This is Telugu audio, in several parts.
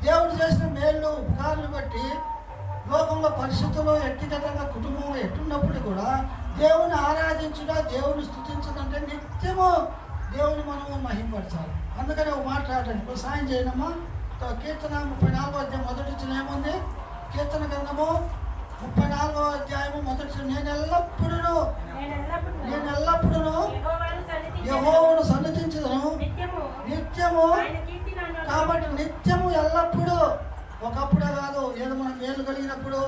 దేవుడు చేసిన మేళ్ళు ఉపకారాలు బట్టి లోకంలో పరిస్థితుల్లో వ్యక్తిగతంగా కుటుంబంలో ఎట్టున్నప్పుడు కూడా దేవుని ఆరాధించుట, దేవుని స్తుతించదంటే నిత్యము దేవుని మనము మహింపరచాలి. అందుకని ఒక మాట్లాడండి, ఇప్పుడు సాయం చేయనమ్మా. కీర్తన 34వ అధ్యాయం మొదటి వచ్చిన ఏముంది? కీర్తన గ్రంథము 34వ అధ్యాయము మొదటి, నేను ఎల్లప్పుడూ యెహోవాను సన్నిధించుదును నిత్యము. కాబట్టి నిత్యము ఎల్లప్పుడూ, ఒకప్పుడే కాదు, ఏదో మనం మేలు కలిగినప్పుడు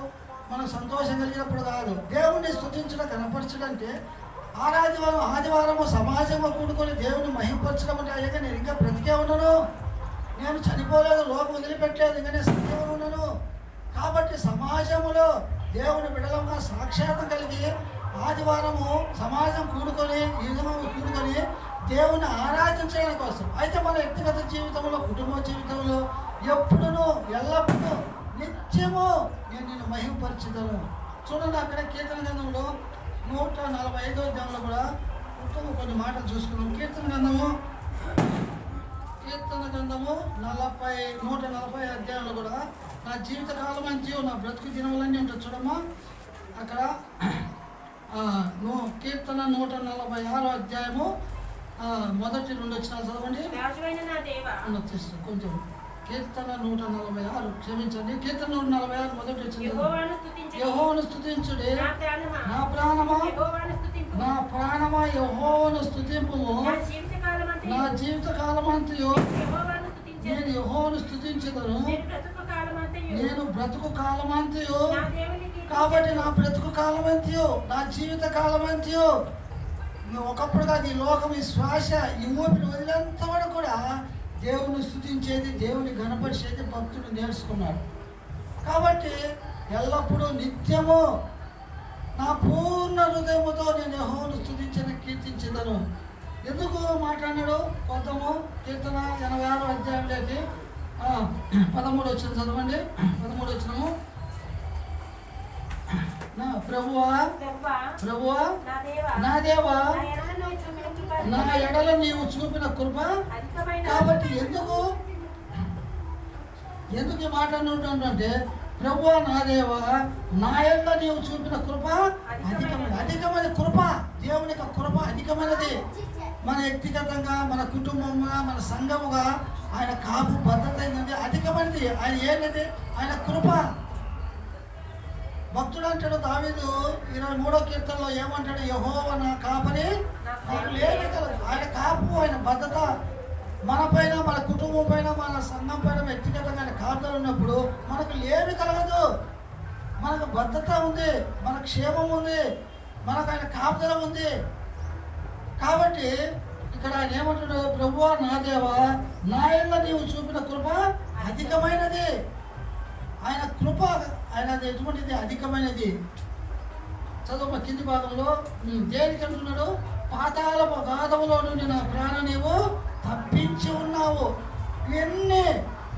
మనం సంతోషం కలిగినప్పుడు కాదు. దేవుణ్ణి స్తుతించడం, కనపరచడంటే ఆదివారము సమాజంలో కూడుకొని దేవుని మహింపరచడం అంటే అయ్యాక నేను ఇంకా బ్రతికే ఉన్నాను, నేను చనిపోలేదు, లోకం వదిలిపెట్టలేదు, ఇంకా నేను సత్యంగా ఉన్నాను. కాబట్టి సమాజంలో దేవుని బిడలంగా సాక్షాత్తం కలిగి ఆదివారము సమాజం కూడుకొని, ఈ విధంగా కూడుకొని దేవుని ఆరాధించడం కోసం. అయితే మన వ్యక్తిగత జీవితంలో, కుటుంబ జీవితంలో ఎప్పుడునూ ఎల్లప్పుడూ నిత్యము నేను నిన్ను మహిమపరచుదను. చూడండి, అక్కడ కీర్తన గ్రంథంలో 145వ అధ్యాయంలో కూడా కొన్ని మాటలు చూసుకున్నాం. కీర్తన గ్రంథము 140 అధ్యాయంలో కూడా నా జీవిత కాలం అంతా నా బ్రతుకు దినములన్నీ ఉంటుంది. చూడమ్మా, అక్కడ కీర్తన 146వ అధ్యాయము మొదటి 2 వచనాలు చదవండి. కొంచెం కీర్తన 146, క్షమించండి, కీర్తన 146 మొదటి వచ్చింది. యెహోవాను స్తుతించుడి నా ప్రాణమా, నా ప్రాణమా యెహోవాను స్తుతింపుము. నా జీవిత కాలమంతయు నేను యెహోవాను స్తుతించుదను, నేను బ్రతుకు కాలమంతయు. కాబట్టి నా బ్రతుకు కాలమంతయు, నా జీవిత కాలమంతయు, ఒకప్పుడు కాదు, ఈ లోకం, ఈ శ్వాస, ఈ ఊపిరి వదిలేంత వరకు కూడా దేవుని స్తుతించేది, దేవుని గణపరిచేది భక్తుడు నేర్చుకున్నాడు. కాబట్టి ఎల్లప్పుడూ నిత్యము నా పూర్ణ హృదయముతో నేను యెహోవాను స్తుతించని కీర్తించేదను. ఎందుకు మాట్లాడాడు? కొత్తము కీర్తన 86వ అధ్యాయంలోకి 13 వచ్చిన చదవండి. 13 వచ్చినము. ప్రభువా నా దేవా, నా ఎడల నీవు చూపిన కృప. కాబట్టి ఎందుకు ఈ మాట అంటే, ప్రభువా నా దేవా, నా ఎడల నీవు చూపిన కృప అధికమైన కృప. దేవుని యొక్క కృప అధికమైనది. మన వ్యక్తిగతంగా, మన కుటుంబంగా, మన సంఘముగా ఆయన కాపు భద్రత ఏంటంటే అధికమైనది. ఆయన ఏంటంటే ఆయన కృప. భక్తుడు అంటాడు, దావీదు 23వ కీర్తనలో ఏమంటాడు? యెహోవా నా కాపరి, నాకు లేమి కలదు. ఆయన కాపు, ఆయన భద్రత మన పైన, మన కుటుంబం పైన, మన సంఘం పైన వ్యక్తిగతంగా ఆయన కాపుదల ఉన్నప్పుడు మనకు లేమి కలగదు. మనకు భద్రత ఉంది, మన క్షేమం ఉంది, మనకు ఆయన కాపుదల ఉంది. కాబట్టి ఇక్కడ ఆయన ఏమంటాడు? ప్రభువా నా దేవా, నా యందు నీవు చూపిన కృప అధికమైనది. ఆయన కృప, ఆయన ఎటువంటిది? అధికమైనది. చదువు కింది భాగంలో దేనికి అంటున్నాడు? పాతాళ అగాధములో నుండి నా ప్రాణ నీవు తప్పించి ఉన్నావు. ఇవన్నీ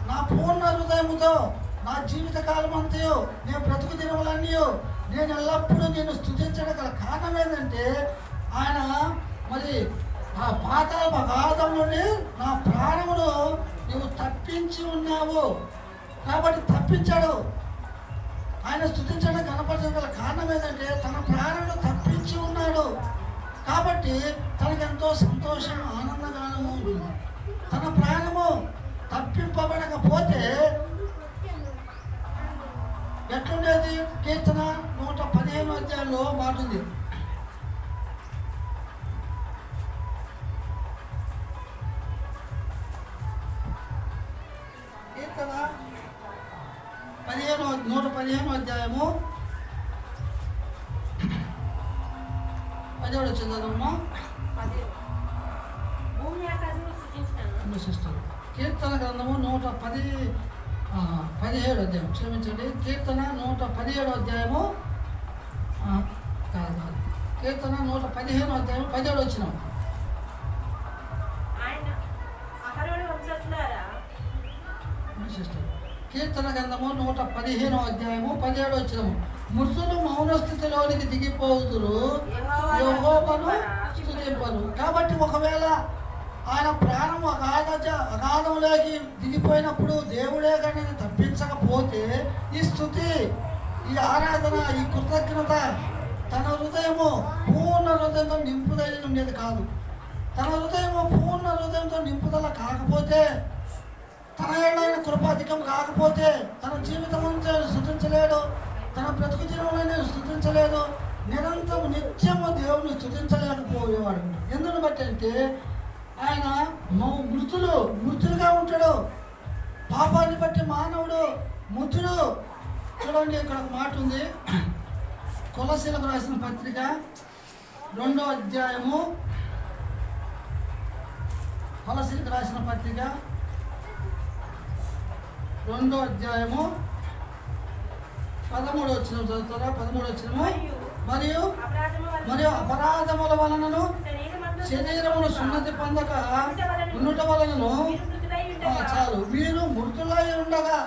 నా పూర్ణ హృదయముతో, నా జీవిత కాలం అంతయో, నేను బ్రతుకు దినములన్నీ నేను ఎల్లప్పుడూ నేను స్తుతించడం గల కారణం ఏంటంటే, ఆయన మరి ఆ పాతాళ అగాధం నుండి నా ప్రాణమును నీవు తప్పించి ఉన్నావు. కాబట్టి తప్పించాడు. ఆయన స్తుతించడం, కనపరచడం గల కారణం ఏంటంటే తన ప్రాణమును తప్పించి ఉన్నాడు. కాబట్టి తనకు ఎంతో సంతోషం, ఆనందగానము ఉంటుంది. తన ప్రాణము తప్పింపబడకపోతే ఎట్లుండేది? కీర్తన 115వ అధ్యాయంలో మాట ఉంది. కీర్తన 115వ అధ్యాయము 17 వచ్చిందమ్మా. కీర్తన గ్రంథము 117 అధ్యాయం, క్షమించండి, కీర్తన 117 అధ్యాయము కాదు, కీర్తన 115 అధ్యాయం 17 వచ్చిన. కీర్తన గ్రంథము 115 అధ్యాయము 17 వచ్చినము. మృతులు మౌన స్థితిలోనికి దిగిపోదురు, యెహోవాను స్తుతింపరు. కాబట్టి ఒకవేళ ఆయన ప్రాణం అగాధంలోకి దిగిపోయినప్పుడు దేవుడే కానీ ఈ స్తుతి, ఈ ఆరాధన, ఈ కృతజ్ఞత తన హృదయము పూర్ణ హృదయంతో నింపుదల ఉండేది కాదు. తన హృదయము పూర్ణ హృదయంతో నింపుదల కాకపోతే, తన ఏళ్ళైన కృపాధికం కాకపోతే తన జీవితం అంతా స్తుతించలేడు, తన బ్రతుకు జీవనాన్ని స్తుతించలేదు, నిరంతరం నిత్యము దేవుని స్తుతించలేకపోయేవాడు. ఎందును బట్టి అంటే ఆయన మృతులుగా ఉంటాడు. పాపాన్ని బట్టి మానవుడు మృతుడు. చూడండి, ఇక్కడ ఒక మాట ఉంది. కొలసీలకు రాసిన పత్రిక 2వ అధ్యాయము, కొలసీలకు రాసిన పత్రిక 2వ అధ్యాయము 13వ వచనం చదువుతారా? 13వ వచనము. మరియు అపరాధముల వలనను శరీరమును సున్నతి పొందక ఉండుట వలనను, చాలు, మీరు మృతులై ఉండగా.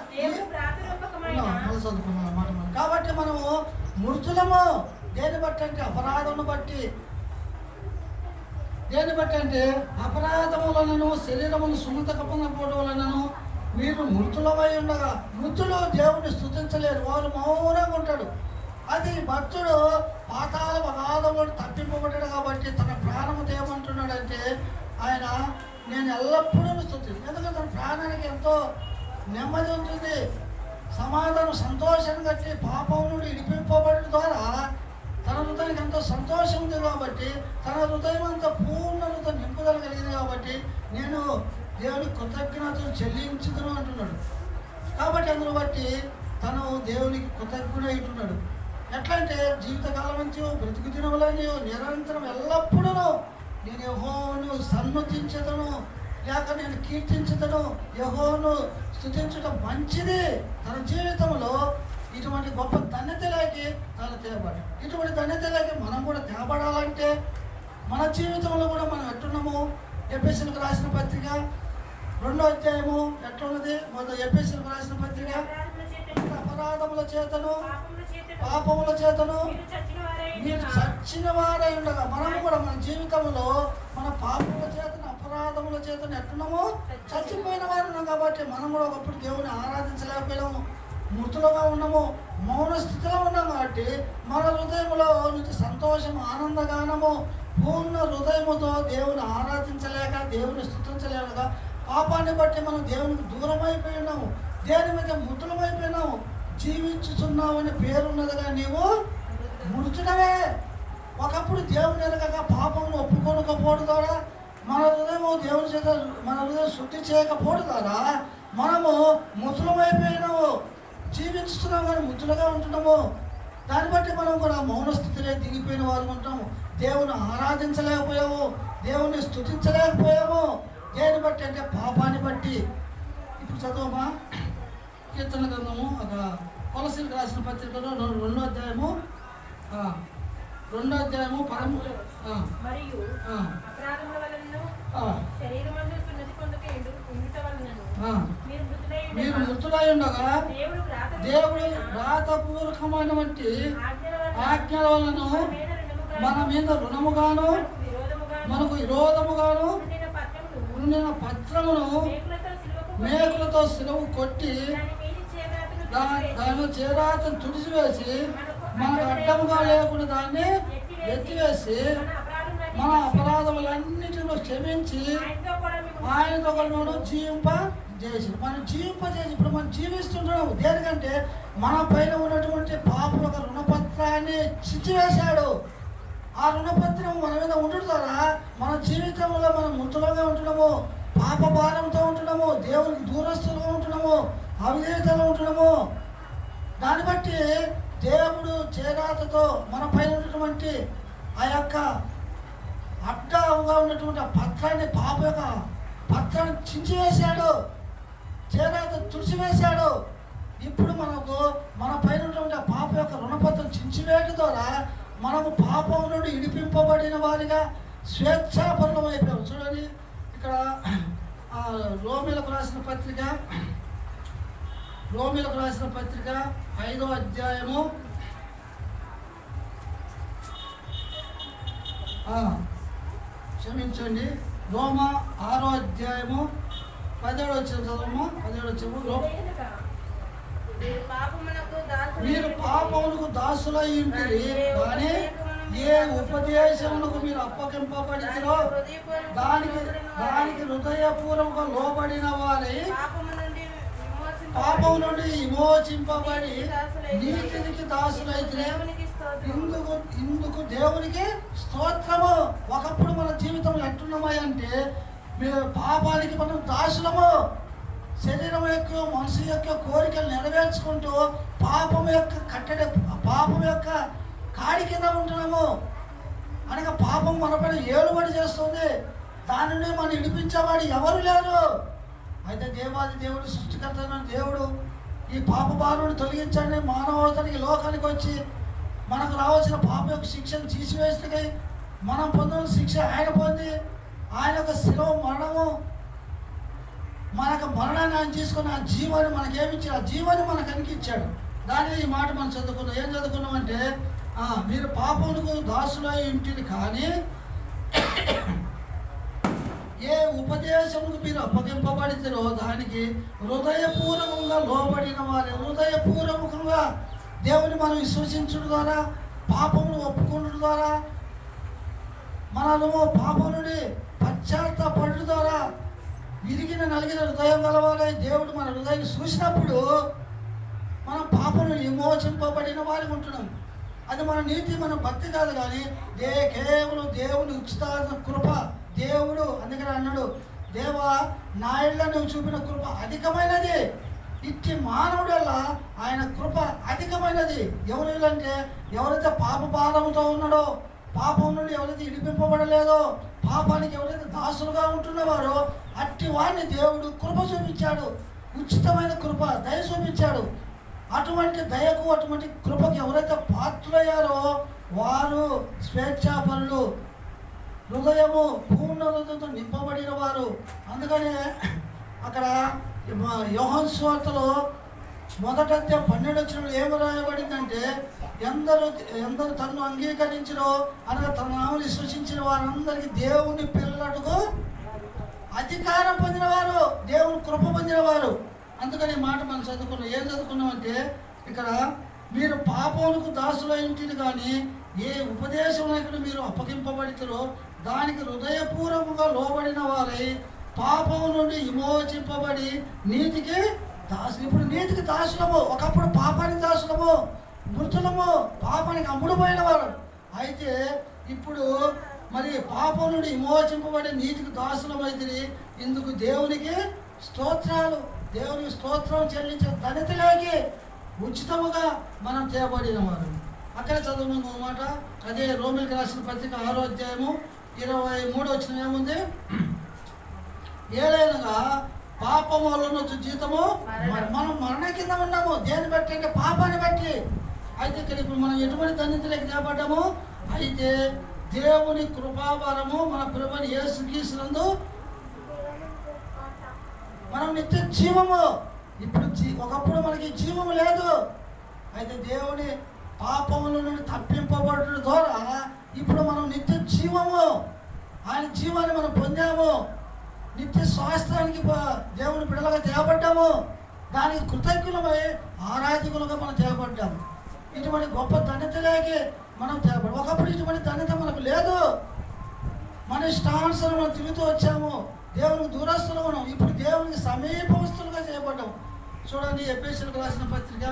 చదువుకున్నాం మాట. కాబట్టి మనము మృతులము. దేని బట్టి అంటే అపరాధమును బట్టి. దేని బట్టి అంటే అపరాధములను శరీరమును సున్నత పొందకపోవడం వలనను మీరు మృతులమై ఉండగా. మృతులు దేవుని స్తుతించలేరు, వారు మౌనంగా ఉంటాడు. అది భక్తుడు పాతాళ అగాధములు తప్పింపబడ్డాడు కాబట్టి తన ప్రాణము ఏమంటున్నాడంటే ఆయన నేను ఎల్లప్పుడూ స్తుతిస్తాను. ఎందుకంటే తన ప్రాణానికి ఎంతో నెమ్మది ఉంటుంది, సమాధానం, సంతోషం కట్టి పాపం నుండి ఇడిపింపబడడం ద్వారా తన హృదయానికి ఎంతో సంతోషం ఉంది కాబట్టి, తన హృదయం అంతా పూర్ణతో నింపుదల కలిగింది కాబట్టి నేను దేవుని కృతజ్ఞతలు చెల్లించుదును అంటున్నాడు. కాబట్టి అందును బట్టి తను దేవునికి కృతజ్ఞుడై ఉంటున్నాడు. ఎట్లా అంటే జీవితకాలం నుంచి బ్రతుకు దినములని నిరంతరం ఎల్లప్పుడూ నేను యెహోవాను సన్నుతించదను, లేక నేను కీర్తించదను, యెహోవాను స్తుతించడం మంచిది. తన జీవితంలో ఇటువంటి గొప్ప ధన్యతలోకి తను తేబడి. ఇటువంటి ధన్యతలోకి మనం కూడా తేబడాలంటే మన జీవితంలో కూడా మనం ఎట్టున్నాము. ఎఫెసీయులకు రాసిన పత్రిక 2వ అధ్యాయము ఎట్లున్నది? మొదటి ఎఫెసీయులకు రాసిన పత్రిక, అపరాధముల చేతను పాపముల చేతను మీరు చచ్చిన వారై ఉండగా. మనము కూడా మన జీవితంలో మన పాపముల చేతను అపరాధముల చేతను ఎట్టున్నాము, చచ్చిపోయిన వారు ఉన్నాం కాబట్టి మనం కూడా ఒకప్పుడు దేవుని ఆరాధించలేకపోయినాము, మృతులుగా ఉన్నాము, మౌన స్థితిలో ఉన్నాం. కాబట్టి మన హృదయంలో నుంచి సంతోషం, ఆనందగానము, పూర్ణ హృదయముతో దేవుని ఆరాధించలేక, దేవుని స్తుతించలేక పాపాన్ని బట్టి మనం దేవునికి దూరం అయిపోయి ఉన్నాము, దేని మీద మృతులమైపోయినాము. జీవించుచున్నావని పేరున్నదిగా నీవు మృతుడవే. ఒకప్పుడు దేవుని ఎరగక పాపమును ఒప్పుకోకపోవడం ద్వారా, మన హృదయము దేవుని చేత మన హృదయం శుద్ధి చేయకపోవడం ద్వారా మనము మృతులమైపోయినాము. జీవిస్తున్నాము కానీ మృతులుగా ఉంటున్నాము. దాన్ని బట్టి మనం కూడా మౌన స్థితిలో దిగిపోయిన వారు ఉంటాము. దేవుని ఆరాధించలేకపోయాము, దేవుని స్తుతించలేకపోయాము. దేని బట్టి అంటే పాపాన్ని బట్టి. ఇప్పుడు చదవమా కీర్తన గ్రంథము ఒక కొలసీలకు రాసిన పత్రికలో 2వ అధ్యాయము 13 మరియు అపరాధముల వలనను శరీరమందు సున్నతి పొందక ఉండుట వలనను మీరు మృతులై ఉండగా దేవుడు వ్రాతపూర్వకమైనటువంటి ఆజ్ఞల వలన మన మీద రుణముగాను మనకు విరోధముగాను ఉండిన పత్రమును మేకులతో సిలువ కొట్టి దాని చేరాతను తుడిచివేసి మనకు అడ్డముగా లేకుండా దాన్ని ఎత్తివేసి మన అపరాధములన్నిటిలో క్షమించి ఆయనతో కూడా జీవింపజేసి మనం జీవింపజేసి ఇప్పుడు మనం జీవిస్తుంటున్నాము. దేనికంటే మన పైన ఉన్నటువంటి పాపం ఒక రుణపత్రాన్ని చించివేశాడు. ఆ రుణపత్రం మన మీద ఉండడం ద్వారా మన జీవితంలో మనం మృతులుగా ఉంటున్నాము, పాప భారంతో ఉంటున్నాము, దేవునికి దూరస్తులుగా ఉంటున్నాము, అవిధేయతలో ఉంటున్నాము. దాన్ని బట్టి దేవుడు చేరాతతో మన పైన ఉన్నటువంటి ఆ యొక్క అడ్డగా ఉన్నటువంటి ఆ పత్రాన్ని, పాప యొక్క పత్రాన్ని చించివేశాడు, చేరాత తుడిచివేశాడు. ఇప్పుడు మనకు మన పైన ఉన్నటువంటి ఆ పాప యొక్క రుణపత్రం చించివేయడం ద్వారా మనము పాపం నుండి ఇడిపింపబడిన వారిగా స్వేచ్ఛాపరులం అయిపోయాము. చూడండి ఇక్కడ రోమీలకు రాసిన పత్రిక 5వ అధ్యాయము క్షమించండి, రోమ 6వ అధ్యాయము 17వ వచనం చదవము. 17వ వచనము మీరు పాపమునకు దాసులై ఉంటిరి కానీ ఏ ఉపదేశమునకు మీరు అప్పగింపబడితిరో దానికి హృదయపూర్వక లోబడిన వారై పాపం నుండి విమోచింపబడి నీతికి దాసులైతే ఇందుకు దేవునికి స్తోత్రము. ఒకప్పుడు మన జీవితంలో ఎట్టున్నామై అంటే మీరు పాపానికి మనం దాసులము. శరీరం యొక్క మనసు యొక్క కోరికలు నెరవేర్చుకుంటూ పాపం యొక్క కాడి కింద ఉంటున్నాము. అనగా పాపం మనపైన ఏలుబడి చేస్తుంది. దాని నుండి మనం విడిపించేవాడు ఎవరు లేరు. అయితే దేవాది దేవుడు, సృష్టికర్త దేవుడు ఈ పాప భారాన్ని తొలగించండి మానవతనికి లోకానికి వచ్చి మనకు రావాల్సిన పాప యొక్క శిక్షను తీసివేస్తే మనం పొందిన శిక్ష ఆయన పొంది ఆయన యొక్క శిలువ మరణము మనకు మరణాన్ని ఆయన తీసుకుని ఆ జీవాన్ని మనకేమిచ్చాడు, ఆ జీవాన్ని మనకు అనికిచ్చాడు. దాని ఈ మాట మనం చదువుకున్నాం. ఏం చదువుకున్నామంటే మీరు పాపమునకు దాసులై ఇంటిని కానీ ఏ ఉపదేశముకు మీరు అప్పగింపబడితేరో దానికి హృదయపూర్వకంగా లోబడిన వారి హృదయపూర్వకంగా దేవుని మనం విశ్వసించడం ద్వారా పాపమును ఒప్పుకోవడం ద్వారా మనము పాపం నుండి పశ్చాత్తాపడడం ద్వారా విరిగిన నలిగిన హృదయం గలవారై దేవుడు మన హృదయాన్ని చూసినప్పుడు మనం పాపం నుండి విమోచింపబడిన వారి ఉంటున్నాం. అది మన నీతి, మన భక్తి కాదు. కానీ కేవలం దేవుని ఉచిత కృప. దేవుడు అందుకని అన్నాడు, దేవా నా ఇళ్ళ నువ్వు చూపిన కృప అధికమైనది. ఇట్టి మానవుడల్లా ఆయన కృప అధికమైనది. ఎవరంటే ఎవరైతే పాప భారంతో ఉన్నాడో, పాపం నుండి ఎవరైతే విడిపింపబడలేదో, పాపానికి ఎవరైతే దాసులుగా ఉంటున్నవారో అట్టి వాడిని దేవుడు కృప చూపించాడు. ఉచితమైన కృప, దయ చూపించాడు. అటువంటి దయకు, అటువంటి కృపకు ఎవరైతే పాత్రులయ్యారో వారు స్వేచ్ఛాపరులు, హృదయము పూర్ణ హృదయంతో నింపబడిన వారు. అందుకనే అక్కడ యోహాను సువార్తలో 1:12 ఏమి రాయబడిందంటే ఎందరు తనను అంగీకరించినో అనగా తన నామమును విశ్వసించిన వారందరికీ దేవుని పిల్లలకు అధికారం పొందినవారు, దేవుని కృప పొందినవారు. అందుకని ఈ మాట మనం చదువుకున్నాం. ఏం చదువుకున్నామంటే ఇక్కడ మీరు పాపమునకు దాసులై ఉంటుంది కానీ ఏ ఉపదేశంలో మీరు అప్పగింపబడితారో దానికి హృదయపూర్వకంగా లోబడిన వారై పాపము నుండి విమోచింపబడి నీతికి దాసు. ఇప్పుడు నీతికి దాసులము, ఒకప్పుడు పాపానికి దాసులము, మృతులము, పాపానికి అమ్ముడుపోయిన వారు. అయితే ఇప్పుడు మరి పాపం నుండి విమోచింపబడి నీతికి దాసులమైతే ఇందుకు దేవునికి స్తోత్రాలు. దేవునికి స్తోత్రం చెల్లించే ధనితలేకి ఉచితముగా మనం చేయబడిన వారు. అక్కడ చదువుకున్న మాట అదే రోమిలకు రాసిన పత్రిక 6వ అధ్యాయము 23వ వచనం ఏముంది? ఏలైనగా పాపం వలన జీతము మనం మరణ కింద ఉన్నాము. దేని బట్టి అంటే పాపాన్ని బట్టి. అయితే ఇక్కడ ఇప్పుడు మనం ఎటువంటి ధన్యతలోకి తేపడ్డాము? అయితే దేవుని కృపావరము మన ప్రభువైన యేసుక్రీస్తునందు మనం నిత్య జీవము. ఇప్పుడు ఒకప్పుడు మనకి జీవము లేదు. అయితే దేవుని పాపముల నుండి తప్పింపబడడం ద్వారా ఇప్పుడు మనం నిత్య జీవము, ఆయన జీవాన్ని మనం పొందాము. నిత్య స్వాస్థ్యానికి దేవుని బిడ్డలుగా తేబడ్డాము. దానికి కృతజ్ఞులమై ఆరాధకులుగా మనం తేబడ్డాము. ఇటువంటి గొప్ప ధన్యతలేకి మనం తేబడ్డాము. ఒకప్పుడు ఇటువంటి ధన్యత మనకు లేదు. మన ఇష్టానుసారం మనం తిరుగుతూ వచ్చాము. దేవునికి దూరస్తులు మనం. ఇప్పుడు దేవునికి సమీపస్తులుగా చేయబడ్డాము. చూడండి ఎఫెసీయులకు రాసిన పత్రిక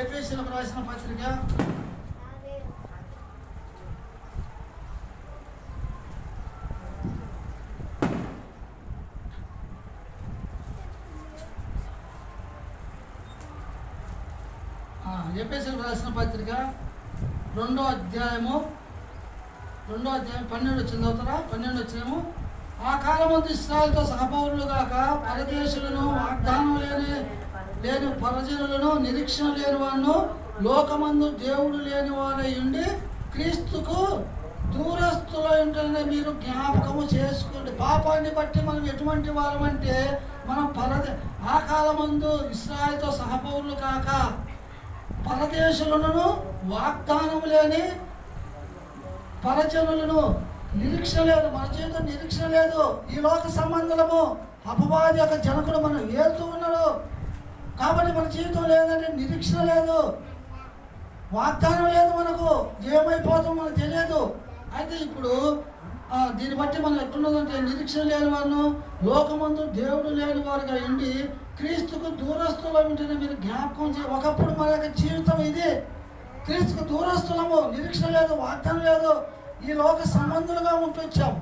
ఎఫెసీయులకు రాసిన పత్రిక 2వ అధ్యాయము 12 వచ్చింది. అవుతారా? 12 వచ్చినాము. ఆ కాలమందు ఇశ్రాయేలుతో సహపౌరులు గాక పరదేశులను, వాగ్దానం లేని పరజనులను, నిరీక్షణ లేని వారిను, లోకమందు దేవుడు లేని వారై ఉండి క్రీస్తుకు దూరస్తులై ఉంటుందని మీరు జ్ఞాపకము చేసుకోండి. పాపాన్ని బట్టి మనం ఎటువంటి వారం అంటే మనం ఆ కాలమందు ఇశ్రాయేలుతో సహపౌరులు కాక పరదేశులను, వాగ్దానం లేని పరజనులను, నిరీక్షణ లేదు. మన జీవితం నిరీక్షణ లేదు. ఈ లోక సంబంధము అపవాది యొక్క జనకుడు మనం ఏలుతూ ఉన్నాడు. కాబట్టి మన జీవితం లేదంటే నిరీక్షణ లేదు, వాగ్దానం లేదు, మనకు ఏమైపోతాం మనకు తెలియదు. అయితే ఇప్పుడు దీన్ని బట్టి మనం ఎట్లున్నదంటే నిరీక్షణ లేని వారు లోకమందు దేవుడు లేని వారుగా ఉండి క్రీస్తుకు దూరస్తులం ఉంటేనే మీరు జ్ఞాపకం ఒకప్పుడు మన యొక్క జీవితం ఇది. క్రీస్తుకు దూరస్తులము, నిరీక్షణ లేదు, వాగ్దానం లేదు, ఈ లోక సంబంధులుగా ఉంటూ వచ్చాము.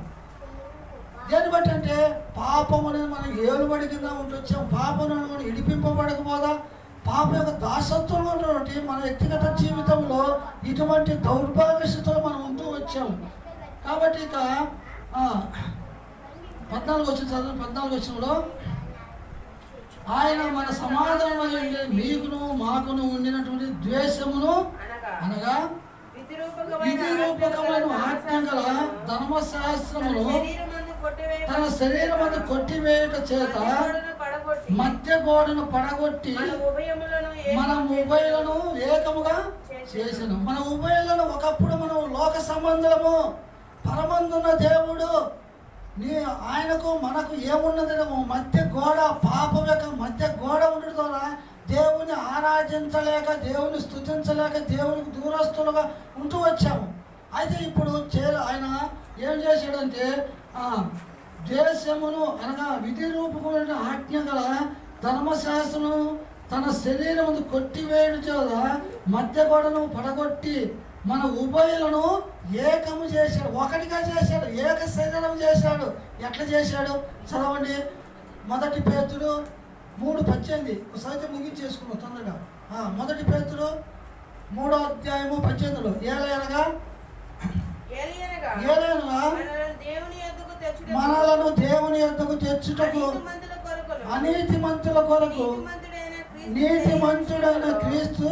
దేని బట్టి అంటే పాపం అనేది మనం ఏలుబడి కింద ఉంటూ వచ్చాం. పాపం మనం ఇడిపింపబడకపోదా, పాపం యొక్క దాసత్వంలో ఉన్నటువంటి మన వ్యక్తిగత జీవితంలో ఇటువంటి దౌర్భాగ్య స్థితిలో మనం ఉంటూ వచ్చాము. కాబట్టి ఇక 14 వచ్చిన చదువు 14 వచ్చినప్పుడు ఆయన మన సమాధానం మీకును మాకును ఉండినటువంటి ద్వేషమును అనగా విధిరూపకమైన ఆజ్ఞగల ధర్మశాస్త్రమును తన శరీరమందు కొట్టివేయుట చేత మధ్య గోడను పడగొట్టి మన ఉభయులను ఏకముగా చేసెను. మన ఉభయులను ఒకప్పుడు మనం లోక సంబంధులము, పరమందున్న దేవుడు ఆయనకు మనకు ఏమున్నది మధ్య గోడ, పాపం యొక్క మధ్య గోడ ఉండడం ద్వారా దేవుని ఆరాధించలేక, దేవుని స్తుతించలేక, దేవునికి దూరస్తులుగా ఉంటూ వచ్చాము. అయితే ఇప్పుడు ఆయన ఏం చేశాడంటే ద్వేషమును అనగా విధి రూపమైన ఆజ్ఞ గల ధర్మశాస్త్రము తన శరీరమును కొట్టివేయడం చేత మధ్య గోడను పడగొట్టి మన ఉభయులను ఏకము చేశాడు, ఒకటిగా చేశాడు, ఏక శరీరం చేశాడు. ఎట్లా చేశాడు చదవండి. 1 పేతురు 3:18 సైతం ముగించేసుకున్నాం తొందరగా. 1 పేతురు 3వ అధ్యాయము 18లో ఏలయనగా మనలను దేవుని యొద్దకు తెచ్చుటకు అనీతిమంతుల కొరకు నీతిమంతుడైన క్రీస్తు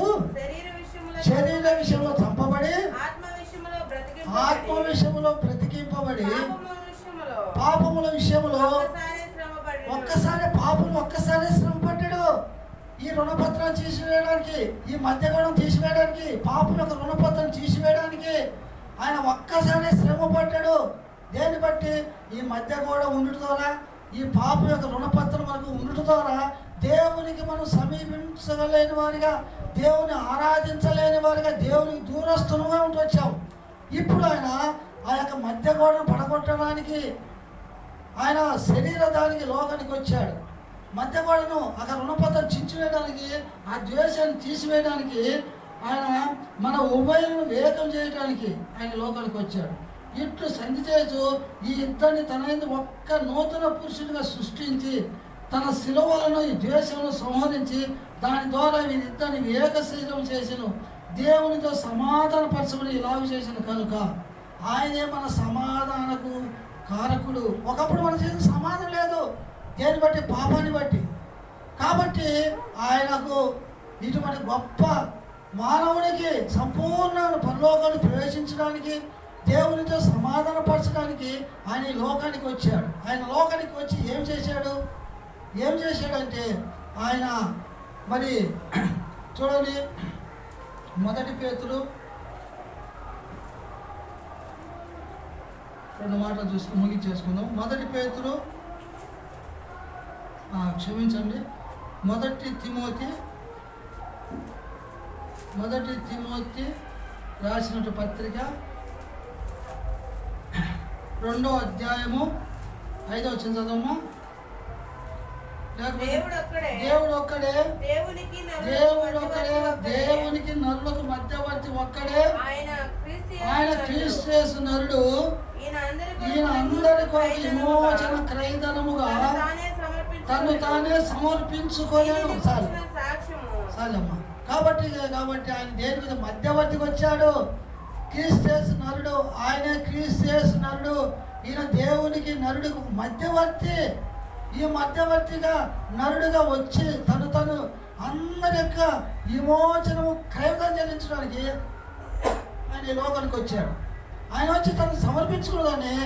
శరీర విషయంలో చంపబడి ఆత్మ విషయంలో బ్రతికింపబడి పాపముల విషయంలో ఒక్కసారి శ్రమ పడ్డాడు. ఈ రుణపత్రం తీసివేయడానికి, ఈ మధ్యగోడం తీసివేయడానికి, పాపం యొక్క రుణపత్రం తీసివేయడానికి ఆయన ఒక్కసారి శ్రమ పడ్డాడు. దేన్ని బట్టి? ఈ మధ్యగోడ ఉండటం ద్వారా, ఈ పాపం యొక్క రుణపత్రం మనకు ఉండటం ద్వారా దేవునికి మనం సమీపించలేని వారిగా, దేవుని ఆరాధించలేని వారిగా, దేవునికి దూరస్తులుగా ఉంటూ వచ్చాము. ఇప్పుడు ఆయన ఆ యొక్క మధ్య గోడను పడగొట్టడానికి ఆయన శరీరధానికి లోకానికి వచ్చాడు. మధ్య గోడను అక్కడ రుణపత్రం చించివేయడానికి, ఆ ద్వేషాన్ని తీసివేయడానికి, ఆయన మన ఉభయులను వేగం చేయడానికి ఆయన లోకానికి వచ్చాడు. ఇట్లు సంధి చేస్తూ ఈ ఇద్దరిని తన ఒక్క నూతన పురుషుడిగా సృష్టించి తన శిలువలను ఈ ద్వేషమును సంహరించి దాని ద్వారా వీరిద్దరిని ఏక శరీరం చేసెను. దేవునితో సమాధానపరచమని ఇలాగ చేసిన కనుక ఆయనే మన సమాధానకు కారకుడు. ఒకప్పుడు మన చేసిన సమాధానం లేదు, దేని బట్టి? పాపాన్ని బట్టి. కాబట్టి ఆయనకు ఇటువంటి గొప్ప మానవునికి సంపూర్ణ పరలోకాన్ని ప్రవేశించడానికి, దేవునితో సమాధానపరచడానికి ఆయన ఈ లోకానికి వచ్చాడు. ఆయన లోకానికి వచ్చి ఏం చేశాడంటే ఆయన మరి చూడండి 1 పేతురు 2 మాటలు చూసుకుని ముగించేసుకుందాం. 1 పేతురు క్షమించండి 1 తిమోతి రాసినట్టు పత్రిక 2వ అధ్యాయము 5వ వచ్చిన చదవమ్మా. దేవుడు ఒక్కడే, దేవునికి నరులకు మధ్యవర్తి ఒక్కడే, ఆయన క్రీస్తు యేసు నరుడు. ఈయన అందరి కొరకు విమోచన క్రయధనముగా తను తానే సమర్పించుకోలేను. చాలమ్మా. కాబట్టి ఆయన దేని మీద మధ్యవర్తికి వచ్చాడు. క్రీస్తు యేసు నరుడు, ఆయనే క్రీస్తు యేసు నరుడు. ఈయన దేవునికి నరుడికి మధ్యవర్తి. ఈ మధ్యవర్తిగా నరుడుగా వచ్చి తను అందరి యొక్క విమోచనము క్రయధనం చెల్లించడానికి ఆయన ఈ లోకానికి వచ్చాడు. ఆయన వచ్చి తను సమర్పించుకున్నదాన్ని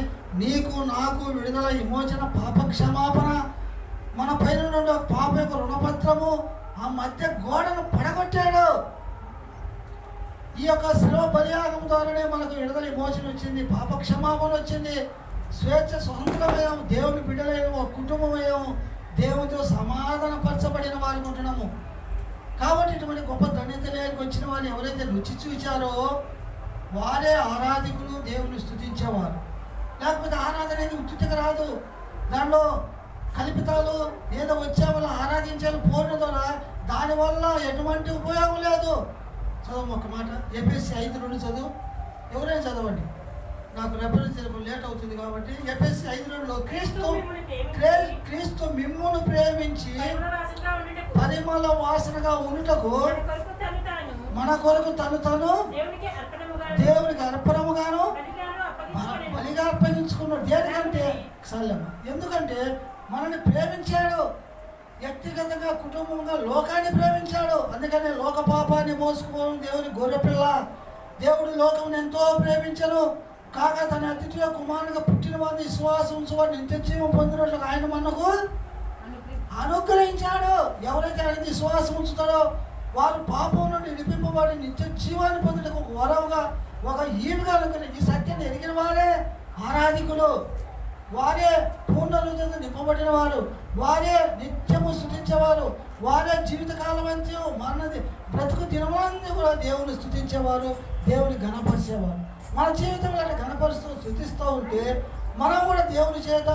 నీకు నాకు విడుదల, విమోచన, పాప క్షమాపణ, మన పైన నుండి పాప యొక్క రుణపత్రము, ఆ మధ్య గోడను పడగొట్టాడు. ఈ యొక్క శిలువ బలియాగం ద్వారానే మనకు విడుదల, విమోచన వచ్చింది, పాప క్షమాపణ వచ్చింది, స్వేచ్ఛ స్వతంత్రమయ్యాము, దేవుని బిడ్డలైన కుటుంబమయ్యాము, దేవునితో సమాధానపరచబడిన వారికి ఉంటున్నాము. కాబట్టి ఇటువంటి గొప్ప ధన్యత లేనికి వచ్చిన వారిని ఎవరైతే రుచి చూచారో వారే ఆరాధికులు, దేవుని స్తుతించేవారు. లేకపోతే ఆరాధన అనేది ఉచితంగా రాదు, దానిలో కల్పితాలు ఏదో వచ్చే వల్ల ఆరాధించాలి పూర్ణ ద్వారా, దానివల్ల ఎటువంటి ఉపయోగం లేదు. చదువు ఒక మాట, ఎఫెసీ 5:2 చదువు. ఎవరైనా చదవండి, నాకు రెఫరెన్స్ లేట్ అవుతుంది కాబట్టి. ఎఫెసీ 5:2 క్రీస్తు మిమ్మును ప్రేమించి పరిమళ వాసనగా ఉండుటకు మన కొరకు తను దేవునికి అర్పణముగాను బలిగా అర్పగించుకున్నాడు. దేనికంటే ఎందుకంటే మనల్ని ప్రేమించాడు, వ్యక్తిగతంగా కుటుంబంగా లోకాన్ని ప్రేమించాడు. అందుకనే లోక పాపాన్ని మోసుకుపోవడం దేవుని గొర్రెపిల్ల. దేవుడు లోకం ఎంతో ప్రేమించను కాగా తన అతిథిగా కుమారునిగా పుట్టిన వారిని విశ్వాసం ఉంచువారు నిత్య జీవం పొందినట్లు ఆయన మనకు అనుగ్రహించాడు. ఎవరైతే ఆయన విశ్వాసం ఉంచుతారో వారు పాపం నుండి విడిపింపబడి నిత్య జీవాన్ని పొందడానికి ఒక వరవుగా, ఒక ఈవుగా ఈ సత్యాన్ని ఎరిగిన వారే ఆరాధికులు, వారే పూర్ణ హృదయంతో నింపబడిన వారు, వారే నిత్యము స్తుతించేవారు, వారే జీవితకాలం అంతా మనది బ్రతుకు దినమంతా కూడా దేవుని స్తుతించేవారు, దేవుని ఘనపరిచేవారు. మన జీవితంలో ఘనపరుస్తూ స్తుతిస్తూ ఉంటే మనం కూడా దేవుని చేత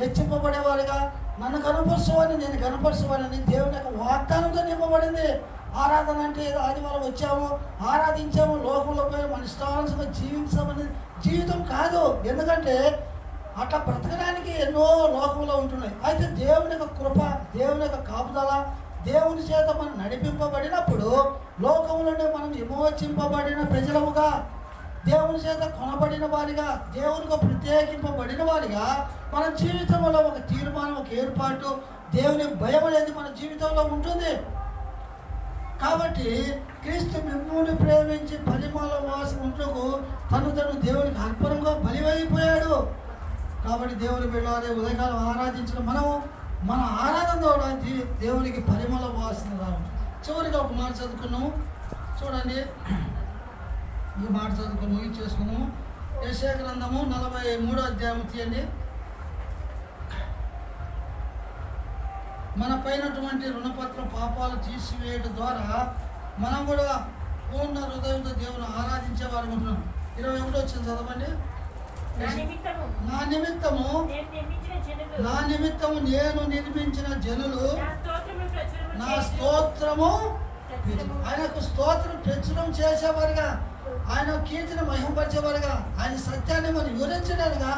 హెచ్చింపబడేవారుగా, నన్ను కనపరుచువాని నేను కనపరుచువానని దేవుని యొక్క వాగ్దానంతో నింపబడింది. ఆరాధన అంటే ఏదో ఆదివారం వచ్చాము, ఆరాధించాము, లోకంలో పోయి మన ఇష్టానుసారంగా జీవించామని జీవితం కాదు. ఎందుకంటే అట్లా బ్రతకడానికి ఎన్నో లోకంలో ఉంటున్నాయి. అయితే దేవుని యొక్క కృప, దేవుని యొక్క కాపుదల, దేవుని చేత మనం నడిపింపబడినప్పుడు లోకంలోనే మనం విమోచింపబడిన ప్రజలముగా, దేవుని చేత కొనబడిన వారిగా, దేవునికి ప్రత్యేకింపబడిన వారిగా మన జీవితంలో ఒక తీర్మానం, ఒక ఏర్పాటు, దేవుని భయం అనేది మన జీవితంలో ఉంటుంది. కాబట్టి క్రీస్తు మిమ్ముని ప్రేమించి పరిమళ వాసన ఉంటకు తను దేవునికి అర్పణంగా బలివైపోయాడు. కాబట్టి దేవుని బిడ్డలే ఉదయకాలం ఆరాధించడం మనము మన ఆరాధన ద్వారా దేవునికి పరిమళ వాసన రావడం. చివరిగా ఒక మాట చదువుకున్నాము చూడండి, ఈ మాట చదువుకుని ముగించేసుకున్నాము. యెషయా గ్రంథము 43వ అధ్యాయం తీయండి. మన పైనటువంటి రుణపత్ర పాపాలు తీసివేయడం ద్వారా మనం కూడా పూర్ణ హృదయంతో దేవుని ఆరాధించేవారు ఉంటున్నాం. 21 వచ్చింది చదవండి. నా నిమిత్తము నేను నిర్మించిన జనులు నా స్తోత్రము, ఆయనకు స్తోత్రం ప్రచురం చేసేవారుగా, ఆయన కీర్తిని మహిమపరిచేవారుగా, ఆయన సత్యాన్ని మనం వివరించడానిగా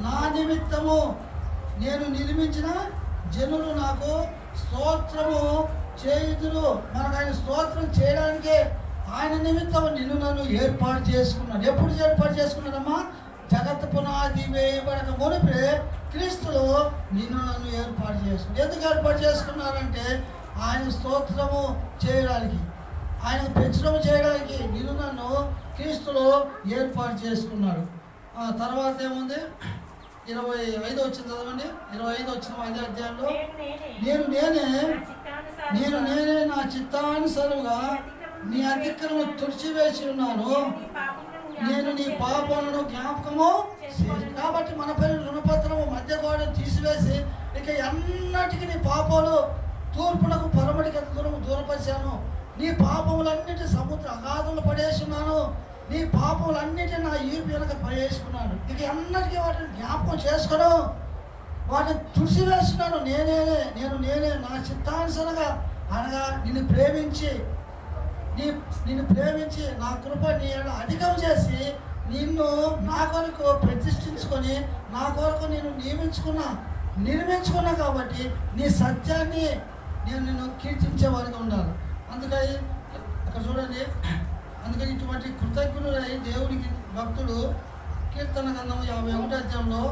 నా నిమిత్తము నేను నిర్మించిన జనులు నాకు స్తోత్రము చేయుదురు. మనకు ఆయన స్తోత్రం చేయడానికే ఆయన నిమిత్తం నిన్ను నన్ను ఏర్పాటు చేసుకున్నాడు. ఎప్పుడు ఏర్పాటు చేసుకున్నాడమ్మా? జగత్తు పునాది వేయబడక మునిపే క్రీస్తులో నిన్ను నన్ను ఏర్పాటు చేసుకున్నాడు. ఎందుకు ఏర్పాటు చేసుకున్నారంటే ఆయన స్తోత్రము చేయడానికి, ఆయన పెంచడం చేయడానికి నిన్ను నన్ను క్రీస్తులో ఏర్పాటు చేసుకున్నాడు. తర్వాత ఏముంది? 25 వచ్చింది చదవండి. 25 వచ్చిన 5వ అధ్యాయంలో నేను నేనే నా చిత్తానుసారంగా నీ అతిక్రమం తుడిచివేసి ఉన్నాను, నేను నీ పాపాలను జ్ఞాపకము. కాబట్టి మన పైన రుణపత్రము మధ్య గోడను తీసివేసి ఇక ఎన్నటికీ నీ పాపాలు తూర్పునకు పరమటికి ఎంత దూరపరిచాను, నీ పాపములన్నిటి సముద్ర అగాధంలో పడేస్తున్నాను, నీ పాపములన్నిటి నా ఈపు వెనక పడేసుకున్నాను, ఇక ఎన్నటికీ వాటిని జ్ఞాపకం చేసుకోను, వాటిని తుడిసివేస్తున్నాను. నేనే నా చిత్తానుసరంగా, అనగా నిన్ను ప్రేమించి నా కృప నీ అధికం చేసి నిన్ను నా కొరకు ప్రతిష్ఠించుకొని నా కొరకు నేను నిర్మించుకున్నా కాబట్టి నీ సత్యాన్ని నేను నిన్ను కీర్తించేవారిగా ఉండాలి. అందుకని అక్కడ చూడండి, అందుకని ఇటువంటి కృతజ్ఞులై దేవుడికి భక్తుడు కీర్తన గ్రంథము 51వ అధ్యాయంలో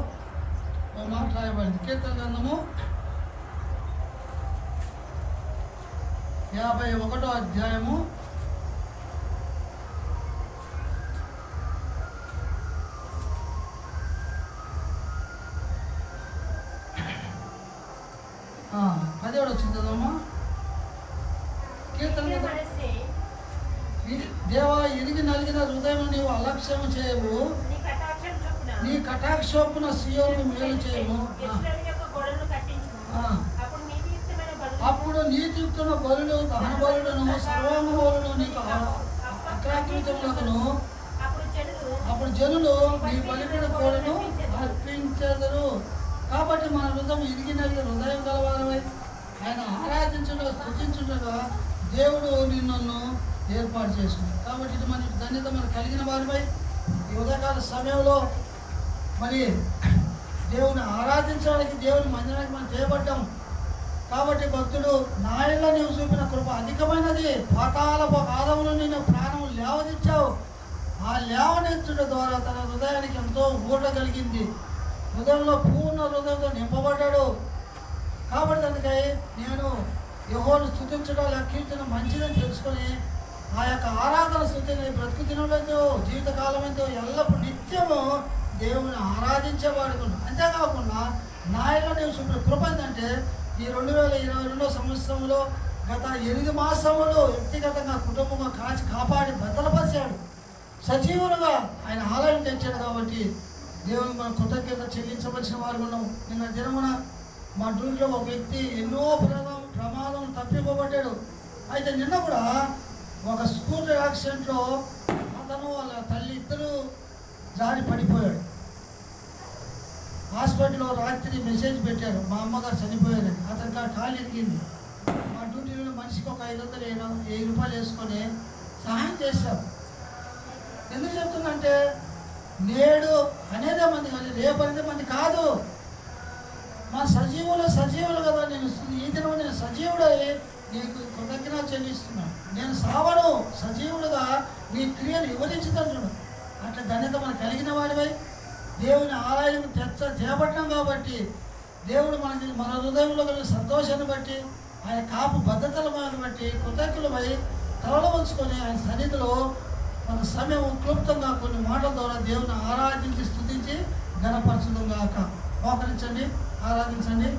మాట రాయబడింది. కీర్తన గ్రంథము 51వ అధ్యాయము 10వ వచ్చింది చదవమ్మా. కీర్తన దేవా ఇరిగి నలిగిన హృదయం నీవు అలక్ష్యం చేయవు, నీ కటాక్షోపున సియోను మేలు చేయము. అప్పుడు నీతియుక్తున్న బలులు, దహన బలులను, సర్వాంగ బలులు నీకు అక్రాకృతములను అప్పుడు జనులు నీ బలిపిన కోడను అర్పించెదరు. కాబట్టి మన హృదయం ఇరిగినది హృదయం గలవారమై ఆయన ఆరాధించడం స్తుతించుండగా దేవుడు నిన్ను ఏర్పాటు చేసింది. కాబట్టి ఇది మన ధన్యత మనకు కలిగిన వారిపై ఈ ఉదయకాల సమయంలో మరి దేవుని ఆరాధించడానికి, దేవుని మందిరానికి మనం చేయబడ్డాం. కాబట్టి భక్తుడు నాయన నీవు చూపిన కృప అధికమైనది, పాతాల పాదములు నిన్ను ప్రాణం లేవనిచ్చావు. ఆ లేవనెత్తుట ద్వారా తన హృదయానికి ఎంతో ఊట కలిగింది. హృదయంలో పూర్ణ హృదయంతో నింపబడ్డాడు. కాబట్టి దానికై నేను యెహోవాను స్తుతించడం కీర్తన మంచిదని తెలుసుకొని ఆ యొక్క ఆరాధన స్థుతిని బ్రతుకు దినలేదు జీవితకాలం ఎంతో ఎల్లప్పుడు నిత్యము దేవుని ఆరాధించేవాడు. అంతేకాకుండా నాయన నేను చూపిన కృప ఏంటంటే ఈ 2022 సంవత్సరంలో గత 8 మాసములు వ్యక్తిగతంగా కుటుంబంగా కాపాడి భద్రపరిచాడు. సజీవులుగా ఆయన ఆలయం తెచ్చాడు. కాబట్టి దేవుని మనం కృతజ్ఞత చెల్లించవలసిన వారు ఉన్నాం. నిన్న దినమున మా డ్యూటీలో ఒక వ్యక్తి ఎన్నో ప్రమాదం తప్పిపోబడ్డాడు. అయితే నిన్న కూడా ఒక స్కూటర్ యాక్సిడెంట్లో అతను వాళ్ళ తల్లి ఇద్దరు జారి పడిపోయాడు. హాస్పిటల్లో రాత్రి మెసేజ్ పెట్టారు, మా అమ్మగారు చనిపోయారని. అతనికి కాలు ఇరిగింది. మా డ్యూటీలో మనిషికి ఒక 500 రూపాయలు వేసుకొని సహాయం చేశారు. ఎందుకు చెప్తుందంటే నేడు అనేదే మంది కానీ రేపు అనేదే మంది కాదు. మా సజీవులు కదా. నేను ఈ దినం నేను సజీవుడై నీకు కృతజ్ఞత చెల్లిస్తున్నాను. నేను సావను, సజీవుడుగా నీ క్రియలు వివరించుతాను చూడు. అట్లా ధన్యత మనకు కలిగిన వాడివై దేవుని ఆలయం చేపట్టినాం. కాబట్టి దేవుడు మన హృదయంలో కలిగిన సంతోషాన్ని బట్టి, ఆయన కాపు భద్రతలను బట్టి కృతజ్ఞులమై తలలు ఉంచుకొని ఆయన సన్నిధిలో మన సమయం క్లుప్తంగా కొన్ని మాటల ద్వారా దేవుని ఆరాధించి స్తుతించి ఘనపరచుదాం గాక. మోకరించండి, ఆరాధించండి.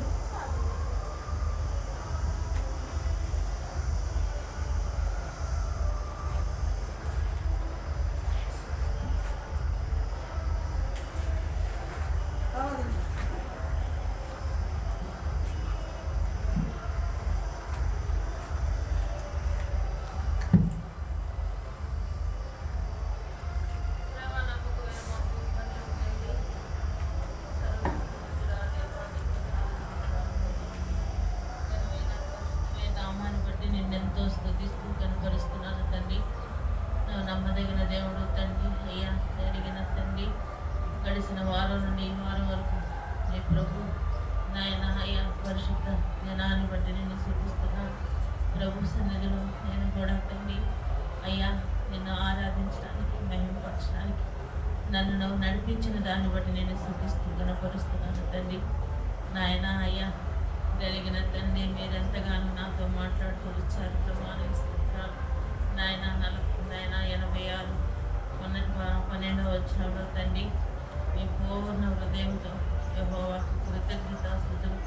ఎంతో స్తుతిస్తూ కనపరుస్తున్నాను తండ్రి. నమ్మదగిన దేవుడు తండ్రి, అయ్యా జరిగిన తండ్రి, గడిచిన వారం నుండి ఈ వారం వరకు నీ ప్రభు నాయన అయ్యా పరిశుద్ధ జనాన్ని బట్టి నేను స్తుతిస్తున్నాను. ప్రభు సన్నిధిలో నేను కూడా తండ్రి అయ్యా నిన్ను ఆరాధించడానికి, మహిమపరచడానికి నన్ను నడిపించిన దాన్ని బట్టి నేను స్తుతిస్తూ కనపరుస్తున్నాను తండ్రి. నాయన అయ్యా జరిగిన తండ్రి మీరెంతగానో నాతో మాట్లాడుతూ వచ్చారు. ప్రమాణిస్తున్నాను నాయన. 86 12వ వచనంలో తండ్రి మీ పూర్ణ హృదయంతో యెహోవాకు కృతజ్ఞతాస్తుతులు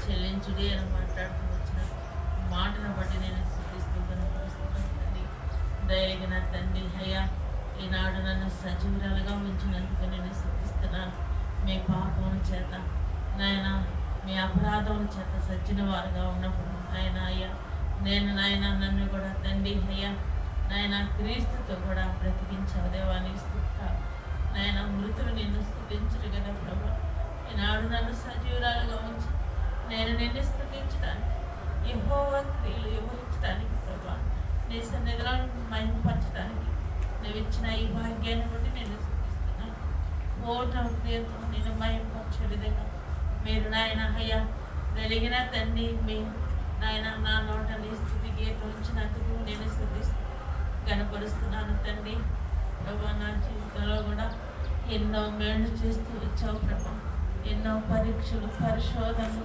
చెల్లించుడి అని మాట్లాడుతూ వచ్చిన మాటను బట్టి నేను స్తుతిస్తూ కనపరుస్తున్నాను తండ్రి. దయగిన తండ్రి అయ్యా ఈనాడు నన్ను సజీవురాలుగా ఉంచినందుకు నేను స్తుతిస్తున్నాను. మీ పాపం చేత నాయన, మీ అపరాధం చేత సచ్చిన వారుగా ఉన్నప్పుడు నాయన అయ్యా నేను నాయన నన్ను కూడా తండ్రి అయ్యా నాయన క్రీస్తుతో కూడా బ్రతికించావు దేవాన్ని స్తుతిస్తా నాయన. మృతులు నిన్ను స్తుతించరు కదా ప్రభు. ఈనాడు నన్ను సజీవురాలుగా ఉంచి నేను నిన్ను స్తుతించడానికి, యెహోవా క్రియలు వివరించడానికి ప్రభు, నీ సన్నిధిలో మహిమపరచడానికి నువ్వు ఇచ్చిన ఈ భాగ్యాన్ని బట్టి నేను స్తుతిస్తున్నాను. పూర్ణ హృదయంతో నేను మహిమపరచే విధంగా మీరు నాయన అయ్యా వెలిగిన తండ్రి మీ నాయన నా నోట నీ స్థితి గీత ఉంచినందుకు నేను స్తుతిస్తూ కనపరుస్తున్నాను తండ్రి. ప్రభా నా జీవితంలో కూడా ఎన్నో మేళ్ళు చేస్తూ వచ్చావు ప్రభా. ఎన్నో పరీక్షలు, పరిశోధనలు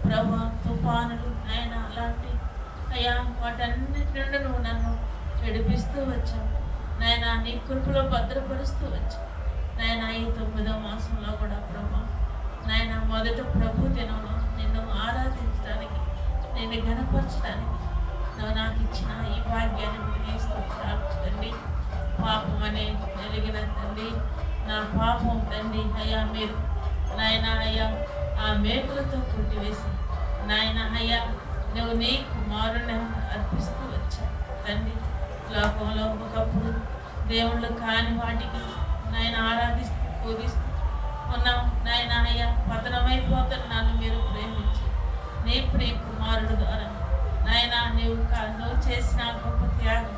ప్రభా, తుఫానులు నాయన అలాంటి అయ్యా వాటన్నిటి నుండి నువ్వు నన్ను విడిపిస్తూ వచ్చావు నాయన. నీ కృపలో భద్రపరుస్తూ వచ్చావు నాయన. ఈ 9వ మాసంలో కూడా ప్రభా నాయన మొదట ప్రభు దినంలో నిన్ను ఆరాధించడానికి, నిన్ను ఘనపరచడానికి నువ్వు నాకు ఇచ్చిన ఈ భాగ్యాన్ని స్తోత్రాలు తండ్రి. పాపం అనే వెలిగిన తండ్రి నా పాపం తండ్రి అయ్యా మీరు నాయన అయ్యా ఆ మేకులతో కొట్టివేసి నాయన అయ్యా నువ్వు నీ కుమారుని అర్పిస్తూ వచ్చావు తండ్రి. లోకంలో ఒకప్పుడు దేవుళ్ళు కాని వాటికి నాయన ఆరాధిస్తూ పూజిస్తూ ఉన్నాం నాయన. అయ్యా పతనమైపోతున్న నన్ను మీరు ప్రేమించి నీ ప్రియ కుమారుడు ద్వారా నాయన నువ్వు చేసిన గొప్ప త్యాగం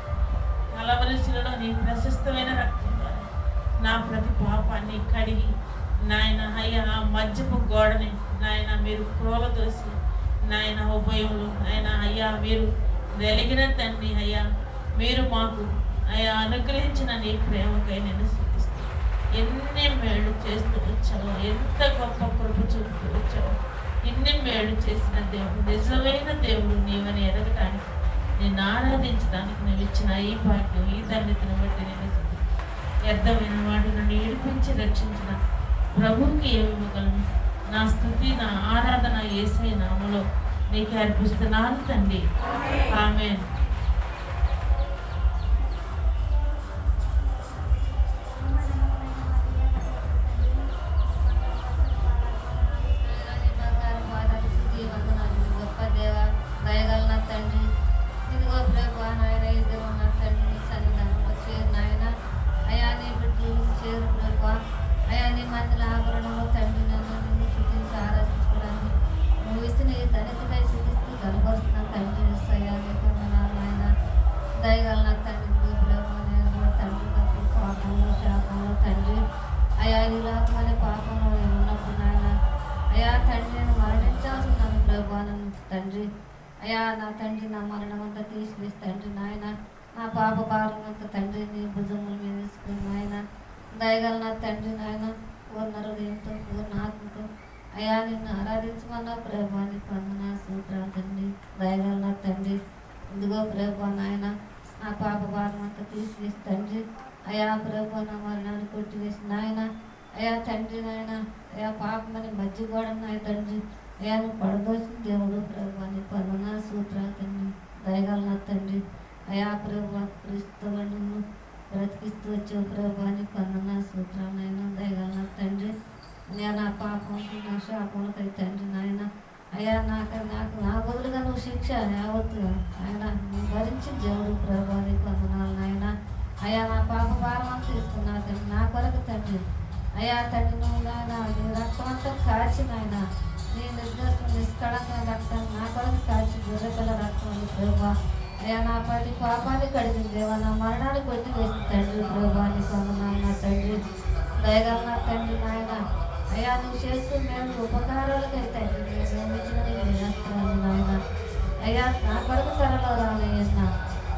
కలవరిశిలలో నీ ప్రశస్తమైన రక్తం ద్వారా నా ప్రతి పాపాన్ని కడిగి నాయన అయ్యా ఆ మధ్యపు గోడని నాయన మీరు క్రోలదోసి నాయన ఉభయంలో నాయన అయ్యా మీరు వెలిగిన తండ్రి. అయ్యా మీరు మాకు అయ్యా అనుగ్రహించిన నీ ప్రేమకై నేను స్తుతిస్తాను. ఎన్ని మేళ్ళు చేస్తూ వచ్చావు, ఎంత గొప్ప కృప చూపుతూ వచ్చావు. ఇన్ని మేళ్ళు చేసిన దేవుడు, నిజమైన దేవుడు నీవని ఎదగటానికి, నేను ఆరాధించడానికి నువ్వు ఇచ్చిన ఈ భాగ్యం, ఈ ధన్యతను బట్టి నేను వ్యర్థమైన వాడు నన్ను ఏడిపించి రక్షించిన ప్రభువుకి ఏమివ్వగలను? నా స్తుతి, నా ఆరాధన యేసయ్య నామములో నీకు అర్పిస్తున్నాను తండ్రి. ఆమేన్. అయ్యా నా తండ్రి నా మరణం అంతా తీసివేసి తండ్రి నాయన నా పాప భారం అంతా తండ్రి నీ భుజముల మీద వేసుకుని నాయన దయగల నా తండ్రి నాయన పూర్ణ హృదయంతో పూర్ణ ఆత్మతో అయ్యా నిన్ను ఆరాధించమన్నా ప్రభాని పొందన సూత్రాలు తండ్రి. దయగల నా తండ్రి ఇదిగో ప్రభా నాయన నా పాప భారం అంతా తీసివేసి తండ్రి అయ్యా ప్రభా నా మరణాన్ని కొట్టివేసి నాయన అయ్యా తండ్రి నాయన అయ్యా పాపమని మధ్య గోడ నాయ తండ్రి అయ్యా నువ్వు పడదోసిన దేవుడు ప్రభాని పొందన సూత్రాలు తండ్రి. దయగల తండ్రి అయా ప్రభా క్రీస్తువ నిన్ను బ్రతికిస్తూ వచ్చావు ప్రభాని పొందన సూత్రాలైనా దయగల తండ్రి. అయ్యా నా పాపంకి నా శాపములకై తండ్రి నాయన అయ్యా నాకు నా బదులుగా నువ్వు శిక్ష యావత్తుగా ఆయన నువ్వు భరించి దేవుడు ప్రభాని పొందనాలు నాయన. అయ్యా నా పాప భారం అంతా తీసుకున్నా తండ్రి నా కొరకు తండ్రి. అయ్యా తండ్రి నువ్వు నాయన నీ రక్తం అంతా కాచి నాయన నీ నిష్కళంగా రక్తం నా కొరకు కాచి గొర్రెపిల్ల రక్తం అని ప్రభా అయ్యా నా ప్రతి పాపాన్ని కడిగింది దేవా నా మరణాన్ని కొట్టి వేసి తండ్రి ప్రభాని పొందనాలు నా తండ్రి. దయగల నా తండ్రి నాయన అయ్యా నువ్వు చేస్తూ మేము ఉపకారాలకై తండ్రి నేను నియమించిన నేను నాయన అయ్యా నా కొరకు త్వరలో రాలేయన్న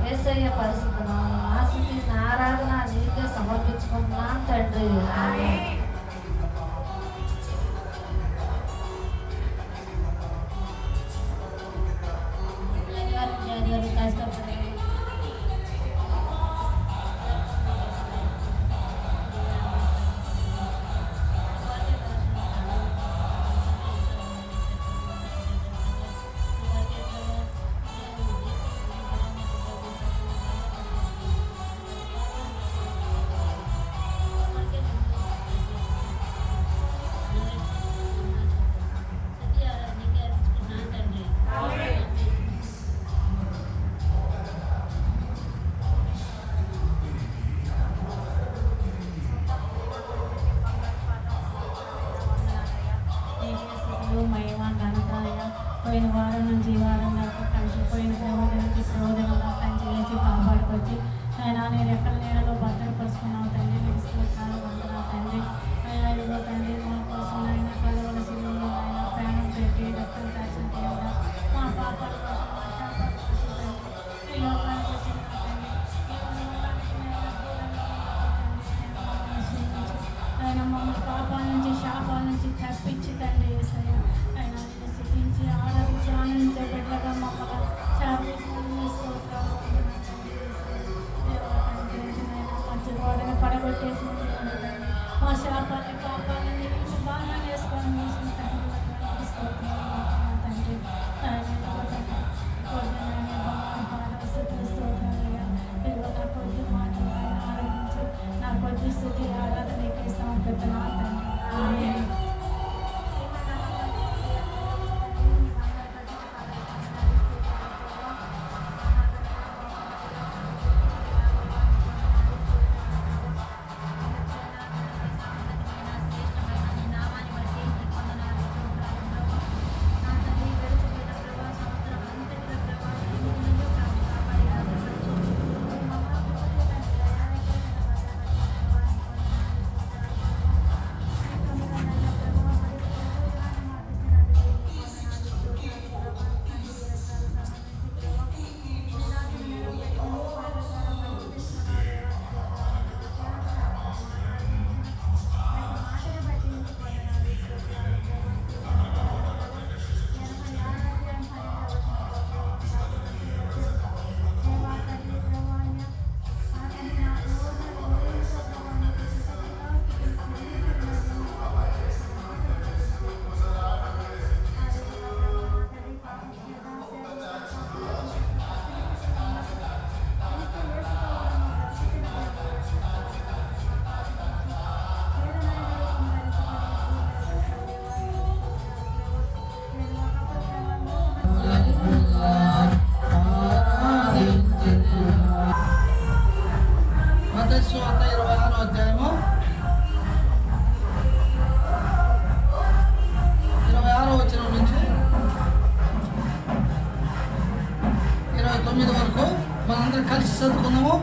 యేసయ్య పరిస్థితి నా స్థితి నా ఆరాధన నీకే సమర్పించుకుంటున్నాను తండ్రి. పోయిన వారం నుంచి ఈ వారం దాకా కంచి పోయిన ప్రమాదం నుంచి ప్రోదం కంచి వేసి కాపాడుకొచ్చి ఆయన నేను ఎక్కడ నీడలో భద్రపరుచుకున్నావు తండ్రి. నేను స్తోత్రాలు వందనా తండ్రి. అయ్యా ఇదిగో తండ్రి మా కోసం ఆయన కలవలసిన ఆయన ప్రాణం పెట్టి రక్తం కాసిన దేవుడా మా పాపాల కోసం మా శాపాల కోసం తండ్రి ఈ లోకానికి వచ్చిన ఆయన మమ్మల్ని పాపాల నుంచి శాపాల నుంచి తప్పించి తండ్రి యేసయ్య ఆయన నేను స్థితించి ఆరాధించి ఆనందించబెట్టగా మమ్మల్ని శాపించిన స్తోత్రాలు మంచి గోడని పడగొట్టేసిన తండ్రి మా శాపాన్ని పాపాలని బాగా వేసుకొని మూసిన తండ్రి స్తోత్రాలు తండ్రి. ఆయన 9 వరకు మనందరం కలిసి చదువుకుందాము.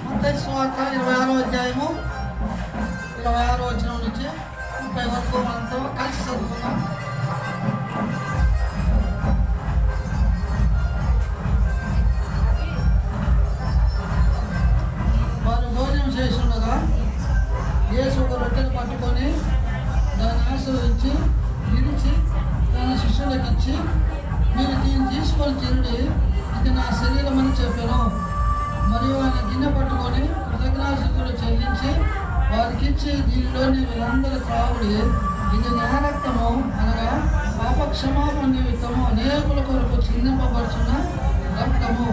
మత్తయి సువార్త 26వ అధ్యాయము 26వ వచనం నుంచి 30 వరకు మనంతో కలిసి చదువుకుందాం. వారు భోజనం చేసి ఉండగా యేసు ఒక రొట్టెను పట్టుకొని దాన్ని ఆశీర్వదించి విరిచి తన శిష్యులకు ఇచ్చి, మీరు దీన్ని తీసుకొని తిరిగి ఇది నా శరీరం అని చెప్పాను. మరియు ఆయన గిన్నె పట్టుకొని కృతజ్ఞాస్తులు చెల్లించి వారికి ఇచ్చి, దీనిలోని వీళ్ళందరూ త్రాగుడి, ఇది నా రక్తము, అనగా పాపక్షమాపణ నిమిత్తము అనేకుల కొరకు చిందింపబడుచున్న రక్తము.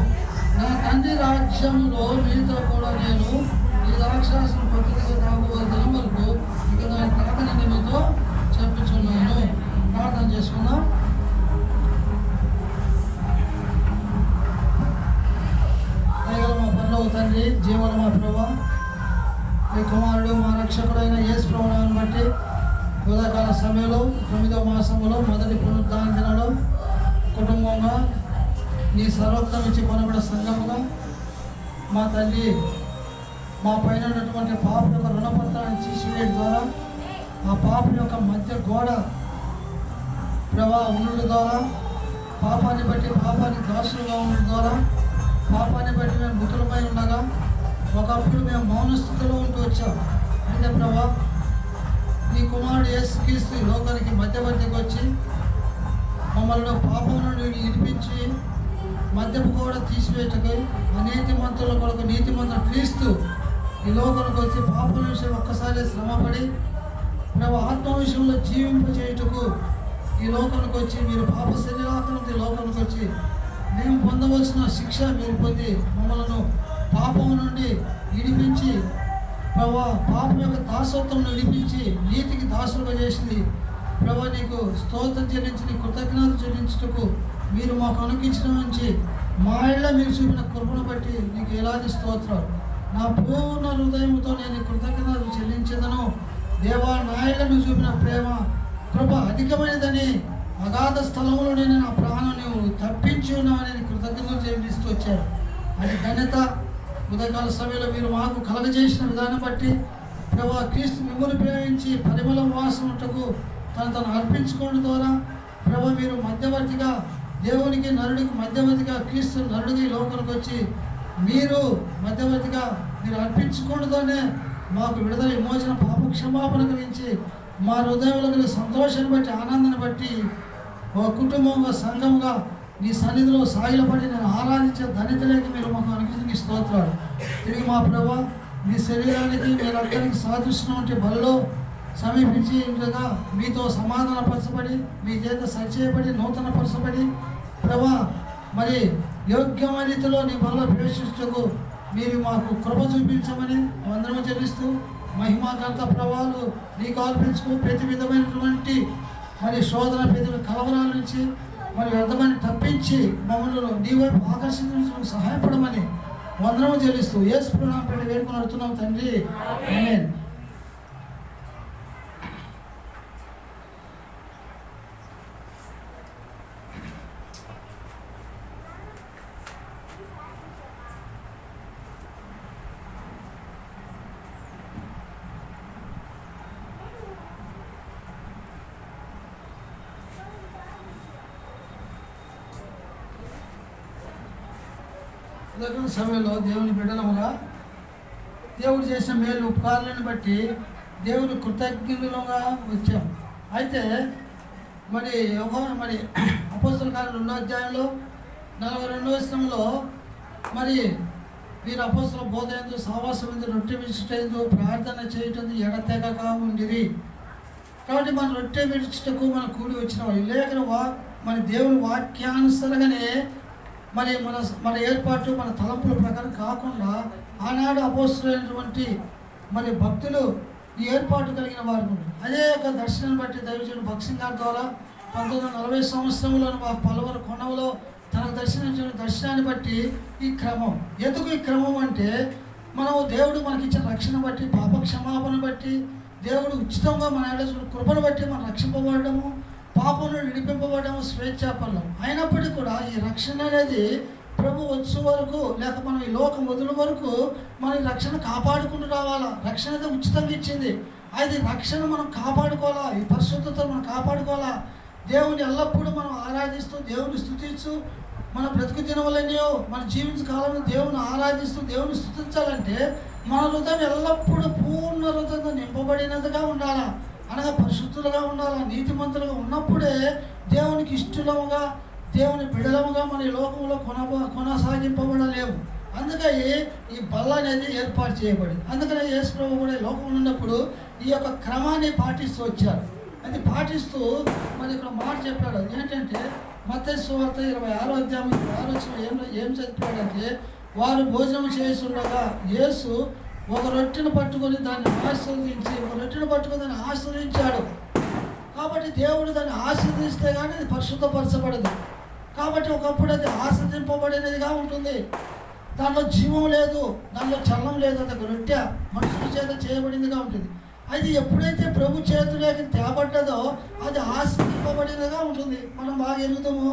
నా తండ్రి రాజ్యంలో మీతో కూడా నేను ఈ ద్రాక్షారసం పద్ధతిగా తాగుబోయే దినం వరకు ఇక నా తాకని మీతో చెప్పుచున్నాను. ప్రార్థన చేసుకుందాం. మా పరలోక తండ్రి, జీవన మా ప్రభా, మీ కుమారుడు మా రక్షకుడైన యేసు ప్రభువును బట్టి ఉదయకాల సమయంలో 9వ మాసంలో మొదటి పునరుద్ధాన దినంలో కుటుంబంగా నీ సర్వోక్తం ఇచ్చి కొనబడిన సంఘముగా మా తండ్రి మా పైన ఉన్నటువంటి పాప యొక్క రుణపత్రాన్ని తీసివేయడం ద్వారా ఆ పాప యొక్క మధ్య గోడ ప్రభా ఉండడం ద్వారా, పాపాన్ని బట్టి పాపానికి దాసులుగా ఉండడం ద్వారా, పాపాన్ని బట్టి మేము మృతులపై ఉండగా ఒకప్పుడు మేము మౌన స్థితిలో ఉంటూ వచ్చాం. అయితే ప్రభా నీ కుమారుడు యేసుక్రీస్తు లోకానికి మధ్యవర్తికి వచ్చి మమ్మల్ని పాపం నుండి విడిపించి మద్యపు కూడా తీసివేటకై అనీతిమంతుల కొరకు నీతిమంతులు క్రీస్తు ఈ లోకానికి వచ్చి పాపం విషయం ఒక్కసారి శ్రమపడి ప్రభు ఆత్మ విషయంలో జీవింపచేయుటకు ఈ లోకానికి వచ్చి మీరు పాప శరీరాకృతి లోకానికి వచ్చి మేము పొందవలసిన శిక్ష మీరు పొంది మమ్మలను పాపం నుండి విడిపించి ప్రభా పాపం యొక్క దాసత్వం విడిపించి నీతికి దాసులుగా చేసింది. ప్రభా నీకు స్తోత్రం చెల్లించి నీ కృతజ్ఞత చెల్లించుటకు మీరు మాకు అనుకించిన నుంచి మా ఇళ్ళ మీరు చూపిన కృపను బట్టి నీకు ఎలాంటి స్తోత్రాలు. నా పూర్ణ హృదయంతో నేను కృతజ్ఞతలు చెల్లించదను. దేవా నా ఇళ్ళ నువ్వు చూపిన ప్రేమ కృప అధికమైనదని అగాధ స్థలంలో నేను నా ప్రాణం నువ్వు తప్పించి ఉన్నావని కృతజ్ఞతలు చెల్లిస్తూ వచ్చారు. అది ఘనత ఉదయకాల సమయంలో మీరు మాకు కలగజేసిన విధానం బట్టి ప్రభా క్రీస్తు మిమ్మల్ని ప్రేమించి పరిమళ వాసనకు తను అర్పించుకోవడం ద్వారా ప్రభా మీరు మధ్యవర్తిగా దేవునికి నరుడికి మధ్యవర్తిగా క్రీస్తు నరుడికి లోకానికి వచ్చి మీరు మధ్యవర్తిగా మీరు అర్పించుకోవడంతోనే మాకు విడుదల విమోచన పాప క్షమాపణ గురించి మా హృదయంలో కలిగే సంతోషాన్ని బట్టి ఆనందాన్ని బట్టి ఒక కుటుంబంగా సంఘంగా నీ సన్నిధిలో సాగిలపడి నేను ఆరాధించే ధన్యతలేక మీరు మాకు అనుగ్రహించి స్తోత్రాలు. తిరిగి మా ప్రభా మీ శరీరానికి మీ రక్తానికి సాదృశ్యం బలలో సమీపించి ఉండగా మీతో సమాధానపరచబడి మీ చేత సరిచేయబడి నూతనపరచబడి ప్రభా మరి యోగ్యమైన రీతిలో నీ బలలో ప్రవేశించకు మీరు మాకు కృప చూపించమని వందనము చెల్లిస్తూ మహిమాకాంత ప్రభావాలు నీకు అర్పించుకు ప్రతి విధమైనటువంటి మరి శోధన ప్రతి కలవరాల నుంచి మరి వ్యర్థమని తప్పించి మమ్మల్ని నీ వైపు ఆకర్షించడానికి సహాయపడమని వందనము చెల్లిస్తూ యేసు ప్రభువుని పెట్టి వేడుకొని అడుగుతున్నాం తండ్రి, ఆమేన్. ఉదయం సమయంలో దేవుని బిడ్డలముగా దేవుడు చేసిన మేలు ఉపకారాలను బట్టి దేవుని కృతజ్ఞులుగా వచ్చాం. అయితే మరి అపోస్తల కార్యం 2వ అధ్యాయంలో 42వ వచనంలో మరి వీరు అపోస్తల బోధ ఎందు సహవాసం ఎందు రొట్టె విడిచుటందు ప్రార్థన చేయటం ఎడతెగక ఉండిరి. కాబట్టి మన రొట్టె విడిచుటకు మన కూడి వచ్చిన వాళ్ళు లేఖన మన దేవుని వాక్యానుసరంగానే మన ఏర్పాటు మన తలంపుల ప్రకారం కాకుండా ఆనాడు అపోస్తలులైనటువంటి మరి భక్తులు ఈ ఏర్పాటు కలిగిన వారు అదే యొక్క దర్శనాన్ని బట్టి దైవజనుడు భక్సింగ్ గారి ద్వారా 1940 సంవత్సరంలో పలువురు కొనవలో తనకు దర్శించిన దర్శనాన్ని బట్టి ఈ క్రమం. ఎందుకు ఈ క్రమం అంటే మనం దేవుడు మనకిచ్చిన రక్షణ బట్టి పాప క్షమాపణ బట్టి దేవుడు ఉచితంగా మన కృపను బట్టి మనం రక్షింపబడము, పాపం నుండి విడిపింపబడము స్వేచ్ఛాపరలం. అయినప్పటికీ కూడా ఈ రక్షణ అనేది ప్రభు వచ్చు వరకు, లేక మనం ఈ లోకం వదులు వరకు మనం ఈ రక్షణ కాపాడుకుంటూ రావాలా. రక్షణ అయితే ఉచితంగా ఇచ్చింది, అది రక్షణ మనం కాపాడుకోవాలా, ఈ పరిశుద్ధతను మనం కాపాడుకోవాలా. దేవుని ఎల్లప్పుడూ మనం ఆరాధిస్తూ, దేవుని స్తుతిస్తూ, మన బ్రతుకు దినవలనో మన జీవించ కాలంలో దేవుని ఆరాధిస్తూ దేవుని స్తుతించాలంటే మన హృదయం ఎల్లప్పుడూ పూర్ణ హృదయంతో నింపబడినదిగా ఉండాలా, అనగా పరిశుద్ధులుగా ఉండాలా, నీతిమంతులుగా ఉన్నప్పుడే దేవునికి ఇష్టలముగా, దేవుని బిడలముగా మన ఈ లోకంలో కొనసాగింపబడలేము. అందుకని ఈ బల్ల అనేది ఏర్పాటు చేయబడింది. అందుకనే యేసు ప్రభు కూడా లోకంలో ఉన్నప్పుడు ఈ యొక్క క్రమాన్ని పాటిస్తూ వచ్చారు. అది పాటిస్తూ మరి ఇక్కడ మాట చెప్పాడు. ఏంటంటే మత్తయి సువార్త 26వ అధ్యాయం 26 ఏం చెప్పాడంటే, వారు భోజనం చేస్తుండగా యేసు ఒక రొట్టెను పట్టుకొని దాన్ని ఆశీర్వదించాడు. కాబట్టి దేవుడు దాన్ని ఆశీర్వదిస్తే కానీ అది పరిశుద్ధపరచబడదు. కాబట్టి ఒకప్పుడు అది ఆశీర్వదింపబడినదిగా ఉంటుంది. దానిలో జీవం లేదు, దానిలో చలనం లేదు. అది రొట్టె మనుషుల చేత చేయబడిందిగా ఉంటుంది. అది ఎప్పుడైతే ప్రభు చేతులోకి తేబడ్డదో అది ఆశీర్వదింపబడినదిగా ఉంటుంది. మనం బాగా ఎరుగుతాము.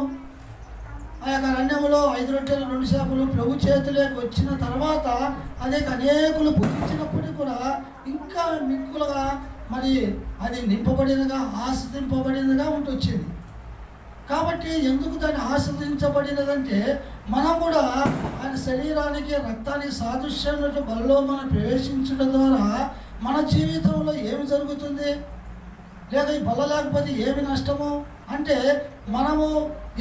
ఆ యొక్క అరణ్యములో 5 రొట్టెలు 2 చేపలు ప్రభు చేతులోకి వచ్చిన తర్వాత అదే అనేకులు భుజించినప్పటికీ కూడా ఇంకా మిక్కులుగా మరి అది నింపబడినగా ఆశీర్వదింపబడినదిగా వచ్చింది. కాబట్టి ఎందుకు దాన్ని ఆశీర్వదించబడినదంటే మనం కూడా ఆయన శరీరానికి రక్తానికి సాదృశ్యమైన బలలో మనం ప్రవేశించడం ద్వారా మన జీవితంలో ఏమి జరుగుతుంది, లేక ఈ బల లేకపోతే ఏమి నష్టము అంటే, మనము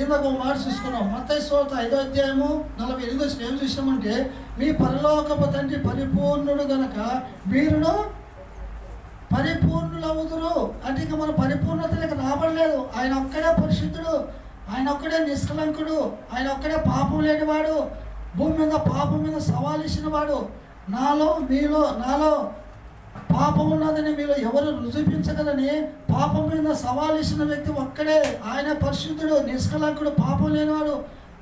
ఇందాక మాట చూసుకున్నాం. మత్తయి సువార్త 5వ అధ్యాయము 48 ఏం చూసినామంటే, మీ పరలోకపు తండ్రి పరిపూర్ణుడు గనక మీరును పరిపూర్ణులవుదురు. అంటే ఇక మన పరిపూర్ణతలకు రాబడలేదు. ఆయన ఒక్కడే పరిశుద్ధుడు, ఆయన ఒక్కడే నిష్కలంకుడు, ఆయన ఒక్కడే పాపం లేనివాడు, భూమి మీద పాపం మీద సవాలిసిన వాడు. నాలో పాపం ఉన్నదని మీరు ఎవరు రుజుపించగలని పాపం మీద సవాలిసిన వ్యక్తి ఒక్కడే. ఆయన పరిశుద్ధుడు, నిష్కలంకుడు, పాపం లేనివాడు,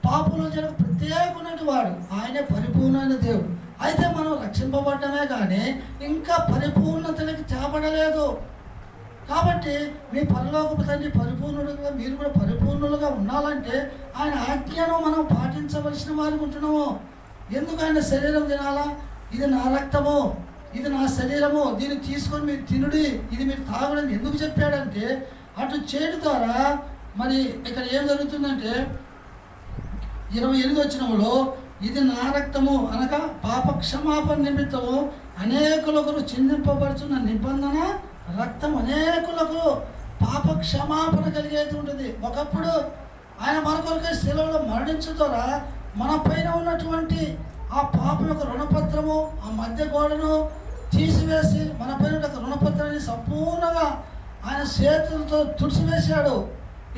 పాపంలో జరగ ప్రత్యేకమైన వాడు. ఆయనే పరిపూర్ణమైన దేవుడు. అయితే మనం రక్షింపబడ్డమే కానీ ఇంకా పరిపూర్ణతలకి చేపడలేదు. కాబట్టి మీ పరలోకపు తండ్రి పరిపూర్ణుడుగా మీరు కూడా పరిపూర్ణులుగా ఉండాలంటే ఆయన ఆజ్ఞను మనం పాటించవలసిన వారికి ఉంటున్నాము. ఎందుకు ఆయన శరీరం తినాలా? ఇది నా రక్తము, ఇది నా శరీరము, దీన్ని తీసుకొని మీరు తినుడి, ఇది మీరు తాగడం ఎందుకు చెప్పాడంటే, అటు చేయడం ద్వారా మరి ఇక్కడ ఏం జరుగుతుందంటే 28వ వచనంలో ఇది నా రక్తము అనగా పాప క్షమాపణ నిమిత్తము అనేకులకు చిందింపబడుతున్న నిబంధన రక్తం అనేకులకు పాప క్షమాపణ కలిగేది ఉంటుంది. ఒకప్పుడు ఆయన మన కొరకే శిలువలో మరణించడం ద్వారా మన పైన ఉన్నటువంటి ఆ పాపం యొక్క రుణపత్రము, ఆ మధ్య గోడను తీసివేసి మన పైన యొక్క రుణపత్రాన్ని సంపూర్ణంగా ఆయన చేతులతో తుడిచివేశాడు.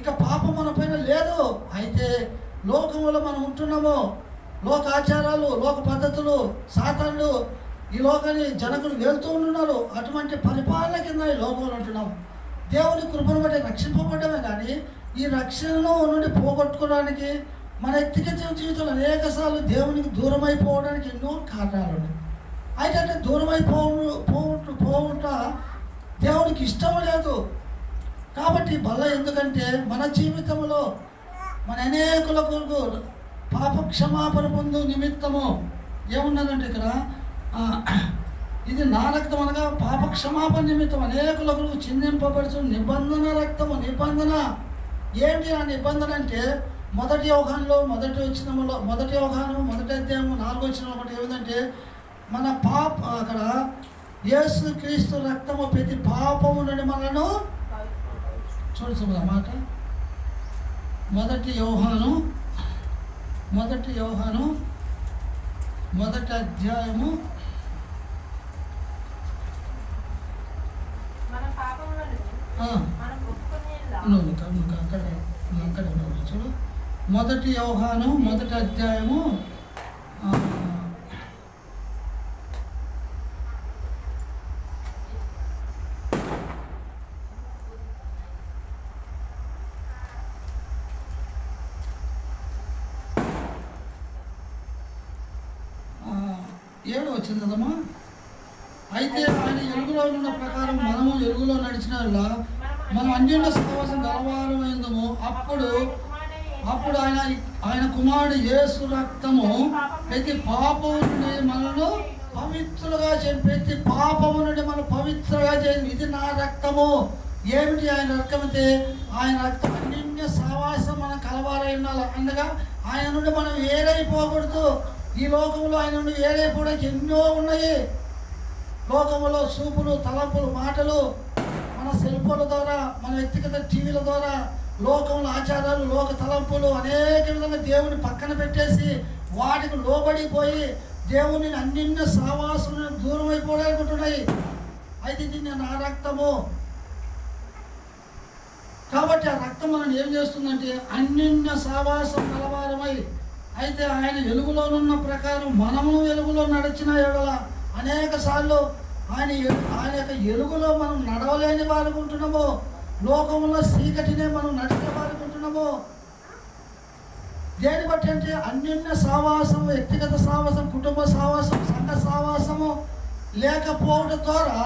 ఇక పాపం మన పైన లేదు. అయితే లోకంలో మనం ఉంటున్నాము, లోక ఆచారాలు, లోక పద్ధతులు, సాతానులు ఈ లోకాన్ని జనకులు వెళ్తూ ఉంటున్నారు. అటువంటి పరిపాలన కింద ఈ లోకంలో ఉంటున్నాము. దేవుని కృపను బట్టి రక్షింపబడమే కానీ ఈ రక్షణను నుండి పోగొట్టుకోవడానికి మన వ్యక్తిగత జీవితంలో అనేక సార్లు దేవునికి దూరం అయిపోవడానికి ఎన్నో కారణాలు ఉన్నాయి. అయితే దూరం పోవుట దేవునికి ఇష్టం లేదు. కాబట్టి బల్ల ఎందుకంటే మన జీవితంలో మన అనేకులకు పాప క్షమాపణ పొందు నిమిత్తము ఏమున్నదంటే ఇక్కడ ఇది నా రక్తం అనగా పాప క్షమాపణ నిమిత్తం అనేకులకు చిందింపబడుతున్న నిబంధన రక్తము. నిబంధన ఏంటి? ఆ నిబంధన అంటే మొదటి యోహానులో మొదటి అధ్యాయము 4వ వచనం ఒకటి ఏమిటంటే, మన అక్కడ యేసు క్రీస్తు రక్తము ప్రతి పాపము నుండి మనను చూడుతుంది అన్నమాట. మొదటి యోహాను మొదటి అధ్యాయము అక్కడ చూడు. మొదటి యోహాను మొదటి అధ్యాయము 7 వచ్చింది కదమ్మా. అయితే ఆయన ఎలుగులో ఉన్న ప్రకారం మనము ఎలుగులో నడిచిన మనం అన్యుల సహవాసం గలవారమైందము. అప్పుడు అప్పుడు ఆయన కుమారుడు యేసు రక్తము ప్రతి పాపము నుండి మనను పవిత్రులుగా చేయండి. ప్రతి పాపము నుండి మనం పవిత్రులుగా చేయండి. ఇది నా రక్తము. ఏమిటి ఆయన రక్తం అంటే? ఆయన రక్తం అన్నింటి సావాసం మనం కలవారై ఉండాలి. అనగా ఆయన నుండి మనం వేరైపోకూడదు. ఈ లోకంలో ఆయన నుండి వేరైపోవడానికి ఎన్నో ఉన్నాయి. లోకంలో చూపులు, తలంపులు, మాటలు, మన సెల్ ఫోన్ల ద్వారా, మన వ్యక్తిగత టీవీల ద్వారా, లోకంలో ఆచారాలు, లోక తలంపులు అనేక విధంగా దేవుని పక్కన పెట్టేసి వాటికి లోబడిపోయి దేవుని అన్నింటి సావాసులను దూరం అయిపోయాలనుకుంటున్నాయి. అయితే దీన్ని నా రక్తము. కాబట్టి ఆ రక్తం మనం ఏం చేస్తుందంటే అన్నింటి సావాసం కలవారమై, అయితే ఆయన వెలుగులోనున్న ప్రకారం మనము వెలుగులో నడిచిన ఎడల అనేక సార్లు ఆయన యొక్క వెలుగులో మనం నడవలేని వారుకుంటున్నాము. లోకంలో చీకటినే మనం నడిచిన వారుకుంటున్నాము. దేని బట్టి అంటే అన్యోన్య సావాసం, వ్యక్తిగత సావాసం, కుటుంబ సావాసం, సంఘ సావాసము లేకపోవడం ద్వారా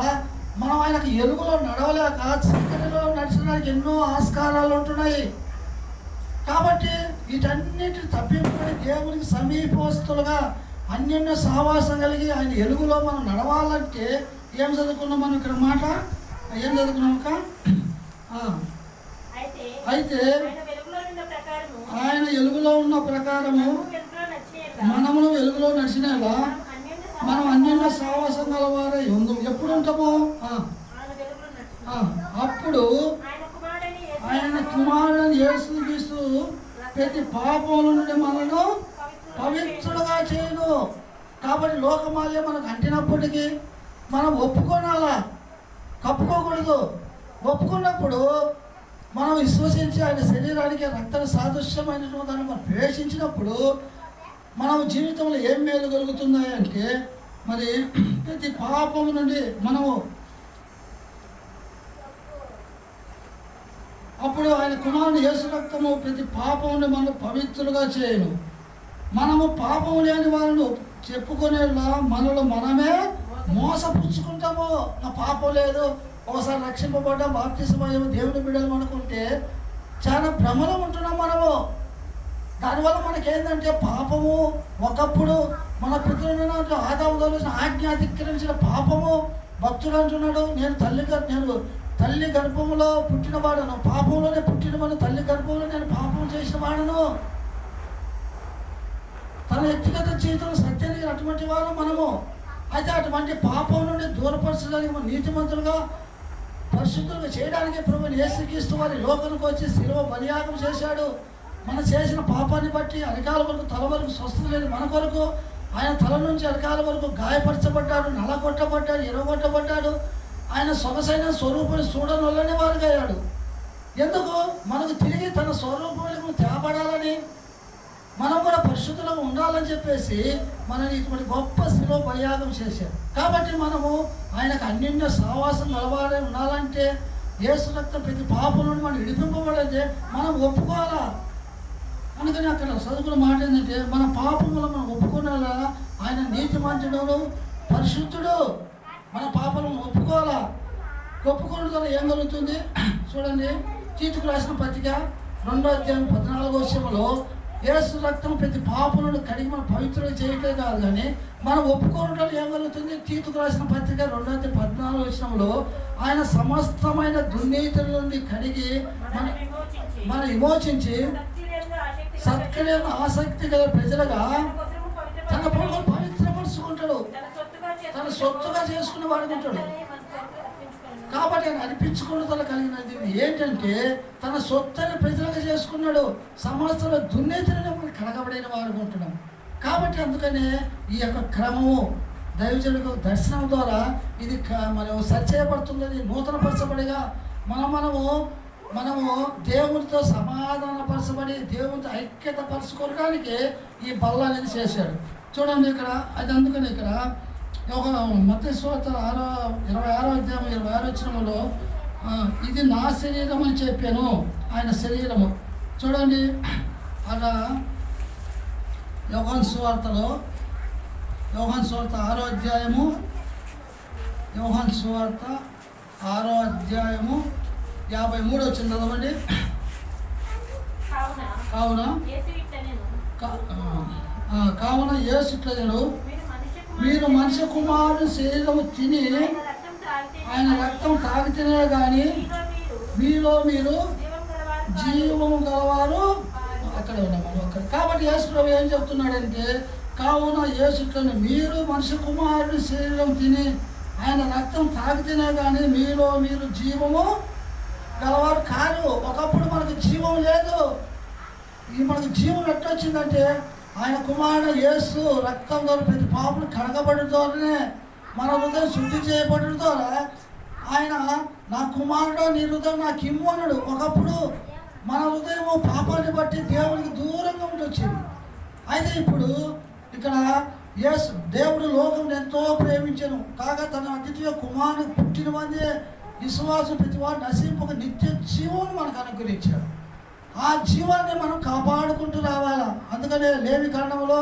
మనం ఆయనకు వెలుగులో నడవలేక చీకటిలో నడిచడానికి ఎన్నో ఆస్కారాలు ఉంటున్నాయి. కాబట్టి వీటన్నిటిని తప్పించుకొని దేవునికి సమీపస్తులుగా అన్యోన్య సావాసం కలిగి ఆయన వెలుగులో మనం నడవాలంటే ఏం చదువుకున్నాం మనం ఇక్కడ మాట? ఏం చదువుకున్నాక? అయితే ఆయన వెలుగులో ఉన్న ప్రకారము మనము వెలుగులో నడిచినేలా మనం అన్యోన్య సావాసం గలవారై ఎప్పుడు ఉంటాము? అప్పుడు ఆయన కుమారుడైన యేసుక్రీస్తు ప్రతి పాపముల నుండి మనను పవిత్రులుగా చేయను. కాబట్టి లోకమాల్య మనకు అంటినప్పటికీ మనం ఒప్పుకోనాలా, కప్పుకోకూడదు. ఒప్పుకున్నప్పుడు మనం విశ్వసించి ఆయన శరీరానికి రక్త సాదృశ్యమైనటువంటి దాన్ని మనం ప్రవేశించినప్పుడు మనం జీవితంలో ఏం మేలు కలుగుతున్నాయి అంటే, మరి ప్రతి పాపము నుండి మనము అప్పుడు ఆయన కుమారుని యేసు రక్తము ప్రతి పాపముని మనం పవిత్రులుగా చేయను. మనము పాపము లేని వారిని చెప్పుకునేలా మనలో మనమే మోసపుచ్చుకుంటాము. నా పాపం లేదు, ఒకసారి రక్షింపబడ్డా, బాప్తిసమయ్యాము, దేవుని బిడ్డలు అనుకుంటే చాలా భ్రమలో ఉంటున్నాం మనము. దానివల్ల మనకేంటంటే పాపము ఒకప్పుడు మన పితృ ఆదాము ఆజ్ఞ అతిక్రమించిన పాపము. భక్తుడు అంటున్నాడు, నేను తల్లి గర్భములో పుట్టిన వాడను, పాపంలోనే పుట్టినవాడు, తల్లి గర్భంలో నేను పాపం చేసిన వాడను. తన వ్యక్తిగత జీవితంలో సత్యానికి అటువంటి వారు మనము. అయితే అటువంటి పాపం నుండి దూరపరచడానికి మనం నీతిమంతులుగా, పరిశుద్ధులుగా చేయడానికి ప్రభువుని యేసుక్రీస్తు వారి లోకానికి వచ్చి శిలువ బలియాగం చేశాడు. మనం చేసిన పాపాన్ని బట్టి అరికాల వరకు, తల వరకు స్వస్థత లేని మన కొరకు ఆయన తల నుంచి అరికాల వరకు గాయపరచబడ్డాడు, నలగొట్టబడ్డాడు, ఎరగొట్టబడ్డాడు. ఆయన సొగసైన స్వరూపాన్ని చూడనొల్లని వారుగా అయ్యాడు. ఎందుకు? మనకు తిరిగి తన స్వరూపాలకు తేబడాలని, మనం కూడా పరిశుద్ధులుగా ఉండాలని చెప్పేసి మనని ఇటువంటి గొప్ప శిలువ బలియాగం చేశారు. కాబట్టి మనము ఆయనకు అన్నింటి సావాసం నిలబడి ఉండాలంటే, యేసు రక్తం ప్రతి పాపం నుండి మనం విడిపింపబడంటే మనం ఒప్పుకోవాలా. అందుకని అక్కడ చదువుకున్న మాట ఏంటంటే, మన పాపములు మనం ఒప్పుకునేలా ఆయన నీతిమంతుడు, పరిశుద్ధుడు. మన పాపలను ఒప్పుకోవాలా. ఒప్పుకోవడం ద్వారా ఏం జరుగుతుంది చూడండి. తీతుకు రాసిన పత్రిక 2వ అధ్యాయం 14వ వచనంలో యేసు రక్తం ప్రతి పాపలను కడిగి మనం పవిత్రులు చేయటమే కాదు, కానీ మనం ఒప్పుకోవడం ఏం జరుగుతుంది? తీతుకు రాసిన పత్రిక 2వ అధ్యాయం 14వ వచనంలో ఆయన సమస్తమైన దుర్నీతుల నుండి కడిగి మన విమోచించి సత్క్రియలను ఆసక్తి గల ప్రజలుగా తన ప్రభువు పవిత్రపరుచుకుంటాడు, తన సొత్తుగా చేసుకుని వాడుకుంటాడు. కాబట్టి ఆయన అర్పించుకోవడం కలిగినది ఏంటంటే, తన సొత్తుని ప్రజలుగా చేసుకున్నాడు. సమస్యలో దుర్నీతిని కడగబడిన వాడుకుంటున్నాం. కాబట్టి అందుకనే ఈ యొక్క క్రమము దైవజనులకు దర్శనం ద్వారా ఇది మనం సరిచేయబడుతున్నది. నూతనపరచబడిగా మనము దేవునితో సమాధానపరచబడి దేవునితో ఐక్యత పరచుకోవడానికి ఈ బల్ల అనేది చేశాడు. చూడండి ఇక్కడ అది. అందుకని ఇక్కడ ఒక మత్తయి సువార్త 26వ అధ్యాయం 26వ వచనంలో ఇది నా శరీరం అని చెప్పాను. ఆయన శరీరము చూడండి. అలా యోహాను సువార్తలో, యోహాను సువార్త 6వ అధ్యాయము, యోహాను సువార్త 6వ అధ్యాయము 53వ వచనం చదవండి. కావున కావున యేసు ఇట్లా నేను మీరు మనిషి కుమారుని శరీరము తిని ఆయన రక్తం తాగితేనే కానీ మీలో మీరు జీవము గలవారు అక్కడ ఉన్నాము అక్కడ. కాబట్టి యేసు ప్రభు ఏం చెప్తున్నాడంటే, కావున యేసు ఇట్లా మీరు మనిషి కుమారుని శరీరం తిని ఆయన రక్తం తాగితేనే కానీ మీలో మీరు జీవము గలవారు కారు. ఒకప్పుడు మనకు జీవం లేదు. ఈ మనకు జీవం ఎట్టొచ్చిందంటే ఆయన కుమారుడు యేసు రక్తం ద్వారా ప్రతి పాపను కడగబడిన ద్వారానే మన హృదయం శుద్ధి చేయబడిన ద్వారా ఆయన నా కుమారుడు నీ హృదయం నాకు ఇమ్ము అన్నాడు. ఒకప్పుడు మన హృదయం పాపాన్ని బట్టి దేవుడికి దూరంగా ఉండి వచ్చింది. అయితే ఇప్పుడు ఇక్కడ యేసు దేవుడు లోకం ఎంతో ప్రేమించను కాగా తన అతిథిగా కుమారుడు పుట్టిన మంది విశ్వాసం ప్రతి వాడు నశింపక నిత్య జీవం మనకు అనుగ్రహించాడు. ఆ జీవాన్ని మనం కాపాడుకుంటూ రావాలా. అందుకనే లేవి కాండంలో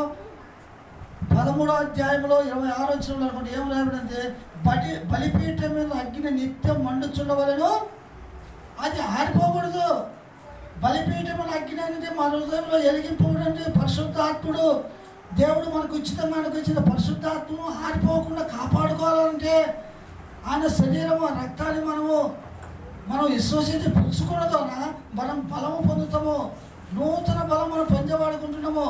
13వ అధ్యాయంలో 26వ వచనంలో అనుకుంటే ఏం రాయబడింది, బలిపీఠం మీద అగ్ని నిత్యం మండుచుండవలెను, అది ఆరిపోకూడదు. బలిపీఠం మీద అగ్ని అంటే మన హృదయంలో ఎలిగిపోవడంటే పరిశుద్ధాత్ముడు దేవుడు మనకు ఉచితంగా అనుగ్రహించిన పరిశుద్ధాత్మను ఆరిపోకుండా కాపాడుకోవాలంటే ఆయన శరీరము రక్తాన్ని మనం విశ్వసించి పుచ్చుకోవడంతోన మనం బలము పొందుతాము, నూతన బలం మనం పొందబడుకుంటున్నాము.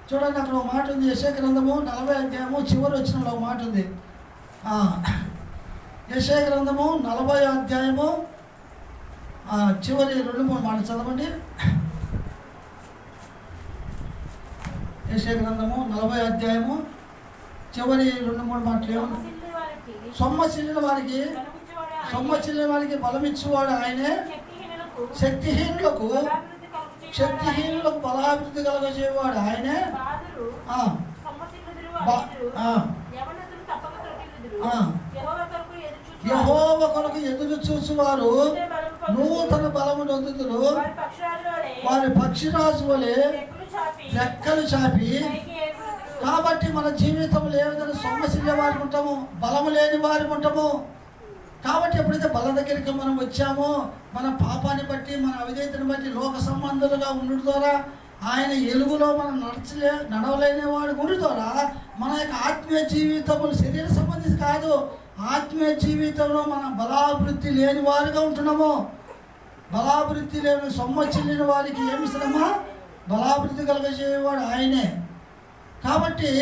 చూడండి అక్కడ ఒక మాట ఉంది, యెషయా గ్రంథము 40వ అధ్యాయము చివరి వచనంలో ఒక మాట ఉంది. యెషయా గ్రంథము 40వ అధ్యాయము చివరి 2-3 మాటలు చదవండి. యెషయా గ్రంథము 40వ అధ్యాయము చివరి 2-3 మాటలు ఏముంది, సొమ్మసిల్లిన వారికి బలమిచ్చేవాడు ఆయనే, శక్తిహీనులకు బలాభివృద్ధి కలగజేవాడు ఆయనే, యెహోవా కొరకు ఎదురు చూసువారు నూతన బలము నొందుదురు, వారి పక్షిరాజు వలె రెక్కలు చాపి. కాబట్టి మన జీవితంలో ఏ విధంగా సొమ్మసిల్లే వారి ఉంటాము, బలము లేని వారి ఉంటాము. కాబట్టి ఎప్పుడైతే బల దగ్గరికి మనం వచ్చామో మన పాపాన్ని బట్టి మన అవిధేయతను బట్టి లోక సంబంధులుగా ఉండడం ద్వారా ఆయన ఎలుగులో మనం నడవలేని వాడు ఉండడం ద్వారా మన యొక్క ఆత్మీయ జీవితములు శరీర సంబంధించి కాదు, ఆత్మీయ జీవితంలో మన బలాభివృద్ధి లేని వారుగా ఉంటున్నాము. బలాభివృద్ధి లేని సొమ్మచిల్లిన వారికి ఏమి శ్రమ, బలాభివృద్ధి కలగజేవాడు ఆయనే. కాబట్టి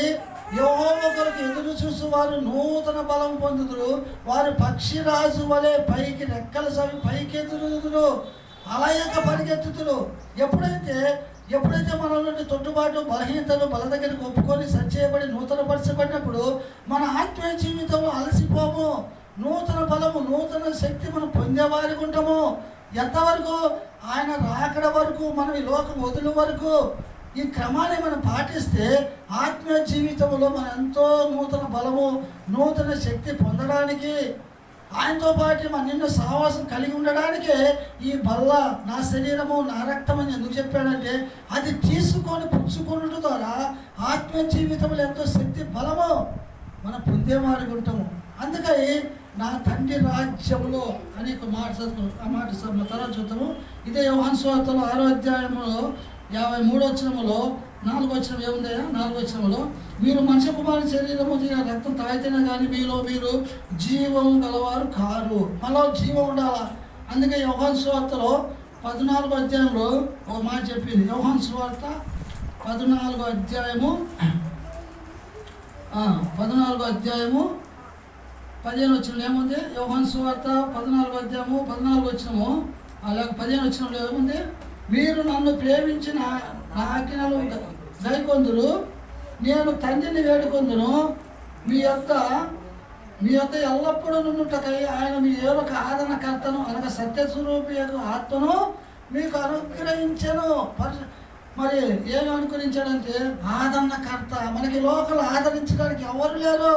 యెహోవా కొరకు ఎదురు చూసి వారు నూతన బలం పొందుదురు, వారు పక్షిరాజు వలె పైకి రెక్కలు సవి పైకి ఎదురుదురు, అలయక పరిగెత్తుతురు. ఎప్పుడైతే మన నుండి తొట్టుబాటు బలహీనతలు బల దగ్గరికి ఒప్పుకొని సరిచేయబడి నూతన పరచబడినప్పుడు మన ఆత్మీయ జీవితంలో అలసిపోము, నూతన బలము నూతన శక్తి మనం పొందేవారికి ఉంటాము. ఎంతవరకు ఆయన రాకడ వరకు, మనం ఈ లోకం వదులు వరకు ఈ క్రమాన్ని మనం పాటిస్తే ఆత్మీయ జీవితంలో మనం ఎంతో నూతన బలము నూతన శక్తి పొందడానికి, ఆయనతో పాటు మన నిన్న సహవాసం కలిగి ఉండడానికే ఈ బల్ల నా శరీరము నా రక్తం అని ఎందుకు చెప్పాడంటే అది తీసుకొని పుచ్చుకోవడం ద్వారా ఆత్మీయ జీవితంలో ఎంతో శక్తి బలము మనం పొందేవారికి ఉంటాము. అందుకని నా తండ్రి రాజ్యంలో అని ఒక మాట చదువు, ఆ మాట తర్వాత చూద్దాము. ఇదే యోహాను సువార్తలో 6వ అధ్యాయంలో 53వ వచనంలో 4వ వచనం ఏముందా, 4వ వచనంలో మీరు మనిషి కుమారుని శరీరము రక్తం తాగితేనే కానీ మీలో మీరు జీవం గలవారు కారు. మనలో జీవం ఉండాలా. అందుకే యోహాను సువార్తలో 14వ అధ్యాయంలో ఒక మాట చెప్పింది. యోహాను సువార్త 14వ అధ్యాయము 15వ వచనంలో ఏముంది, యోహాను సువార్త 14వ అధ్యాయము 14వ వచనము అలాగే 15వ వచనంలో ఏముంది, మీరు నన్ను ప్రేమించిన నా ఆజ్ఞలు గైకొందురు, నేను తండ్రిని వేడుకొందును, మీ యొక్క ఎల్లప్పుడూ నుండుటకై ఆయన మీ ఏరొక ఆదరణకర్తను అనగా సత్యస్వరూపి ఆత్మను మీకు అనుగ్రహించను. మరి ఏమి అనుగ్రహించాడంటే ఆదరణకర్త. మనకి లోకలు ఆదరించడానికి ఎవరు లేరు.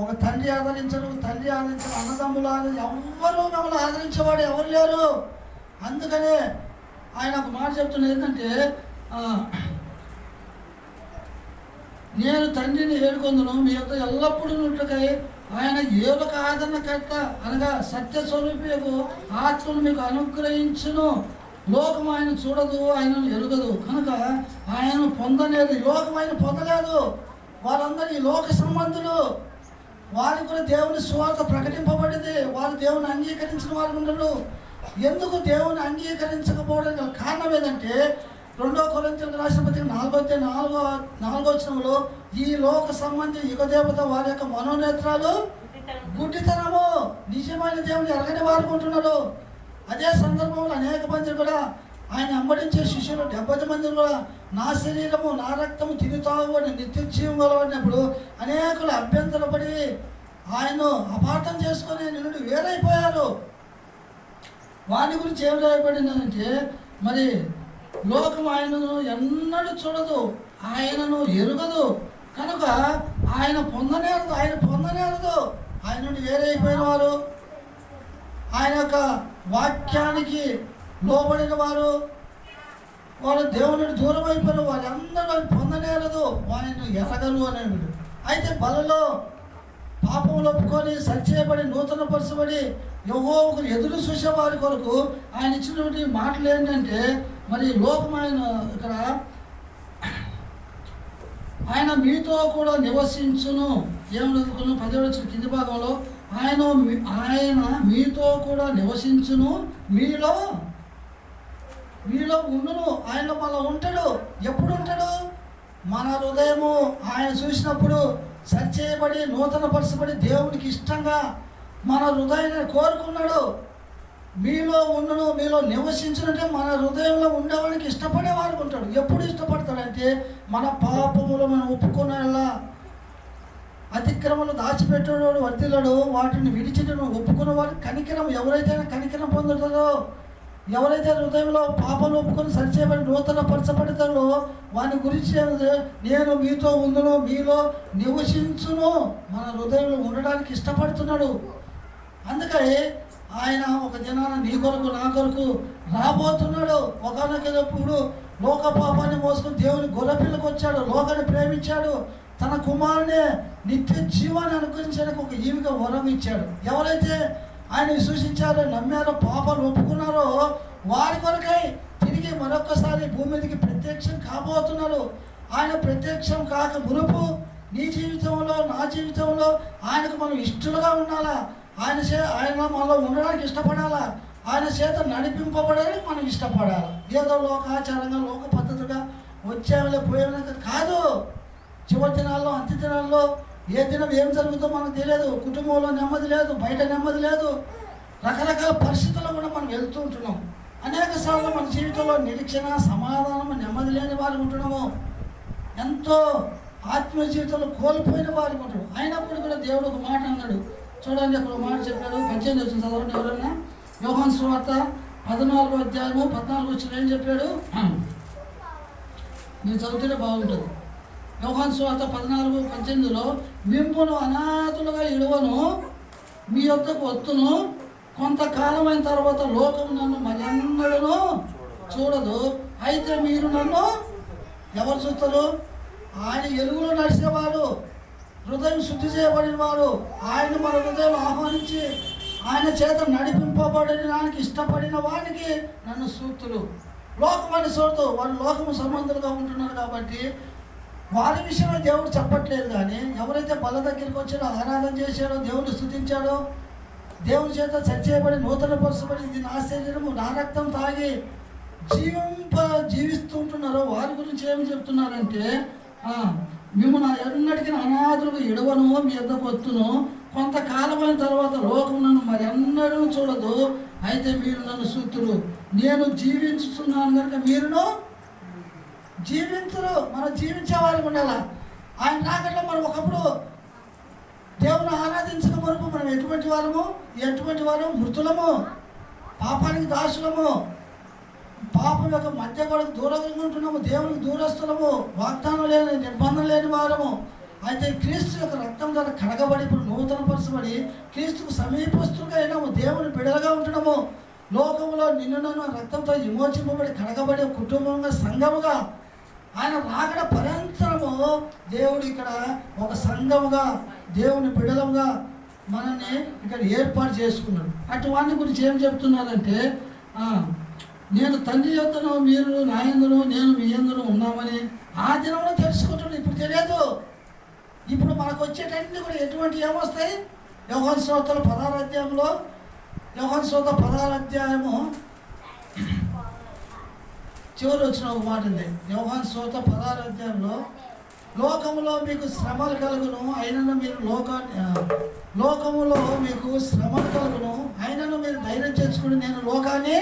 ఒక తండ్రి ఆదరించరు, తల్లి ఆదరించరు, అన్నదమ్ములు ఎవ్వరూ మమ్మల్ని ఆదరించేవాడు ఎవరు లేరు. అందుకనే ఆయన ఒక మాట చెప్తున్నది ఏంటంటే, నేను తండ్రిని వేడుకొందును, మీ యొక్క ఎల్లప్పుడూ నుండుటకై ఆయన ఏదొక ఆదరణకర్త అనగా సత్యస్వరూపియకు ఆత్మను మీకు అనుగ్రహించును. లోకం ఆయన చూడదు, ఆయనను ఎరుగదు, కనుక ఆయన పొందలేదు. ఈ లోకం ఆయన పొందలేదు. వారందరూ ఈ లోక సంబంధులు. వారికి కూడా దేవుని సువార్త ప్రకటింపబడింది. వారు దేవుని అంగీకరించిన వారు ఉండరు. ఎందుకు దేవుని అంగీకరించకపోవడానికి గల కారణం ఏదంటే 2 కొరింథీయులకు రాసిన పత్రిక 4:4 ఈ లోక సంబంధి యుగదేవత వారి యొక్క మనోనేత్రాలు గుడ్డితనము, నిజమైన దేవుని ఎరగని వారు ఉంటున్నారు. అదే సందర్భంలో అనేక మంది కూడా ఆయన వెంబడించే శిష్యులు 70 మంది కూడా నా శరీరము నా రక్తము తిరుగుతావు అని నిత్య జీవం కలవడినప్పుడు అనేకులు అభ్యంతరపడి ఆయన అపార్థం చేసుకొని నిన్ను వేరైపోయారు. వాని గురించి ఏం రాయబడిందంటే, మరి లోకం ఆయనను ఎన్నడూ చూడదు, ఆయనను ఎరుగదు, కనుక ఆయన పొందనేరదు. ఆయన నుండి వేరైపోయిన వారు, ఆయన యొక్క వాక్యానికి లోబడిన వారు దేవుని దూరం అయిపోయిన వారు అందరూ ఆయన పొందనేరదు, ఆయన ఎరగరు అనేవి. అయితే బలలో పాపములు ఒప్పుకొని సరిచేయబడి నూతన పరచబడి యెహోవాకు ఎదురు చూసే వారి కొరకు ఆయన ఇచ్చినటువంటి మాటలు ఏంటంటే, మరి లోకం ఆయన ఇక్కడ ఆయన మీతో కూడా నివసించును. ఏం చదువుకున్నాం 10వ వచనం కింది భాగంలో, ఆయన మీతో కూడా నివసించును, మీలో ఉండును. ఆయన మళ్ళీ ఉంటాడు. ఎప్పుడు ఉంటాడు? మన హృదయము ఆయన చూసినప్పుడు సరిచేయబడి నూతన పరచబడి దేవునికి ఇష్టంగా మన హృదయాన్ని కోరుకున్నాడు. మీలో ఉండును, మీలో నివసించునంటే మన హృదయంలో ఉండేవాడికి ఇష్టపడేవాడు ఉంటాడు. ఎప్పుడు ఇష్టపడతాడంటే మన పాపములు మనం ఒప్పుకునేలా, అతిక్రమలు దాచిపెట్టేవాడు వర్తిల్లడు, వాటిని విడిచిని ఒప్పుకున్న వాడు కనికరం. ఎవరైతే కనికరం పొందుతారో, ఎవరైతే హృదయంలో పాపలు ఒప్పుకొని సరిచేయబడి నూతన పరచబడతారో వాని గురించి నేను మీతో ఉందును, మీలో నివసించును, మన హృదయంలో ఉండడానికి ఇష్టపడుతున్నాడు. అందుకని ఆయన ఒక దినాన నీ కొరకు నా కొరకు రాబోతున్నాడు. ఒకనొకప్పుడు లోక పాపాన్ని మోసుకుని దేవుని గొర్రెపిల్లకు వచ్చాడు, లోకాన్ని ప్రేమించాడు, తన కుమారుని నిత్య జీవాన్ని అనుగ్రహించడానికి ఒక ఈవిగా వరం ఇచ్చాడు. ఎవరైతే ఆయన విశ్వసించారో, నమ్మారో, పాపాలు ఒప్పుకున్నారో వారి కొరకై తిరిగి మరొకసారి భూమి మీదకి ప్రత్యక్షం కాబోతున్నారు. ఆయన ప్రత్యక్షం కాక మునుపు నీ జీవితంలో నా జీవితంలో ఆయనకు మనం ఇష్టలుగా ఉండాలా, ఆయన మనలో ఉండడానికి ఇష్టపడాలా, ఆయన చేత నడిపింపబడడానికి మనం ఇష్టపడాలి. ఏదో లోకాచారంగా లోక పద్ధతిగా వచ్చేవాళ్ళే పోయేవాళ్ళ కాదు. చివరి దినాల్లో అంత్య దినాల్లో ఏ దినం ఏం జరుగుతుందో మనకు తెలియదు. కుటుంబంలో నెమ్మది లేదు, బయట నెమ్మది లేదు, రకరకాల పరిస్థితుల్లో కూడా మనం వెళ్తూ ఉంటున్నాం. అనేక సార్లు మన జీవితంలో నిరీక్షణ, సమాధానం, నెమ్మది లేని వారు ఉంటున్నాము. ఎంతో ఆత్మీయ జీవితంలో కోల్పోయిన వారు ఉంటాడు. అయినప్పుడు కూడా దేవుడు ఒక మాట అన్నాడు. చూడండి, అక్కడ ఒక మాట చెప్పాడు. 18 వచ్చిన చదవండి ఎవరన్నా. యోహాను సువార్త 14:14 ఏం చెప్పాడు? మీరు చదివితేనే బాగుంటుంది. యోహాను సువార్త 14:18 మిమ్మును అనాథులుగా ఇడువను, మీ యొద్దకు వత్తును, కొంతకాలమైన తర్వాత లోకం నన్ను మరెన్నడూ చూడదు, అయితే మీరు నన్ను ఎవరు చూస్తారు? ఆయన ఎలుగులో నడిచేవాడు, హృదయం శుద్ధి చేయబడిన వాడు, ఆయన మన హృదయం ఆహ్వానించి ఆయన చేత నడిపింపబడడానికి ఇష్టపడిన వానికి నన్ను సూక్తులు. లోకమని చూడదు, వాడు లోకము సంబంధులుగా ఉంటున్నారు కాబట్టి వారి విషయంలో దేవుడు చెప్పట్లేదు. కానీ ఎవరైతే బల దగ్గరికి వచ్చాడో, ఆరాధన చేశాడో, దేవుని స్తుతించాడో, దేవుని చేత చర్చయబడి నూతన పరచబడి ఇది నా శరీరము నా రక్తం తాగి జీవిస్తూ ఉంటున్నారో వారి గురించి ఏమి చెప్తున్నారంటే, మేము నా ఎన్నటికీ అనాథులుగా ఇడవను, మీ యొద్దకు వత్తును, కొంతకాలమైన తర్వాత లోకం నన్ను మరి ఎన్నడూ చూడదు, అయితే మీరు నన్ను సూతురు. నేను జీవించుతున్నాను కనుక మీరును జీవించరు. మనం జీవించే వారికి ఉండాలి. ఆయన రాకట్లో మనం ఒకప్పుడు దేవుని ఆరాధించిన వరకు మనం ఎటువంటి వారము? మృతులము, పాపానికి దాసులము, పాపం యొక్క మధ్య కూడా దూరంగా ఉంటున్నాము, దేవునికి దూరస్తులము, వాగ్దానం లేని నిర్బంధం లేని వారము. అయితే క్రీస్తు యొక్క రక్తం ద్వారా కడగబడి ఇప్పుడు నూతన పరచబడి క్రీస్తుకు సమీపస్తులుగా అయినాము, దేవుని బిడలుగా ఉంటున్నాము. లోకంలో నిన్ను నన్ను రక్తంతో విమోచింపబడి కడగబడి కుటుంబంగా, సంఘముగా ఆయన రాకడ పర్యంతరము దేవుడు ఇక్కడ ఒక సంఘముగా, దేవుని బిడలముగా మనల్ని ఇక్కడ ఏర్పాటు చేసుకున్నాడు. అటు వాటి గురించి ఏం చెప్తున్నారంటే నేను తండ్రి యొద్దను, మీరు నా యందును, నేను మీ యందును ఉన్నామని ఆ దినంలో తెలుసుకుంటున్నాడు. ఇప్పుడు తెలియదు. ఇప్పుడు మనకు వచ్చేటన్నీ కూడా ఎటువంటి ఏమొస్తాయి? యోహాను సువార్తలో 16వ అధ్యాయంలో, యోహాను సువార్త 16వ అధ్యాయము చివరి వచ్చిన ఒక మాట ఉంది. యోహాను సువార్త 16వ అధ్యాయంలో, లోకములో మీకు శ్రమలు కలుగును, అయినను మీరు లోకములో మీకు శ్రమలు కలుగును, అయినను మీరు ధైర్యం చేసుకుని నేను లోకాన్ని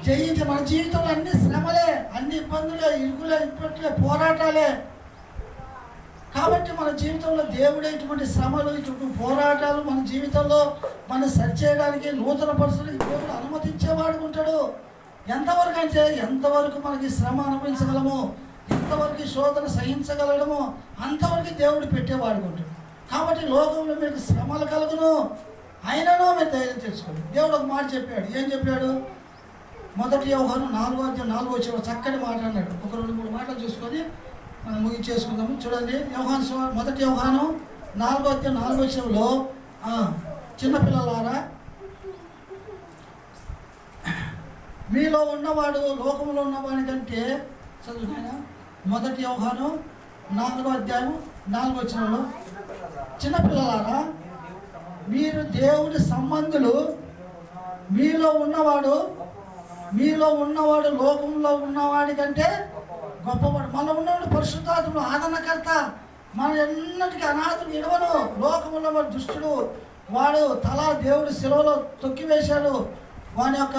జయించి. మన జీవితంలో అన్ని శ్రమలే, అన్ని ఇబ్బందులే, ఇరుకులే, ఇప్పట్లే, పోరాటాలే. కాబట్టి మన జీవితంలో దేవుడు ఇటువంటి శ్రమలు, ఇటువంటి పోరాటాలు మన జీవితంలో మనం సరి చేయడానికి, నూతన పరిస్థితులకు దేవుడు అనుమతించేవాడు ఉంటాడు. ఎంతవరకు అంటే ఎంతవరకు మనకి శ్రమ అనుభవించగలము, ఎంతవరకు శోధన సహించగలగడము అంతవరకు దేవుడు పెట్టేవాడు ఉంటాడు. కాబట్టి లోకంలో మీకు శ్రమలు కలుగును, అయినను మీరు ధైర్యం తెచ్చుకోండి. దేవుడు ఒక మాట చెప్పాడు. ఏం చెప్పాడు? 1 యోహాను 4వ అధ్యాయం 4వ వచనం చక్కటి మాట అన్నాడు. ఒక 2-3 మాటలు చూసుకొని మనం ముగించేసుకుందాము. చూడండి, 1 యోహాను 4వ అధ్యాయం 4వ వచనంలో, చిన్నపిల్లలారా మీలో ఉన్నవాడు లోకంలో ఉన్నవాడి కంటే, చదువునైనా 1 యోహాను 4వ అధ్యాయం 4వ వచనంలో, చిన్నపిల్లలారా మీరు దేవుని సంబంధులు, మీలో ఉన్నవాడు లోకంలో ఉన్నవాడి కంటే గొప్పవాడు. మనలో ఉన్నవాడు పరిశుద్ధాత్ముడు, ఆదరణకర్త, మన ఎన్నటికీ అనాథుడు, ఇడవను. లోకంలో వాడు దుష్టుడు, వాడు తల దేవుడు శిలువలో తొక్కివేశాడు, వాని యొక్క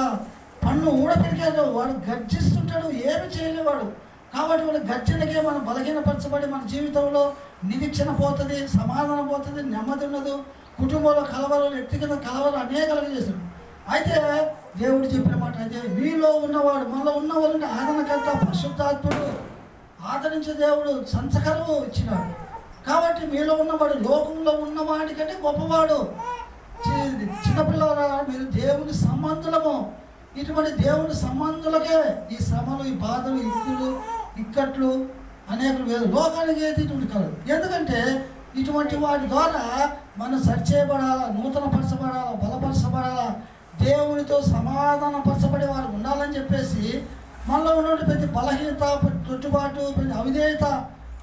పన్ను ఊడపెరిగాడు, వాడు గర్జిస్తుంటాడు, ఏమి చేయలేవాడు. కాబట్టి వాడు గర్జనకే మనం బలహీనపరచబడి మన జీవితంలో నిరీక్షణ పోతుంది, సమాధానం పోతుంది, నెమ్మది ఉండదు, కుటుంబంలో కలవరాలు, వ్యక్తిగత కలవరాలు అనేకలు చేశాడు. అయితే దేవుడు చెప్పిన మాట అయితే, మీలో ఉన్నవాడు, మనలో ఉన్నవాళ్ళని ఆదరణకర్త పరిశుద్ధాత్ముడు, ఆదరించే దేవుడు సంచకరువు ఇచ్చినాడు. కాబట్టి మీలో ఉన్నవాడు లోకంలో ఉన్నవాడి కంటే గొప్పవాడు. చిన్నపిల్లల మీరు దేవుని సంబంధులము. ఇటువంటి దేవుని సంబంధులకే ఈ శ్రమలు, ఈ బాధలు, ఇక్కట్లు అనేక లోకానికి అయితే ఇటువంటి కలదు. ఎందుకంటే ఇటువంటి వాటి ద్వారా మనం సరిచేయబడాలా, నూతనపరచబడాలా, బలపరచబడాలా, దేవునితో సమాధానపరచబడే వారు ఉండాలని చెప్పేసి మనలో ఉన్నటువంటి ప్రతి బలహీనత, ప్రతి తొట్టుబాటు, ప్రతి అవిధేయత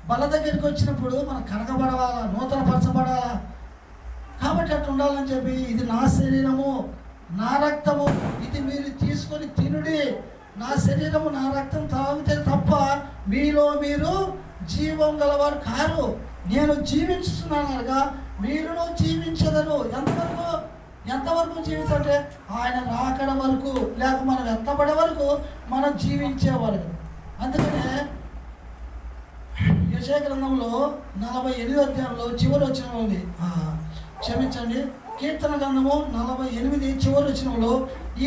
బల దగ్గరికి వచ్చినప్పుడు మనం కడగబడాలా, నూతనపరచబడాలా. కాబట్టి అట్లా ఉండాలని చెప్పి, ఇది నా శరీరము, నా రక్తము, ఇది మీరు తీసుకొని తినుడి, నా శరీరము నా రక్తం తాగితే తప్ప మీలో మీరు జీవం గలవారు కారు, నేను జీవించుతున్నాను అనగా మీరును జీవించదరు. ఎంతవరకు జీవితంటే ఆయన రాకడ వరకు, లేక మనం ఎంతపడే వరకు మనం జీవించే వరకు. అందుకనే యెషయా గ్రంథంలో 48వ అధ్యాయంలో చివరి వచనం ఉంది, క్షమించండి, కీర్తన గ్రంథము 48 చివరి వచనంలో,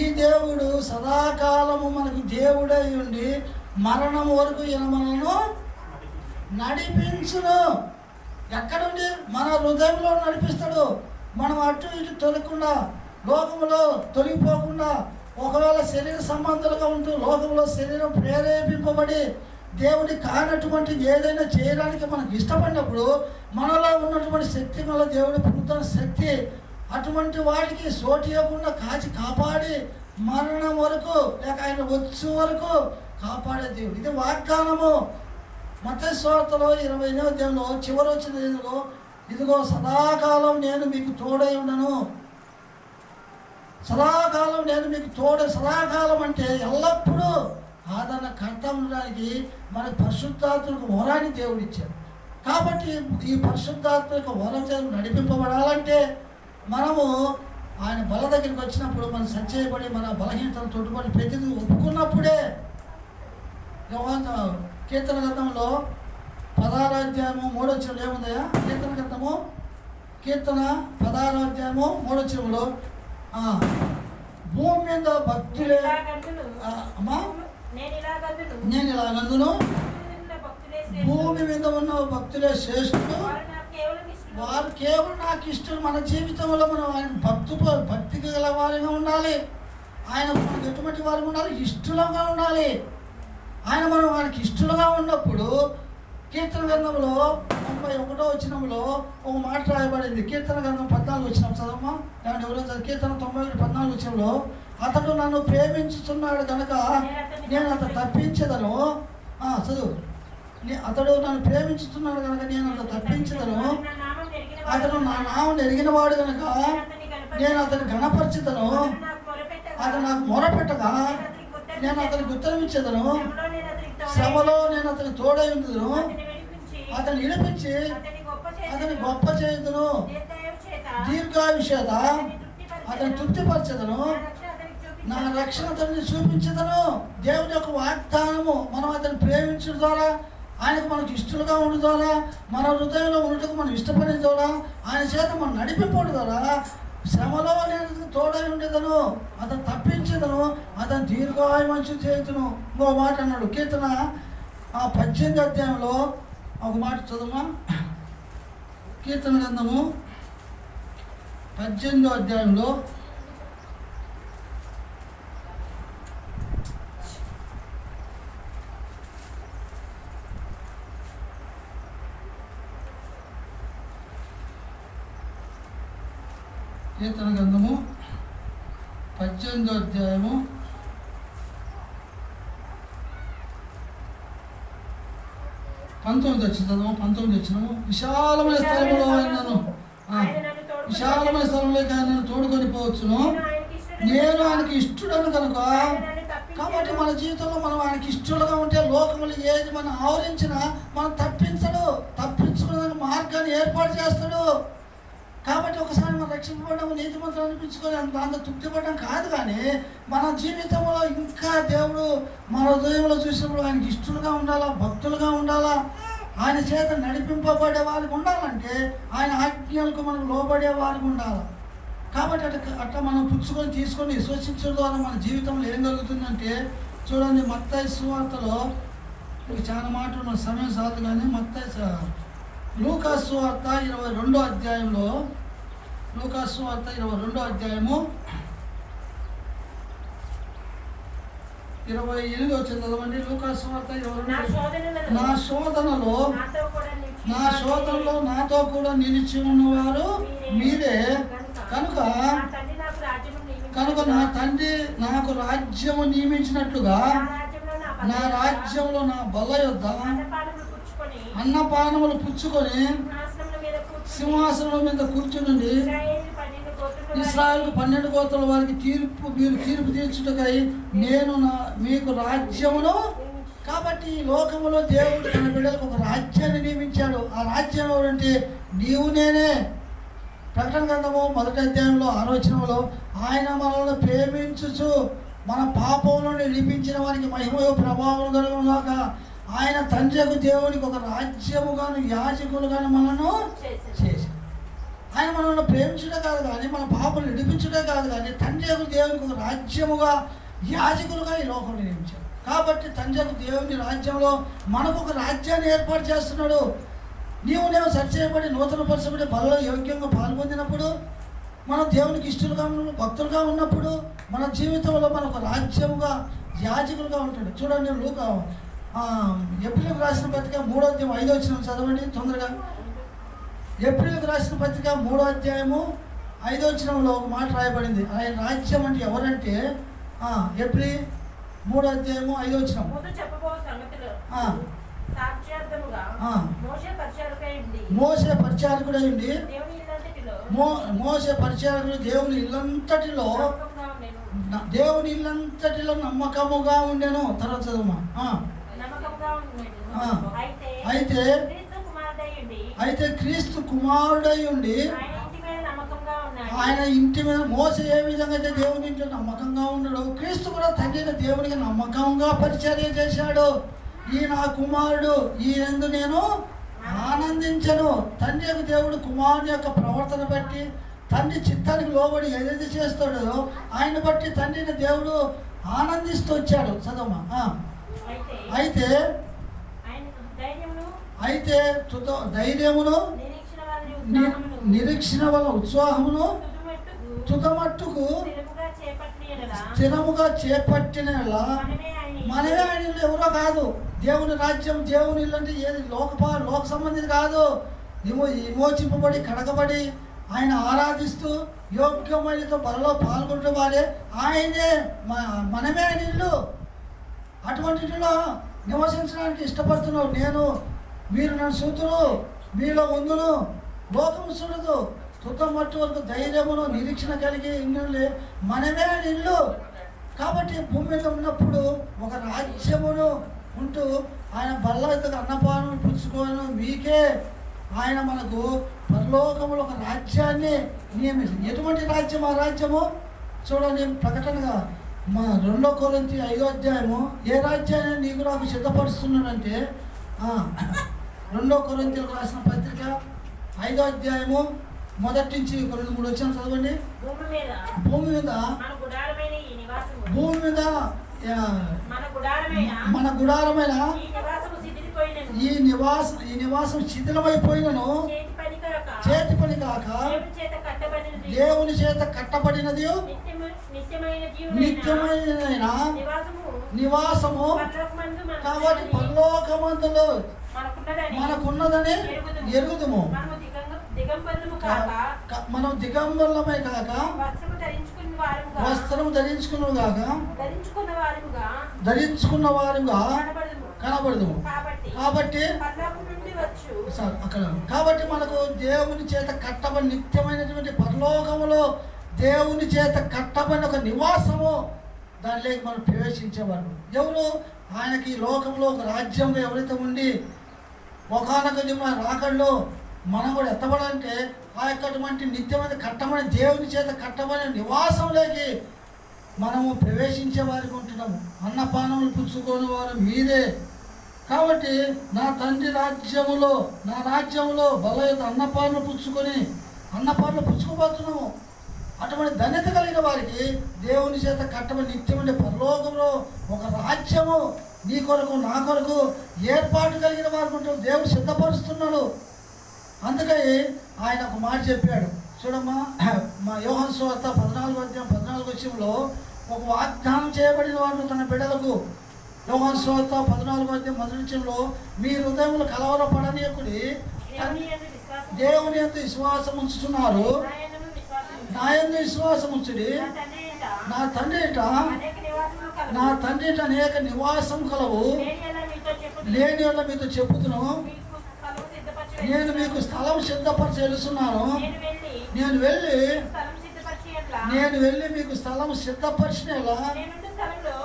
ఈ దేవుడు సదాకాలము మనకు దేవుడై ఉండి మరణం వరకు ఈయన మనను నడిపించును. ఎక్కడుండి? మన హృదయంలో నడిపిస్తాడు. మనం అటు ఇటు తొలగకుండా, లోకంలో తొలగిపోకుండా, ఒకవేళ శరీర సంబంధాలుగా ఉంటూ లోకంలో శరీరం ప్రేరేపింపబడి దేవుడి కానటువంటి ఏదైనా చేయడానికి మనకు ఇష్టపడినప్పుడు మనలో ఉన్నటువంటి శక్తి, మన దేవుడి పునరుద్ధరణ శక్తి, అటువంటి వాటికి సోటి ఇవ్వకుండా కాపాడి మరణం వరకు, లేక ఆయన వచ్చే వరకు కాపాడే దేవుడు. ఇది వాగ్దానము. మత్తయి సువార్తలో 28వ అధ్యాయంలో చివరి వచ్చిన ఇదిగో సదాకాలం నేను మీకు తోడై ఉండను. సదాకాలం నేను మీకు సదాకాలం అంటే ఎల్లప్పుడూ ఆదరణ కర్త ఉండడానికి మనకు పరిశుద్ధాత్మక వరాన్ని దేవుడు ఇచ్చాడు. కాబట్టి ఈ పరిశుద్ధాత్మక వరం చేత నడిపింపబడాలంటే మనము ఆయన బల దగ్గరికి వచ్చినప్పుడు మనం సరిచేయబడి, మన బలహీనతలు తోడుబడి ప్రతిదీ ఒప్పుకున్నప్పుడే. కీర్తన గ్రంథంలో 16వ అధ్యాయము 3వ వచనంలో ఏముందయా? కీర్తన 16వ అధ్యాయము 3వ వచనంలో, భూమి మీద భక్తులే, అమ్మా నేను ఇలాగందును, భూమి మీద ఉన్న భక్తులే శ్రేష్ఠులు, వారు కేవలం నాకు ఇష్టం. మన జీవితంలో మనం ఆయన భక్తికి గల వారిగా ఉండాలి. ఆయన మనకు ఎటువంటి వారిగా ఉండాలి? ఇష్టలుగా ఉండాలి. మనం ఆయనకి ఇష్టలుగా ఉన్నప్పుడు కీర్తన గ్రంథంలో 91వ వచనంలో ఒక మాట రాయబడింది. కీర్తన గ్రంథం 14 వచనం చదవమ్మా. ఎవరో కీర్తన 91 14 వచనంలో అతడు నన్ను ప్రేమించుతున్నాడు కనుక నేను అతను తప్పించదను. చదువు. అతడు నన్ను ప్రేమించుతున్నాడు కనుక నేను అతను తప్పించదను. అతను నా నామం ఎరిగిన వాడు కనుక నేను అతను ఘనపరచుదను. అతను నాకు మొరపెట్టగా నేను అతనికి ఉత్తరం ఇచ్చేదను. శ్రమలో నేను అతని తోడై ఉండుదును. అతను విడిపించి అతని గొప్ప చేయుదును. దీర్ఘాయుష్యత అతని తృప్తిపరచదను. నా రక్షణ అతన్ని చూపించదను. దేవుని యొక్క వాగ్దానము మనం అతన్ని ప్రేమించడం ద్వారా, ఆయనకు మనకు ఇష్టలుగా ఉండడం ద్వారా, మన హృదయంలో ఉండటకు మనం ఇష్టపడిన ద్వారా, ఆయన చేత మనం నడిపిపోవడం ద్వారా, శ్రమలో నేను తోడై ఉండేదను, అతను తప్పించదను, అతను దీర్ఘాయుమంచు చేతును. ఇంకో మాట అన్నాడు కీర్తన 18వ అధ్యాయంలో ఒక మాట చదువుమా. కీర్తన గ్రంథము 18వ అధ్యాయంలో కీర్తన గ్రంథము 18వ అధ్యాయము 19 వచ్చిన 19 వచ్చినాము. విశాలమైన స్థలంలో ఆయనను విశాలమైన స్థలంలోకి ఆయనను తోడుకొని పోవచ్చును. నేను ఆయనకి ఇష్టడను కనుక. కాబట్టి మన జీవితంలో మనం ఆయనకి ఇష్టలుగా ఉంటే లోకములు ఏది మనం ఆవరించినా మనం తప్పించుకునే మార్గాన్ని ఏర్పాటు చేస్తాడు. కాబట్టి ఒకసారి మనం రక్షింపబడడం, నీతిమంతులు అనిపించుకొని దాంతో తృప్తిపడడం కాదు, కానీ మన జీవితంలో ఇంకా దేవుడు మన హృదయంలో చూసినప్పుడు ఆయనకి ఇష్టలుగా ఉండాలా, భక్తులుగా ఉండాలా, ఆయన చేత నడిపింపబడే వారికి ఉండాలంటే ఆయన ఆజ్ఞలకు మనకు లోబడే వారికి ఉండాలి. కాబట్టి అట్లా మనం పుచ్చుకొని తీసుకొని విశ్వసించడం ద్వారా మన జీవితంలో ఏం జరుగుతుందంటే, చూడండి మత్తయి సువార్తలో చాలా మాటలు మన సమయం సాధు, కానీ లూకాసు సువార్త 22వ అధ్యాయంలో, లూకాసు సువార్త 22వ అధ్యాయము 28 వచ్చింది చదవండి. లూకాసు సువార్త 22. నా శోధనలో నాతో కూడా నిలిచి ఉన్నవారు మీరే కనుక నా తండ్రి నాకు రాజ్యము నియమించినట్లుగా నా రాజ్యంలో నా బల్ల యొద్ద అన్నపానములు పుచ్చుకొని సింహాసనం మీద కూర్చుని ఇశ్రాయేలు 12 గోత్రాల వారికి మీరు తీర్పు తీర్చుటకై నేను మీకు రాజ్యమును. కాబట్టి ఈ లోకములో దేవుడు తన బిడ్డలకు ఒక రాజ్యాన్ని నియమించాడు. ఆ రాజ్యం ఎవరంటే నీవు నేనే. ప్రకటన గ్రంథము 1వ అధ్యాయంలో 6వ వచనంలో ఆయన మనల్ని ప్రేమించుచు మన పాపంలో నిలిపించిన వారికి మహిమయో ప్రభావం కలుగుగాక. ఆయన తండ్రికి దేవునికి ఒక రాజ్యముగాను యాజకులుగాను మనను చేశాడు. ఆయన మనల్ని ప్రేమించడే కాదు కానీ, మన పాపలు నిడిపించడే కాదు కానీ, తండ్రికి దేవునికి ఒక రాజ్యముగా యాజకులుగా ఈ లోకంలో నియమించాడు. కాబట్టి తండ్రికి దేవుని రాజ్యంలో మనకు ఒక రాజ్యాన్ని ఏర్పాటు చేస్తున్నాడు. నేను సరిచేయబడి నూతనపరచబడి బలలో యోగ్యంగా పాల్పొందినప్పుడు, మనం దేవునికి ఇష్టలుగా భక్తులుగా ఉన్నప్పుడు మన జీవితంలో మనకు రాజ్యముగా యాజకులుగా ఉంటాడు. చూడండి ఏప్రిల్కి రాసిన పత్రిక 3వ అధ్యాయం 5వ వచనం చదవండి తొందరగా. ఏప్రిల్కి రాసిన పత్రిక 3వ అధ్యాయము 5వ వచనంలో ఒక మాట రాయబడింది. ఆయన రాజ్యం అంటే ఎవరంటే ఏప్రిల్ 3వ అధ్యాయము 5వ వచనం. మోసే పరిచారకుడై ఉండి దేవుని ఇల్లంతటిలో నమ్మకముగా ఉండెను. తర్వాత చదువుమా. అయితే క్రీస్తు కుమారుడై ఉండి ఆయన ఇంటి మీద మోస ఏ విధంగా అయితే దేవుని ఇంట్లో నమ్మకంగా ఉన్నాడు, క్రీస్తు కూడా తండ్రి దేవునికి నమ్మకంగా పరిచర్య చేశాడు. ఈ నా కుమారుడు, ఈ యందు నేను ఆనందించను. తండ్రి యొక్క దేవుడు కుమారుని యొక్క ప్రవర్తన బట్టి, తండ్రి చిత్తానికి లోబడి ఏదైతే చేస్తాడో ఆయన బట్టి తండ్రిని దేవుడు ఆనందిస్తూ వచ్చాడు. చదవమా. అయితే ధైర్యమును నిరీక్షణ వల్ల ఉత్సాహమును తుదమట్టుకు స్థిరముగా చేపట్టిన మనమే ఆయన ఇల్లు, ఎవరో కాదు. దేవుని రాజ్యం, దేవుని ఇల్లు అంటే ఏది లోక సంబంధించి కాదు. విమోచింపబడి కడగబడి ఆయన ఆరాధిస్తూ యోగ్యమైనతో బలలో పాల్గొంటే వారే ఆయనే మనమే ఆయన ఇల్లు. అటువంటి ఇంటిలో నివసించడానికి ఇష్టపడుతున్నావు. మీరు నన్ను చూతురు, మీలో ఉందును, లోకము చూడదు. తుతం మట్టు వరకు ధైర్యమును నిరీక్షణ కలిగి ఇల్లు మనమే ఆయన ఇల్లు. కాబట్టి భూమి మీద ఉన్నప్పుడు ఒక రాజ్యమును ఉంటూ ఆయన బల్ల అన్నపానం పుచ్చుకోను మీకే ఆయన మనకు పరలోకములో ఒక రాజ్యాన్ని నియమించింది. ఎటువంటి రాజ్యం? ఆ రాజ్యము చూడండి, ప్రకటనగా మా 2 కొరింథీ 5వ అధ్యాయము ఏ రాజ్యాన్ని నీకు నాకు సిద్ధపరుస్తున్నాడంటే 2 కొరింథీయులకు రాసిన పత్రిక 5వ అధ్యాయము మొదటి నుంచి 2-3 వచ్చిన చదవండి. భూమి మీద మన గుడారమైన ఈ నివాసం శిథిలమైపోయినను చేతి పని కాక దేవుని చేత కట్టబడినది నిత్యమైన నివాసము. కాబట్టి పరలోకమందులో మనకున్నదని ఎరుగుదుము. మనం దిగంబరులమే కాక వస్త్రము ధరించుకున్న వారుగా కనబడదుము. కాబట్టి మనకు దేవుని చేత కట్టబడి నిత్యమైనటువంటి పరలోకములో దేవుని చేత కట్టబడిన ఒక నివాసము, దానిలోకి మనం ప్రవేశించేవారు. ఎవరు? ఆయనకి ఈ లోకంలో ఒక రాజ్యంగా ఎవరైతే ఉండి ఒకనొక రాకడలో మనం కూడా ఎత్తబడంటే ఆ యొక్కటువంటి నిత్యమైన కట్టబడిన దేవుని చేత కట్టబడిన నివాసంలోకి మనము ప్రవేశించే వారికి ఉంటున్నాము. అన్నపానములు పుచ్చుకోని వారు మీరే. కాబట్టి నా తండ్రి రాజ్యములో బల యొక్క అన్నపానలు పుచ్చుకోబోతున్నాము. అటువంటి ధన్యత కలిగిన వారికి దేవుని చేత కట్టబడి నిత్యమైన పరలోకంలో ఒక రాజ్యము నీ కొరకు నా కొరకు ఏర్పాటు కలిగిన వారికి ఉంటాం. దేవుడు సిద్ధపరుస్తున్నాడు. అందుకని ఆయన ఒక మాట చెప్పాడు చూడమ్మా. మా యోహాను సువార్త 14వ అధ్యాయం 14వ వచనంలో ఒక వాగ్దానం చేయబడిన వాడు తన బిడ్డలకు. యోహాను సువార్త 14వ అధ్యాయం 1వ వచనంలో మీ హృదయములు కలవరపడనీయకుడి, దేవుని యందు విశ్వాసం ఉంచుతున్నారు, నా యందు విశ్వాసం ఉంచుడి. నా తండ్రి అనేక నివాసం కలవు, లేని వల్ల మీతో చెప్పుతున్నాను. నేను మీకు స్థలం సిద్ధపరిచి వెళ్తున్నాను. నేను వెళ్ళి మీకు స్థలం సిద్ధపరిచినలా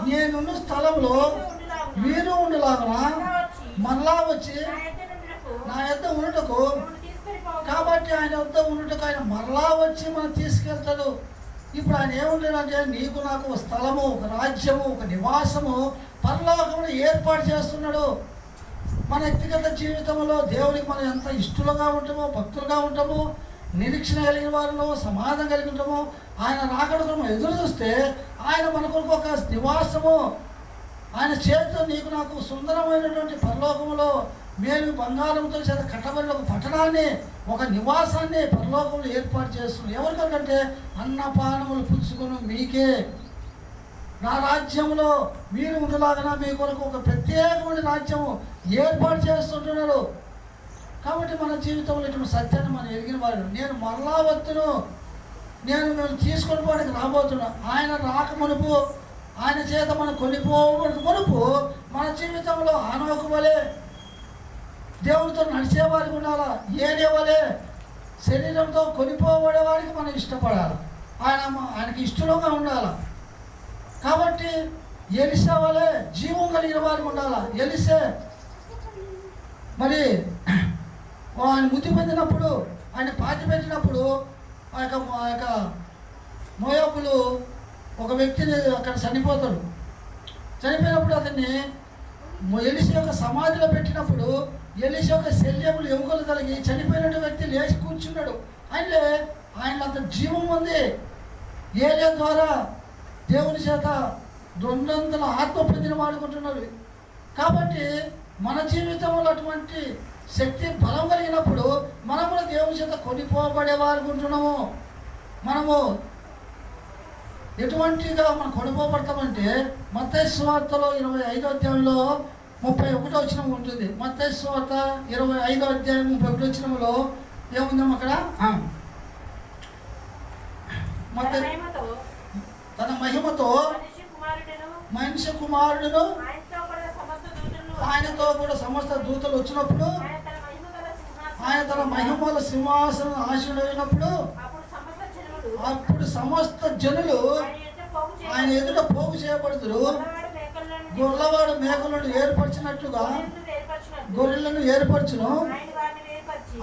నేనున్న స్థలంలో మీరు ఉండలాగనా మరలా వచ్చి నా యొద్ద ఉండటకు. కాబట్టి ఆయన యొద్ద ఉండటకు ఆయన మరలా వచ్చి మనం తీసుకెళ్తాడు. ఇప్పుడు ఆయన ఏముంటాడంటే నీకు నాకు ఒక స్థలము, ఒక రాజ్యము, ఒక నివాసము పరలోకంలో ఏర్పాటు చేస్తున్నాడు. మన వ్యక్తిగత జీవితంలో దేవునికి మనం ఎంత ఇష్టలుగా ఉంటామో, భక్తులుగా ఉంటామో, నిరీక్షణ కలిగిన వారిలో సమాధానం కలిగి ఉంటామో, ఆయన రాకడకు ఎదురు చూస్తే ఆయన మన కొరకు ఒక నివాసము, ఆయన చేతితో నీకు నాకు సుందరమైనటువంటి పరలోకములో మేలు బంగారంతో చేత కట్టబడిన ఒక పట్టణాన్ని, ఒక నివాసాన్ని పరలోకంలో ఏర్పాటు చేస్తున్నాడు. ఎవరికంటే అన్నపానములు పుచ్చుకుని మీకే. నా రాజ్యంలో మీరు ఉండలాగా మీ కొరకు ఒక ప్రత్యేకమైన రాజ్యము ఏర్పాటు చేస్తుంటున్నారు. కాబట్టి మన జీవితంలో ఇటువంటి సత్యాన్ని మనం ఎరిగిన వాడు. నేను మరలా వద్దును, నేను తీసుకొని పోవడానికి రాబోతున్నా. ఆయన రాక మునుపు, ఆయన చేత మనం కొనిపోవడానికి మునుపు మన జీవితంలో ఆనవకు వలె దేవునితో నడిచేవారికి ఉండాలా. ఏనేవలే శరీరంతో కొనిపోబడే వారికి మనం ఇష్టపడాలి. ఆయనకి ఇష్టంగా ఉండాలి. కాబట్టి ఎలిసా వలె జీవం కలిగిన వారికి ఉండాలి. ఎలిసే మరి ఆయన మృతి పొందినప్పుడు, ఆయన పాతి పెట్టినప్పుడు ఆ యొక్క మోయాబులు ఒక వ్యక్తిని అక్కడ చనిపోతాడు. చనిపోయినప్పుడు అతన్ని ఎలిసా యొక్క సమాధిలో పెట్టినప్పుడు ఎలిసా యొక్క శల్యములు ఎముకలు కలిగి చనిపోయినటువంటి వ్యక్తి లేచి కూర్చున్నాడు. ఆయన అంత జీవం ఉంది. ఏలియా ద్వారా దేవుని చేత 200 ఆత్మ పొందిన వాడుకుంటున్నారు. కాబట్టి మన జీవితంలో అటువంటి శక్తి బలం కలిగినప్పుడు మనం కూడా దేవుని చేత కొనిపోబడేవారు ఉంటున్నాము. మనము ఎటువంటిగా మనం కొనిపోబడతామంటే మత్తయి సువార్తలో 25వ అధ్యాయంలో 31వ వచనం ఉంటుంది. మత్తయి సువార్త 25వ అధ్యాయం 31వ వచనంలో ఏముందాం అక్కడ మత తన మహిమతో మనిషి కుమారుడును ఆయనతో కూడా సమస్త దూతలు వచ్చినప్పుడు ఆయన తన మహిమల సింహాసనం ఆశీనుడైనప్పుడు అప్పుడు సమస్త జనులు ఆయన ఎదుట పోగు చేయబడుతురు. గొల్లవాడు మేకలను ఏర్పరిచినట్లుగా గొర్రెలను ఏర్పరచును.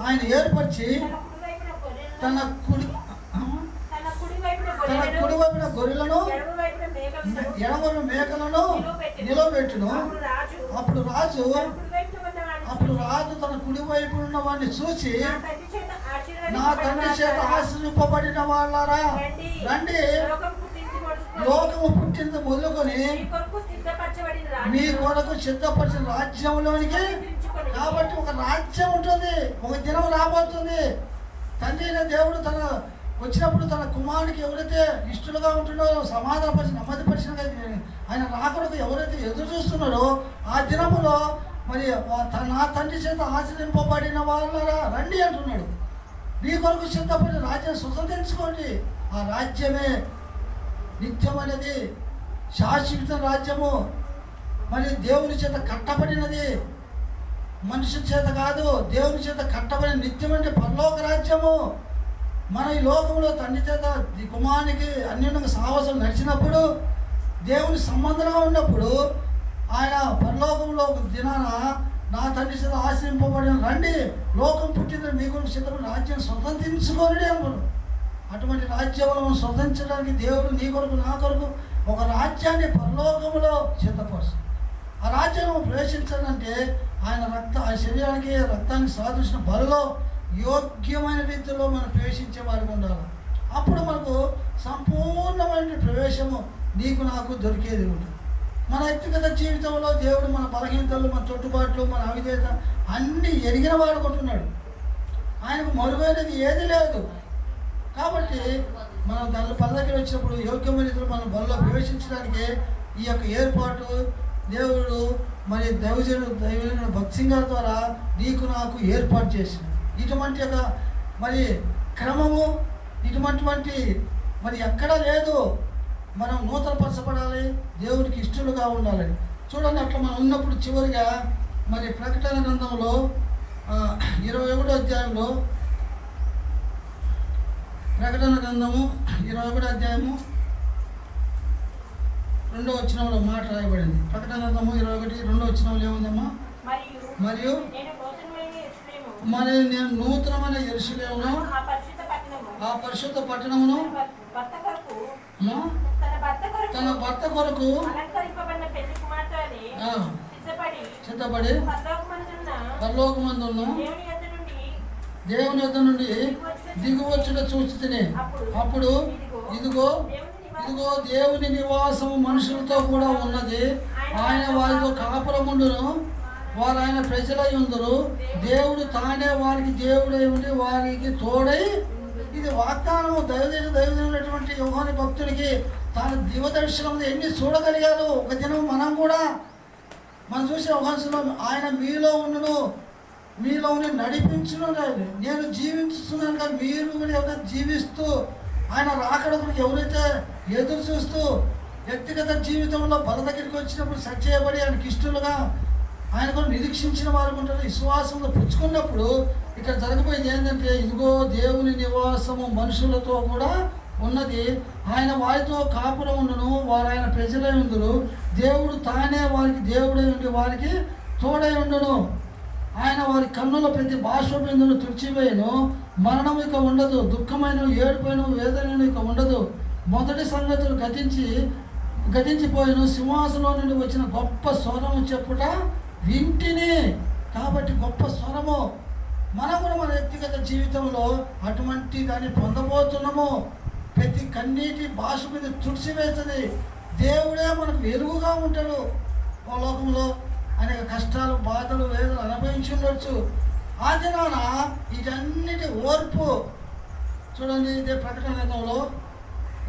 ఆయన ఏర్పరిచి తన కుడివైపున గొర్రెలను ఎడమవైపున మేకలను నిలవబెట్టును. అప్పుడు రాజు తన కుడివైపు ఉన్న వాడిని చూసి, నా తండ్రి చేత ఆశ్రయింపబడిన వాళ్ళారా రండి, లోకము పుట్టింది మొదలుకొని మీ కొరకు సిద్ధపరిచిన రాజ్యంలోనికి. కాబట్టి ఒక రాజ్యం ఉంటుంది, ఒక దినం రాబోతుంది. తండ్రి అయిన దేవుడు తన వచ్చినప్పుడు తన కుమారునికి ఎవరైతే ఇష్టలుగా ఉంటుండో సమాధానపరిచి నెమ్మదిపరిచిన ఆయన రాకడకు ఎవరైతే ఎదురు చూస్తున్నారో ఆ దినములో మరి నా తండ్రి చేత ఆశ్రయింపబడిన వాళ్ళరా రండి అంటున్నాడు. మీ కొరకు సిద్ధపడిన రాజ్యం స్వతంత్రించుకోండి. ఆ రాజ్యమే నిత్యమైనది, శాశ్వత రాజ్యము. మరి దేవుని చేత కట్టబడినది, మనుషుల చేత కాదు, దేవుని చేత కట్టబడిన నిత్యమైన పరలోక రాజ్యము. మన ఈ లోకంలో తండ్రి చేత కుమారునికి అన్యోన్యంగా సాహసం నడిచినప్పుడు, దేవుని సంబంధంగా ఉన్నప్పుడు ఆయన పరలోకంలో దినాన నా తండ్రి చేత ఆశ్రయింపబడిన రండి, లోకం పుట్టిన మీ కొరకు సిద్ధపడిన రాజ్యం స్వతంత్రించుకోండి అనుకున్నాడు. అటువంటి రాజ్యములను మనం స్వతంత్రించడానికి దేవుడు నీ కొరకు నా కొరకు ఒక రాజ్యాన్ని పరలోకములో సిద్ధపరుచు. ఆ రాజ్యాన్ని ప్రవేశించాలంటే ఆయన శరీరానికి రక్తానికి సాదృశ్య బలలో యోగ్యమైన రీతిలో మనం ప్రవేశించే వారికి ఉండాలి. అప్పుడు మనకు సంపూర్ణమైన ప్రవేశము నీకు నాకు దొరికేది ఉంటుంది. మన వ్యక్తిగత జీవితంలో దేవుడు మన బలహీనతలు, మన తొట్టుబాట్లు, మన అవిధేయత అన్నీ ఎరిగిన వాడుకుంటున్నాడు. ఆయనకు మరుగైనది ఏది లేదు. కాబట్టి మనం దానిలో పద దగ్గర వచ్చినప్పుడు యోగ్యమైన రీతిలో మనం బలలో ప్రవేశించడానికి ఈ యొక్క ఏర్పాటు దేవుడు మరి దైవజనుడు భక్తి సింగ్ గారి ద్వారా నీకు నాకు ఏర్పాటు చేసింది. ఇటువంటి యొక్క మరి క్రమము ఇటువంటి మరి ఎక్కడా లేదు. మనం నూతనపరచబడాలి, దేవుడికి ఇష్టలుగా ఉండాలని. చూడండి, అట్లా మనం ఉన్నప్పుడు చివరిగా మరి ప్రకటన గ్రంథంలో 21వ అధ్యాయంలో, ప్రకటన గ్రంథము 21వ అధ్యాయము 2వ వచనంలో మాట రాయబడింది. ప్రకటన గ్రంథము 21 2వ వచనంలో ఏముందమ్మా? మరియు నేను నూతనమైన యెరూషలేమును, ఆ పరిశుద్ధ పట్టణమును తన భర్త కొరకు సిద్ధపడి పరలోకమందున్న దేవుని యొద్ద నుండి దిగువచ్చుట చూచితిని. అప్పుడు ఇదిగో దేవుని నివాసము మనుషులతో కూడా ఉన్నది. ఆయన వారితో కాపురముండును, వారు ఆయన ప్రజలై ఉందరు. దేవుడు తానే వారికి దేవుడై ఉండి వారికి తోడై. ఇది వాగ్దానము. దైవజనుడైనటువంటి యోహాను భక్తుడికి తాను దివదర్శనం ఎన్ని చూడగలిగారు. ఒక దినం మనం చూసే అవకాశంలో ఆయన మీలో ఉండును, మీలో ఉండి నడిపించును. నేను జీవిస్తున్నాను కానీ మీరు కూడా ఎవరైతే జీవిస్తూ ఆయన రాకడకు ఎవరైతే ఎదురు చూస్తూ వ్యక్తిగత జీవితంలో బల దగ్గరికి వచ్చినప్పుడు సెట్ చేయబడి ఆయనకి ఇష్టలుగా ఆయన కూడా నిరీక్షించిన వారు ఉంటారు. విశ్వాసంలో పుచ్చుకున్నప్పుడు ఇక్కడ జరగబోయేది ఏంటంటే, ఇదిగో దేవుని నివాసము మనుషులతో కూడా ఉన్నది. ఆయన వారితో కాపురం ఉండును, వారు ఆయన ప్రజలై ఉందురు. దేవుడు తానే వారికి దేవుడై ఉండి వారికి తోడై ఉండును. ఆయన వారి కన్నుల ప్రతి భాష బిందును తుడిచివేయను. మరణం ఇక ఉండదు, దుఃఖమైన ఏడుపైన వేదన ఇక ఉండదు. మొదటి సంగతులు గతించిపోయిన సింహాసనం నుండి వచ్చిన గొప్ప స్వరము చెప్పుట వింటిని. కాబట్టి గొప్ప స్వరము మనం కూడా మన వ్యక్తిగత జీవితంలో అటువంటి దాన్ని పొందబోతున్నాము. ప్రతి కన్నీటి భాష మీద తుడిచివేస్తుంది. దేవుడే మనకు వెలుగుగా ఉంటాడు. ఓ లోకంలో అనేక కష్టాలు, బాధలు, వేదనలు అనుభవించి ఉండొచ్చు. ఆ దినాన వీటన్నిటి ఓర్పు చూడండి. ఇదే ప్రకటన గ్రంథంలో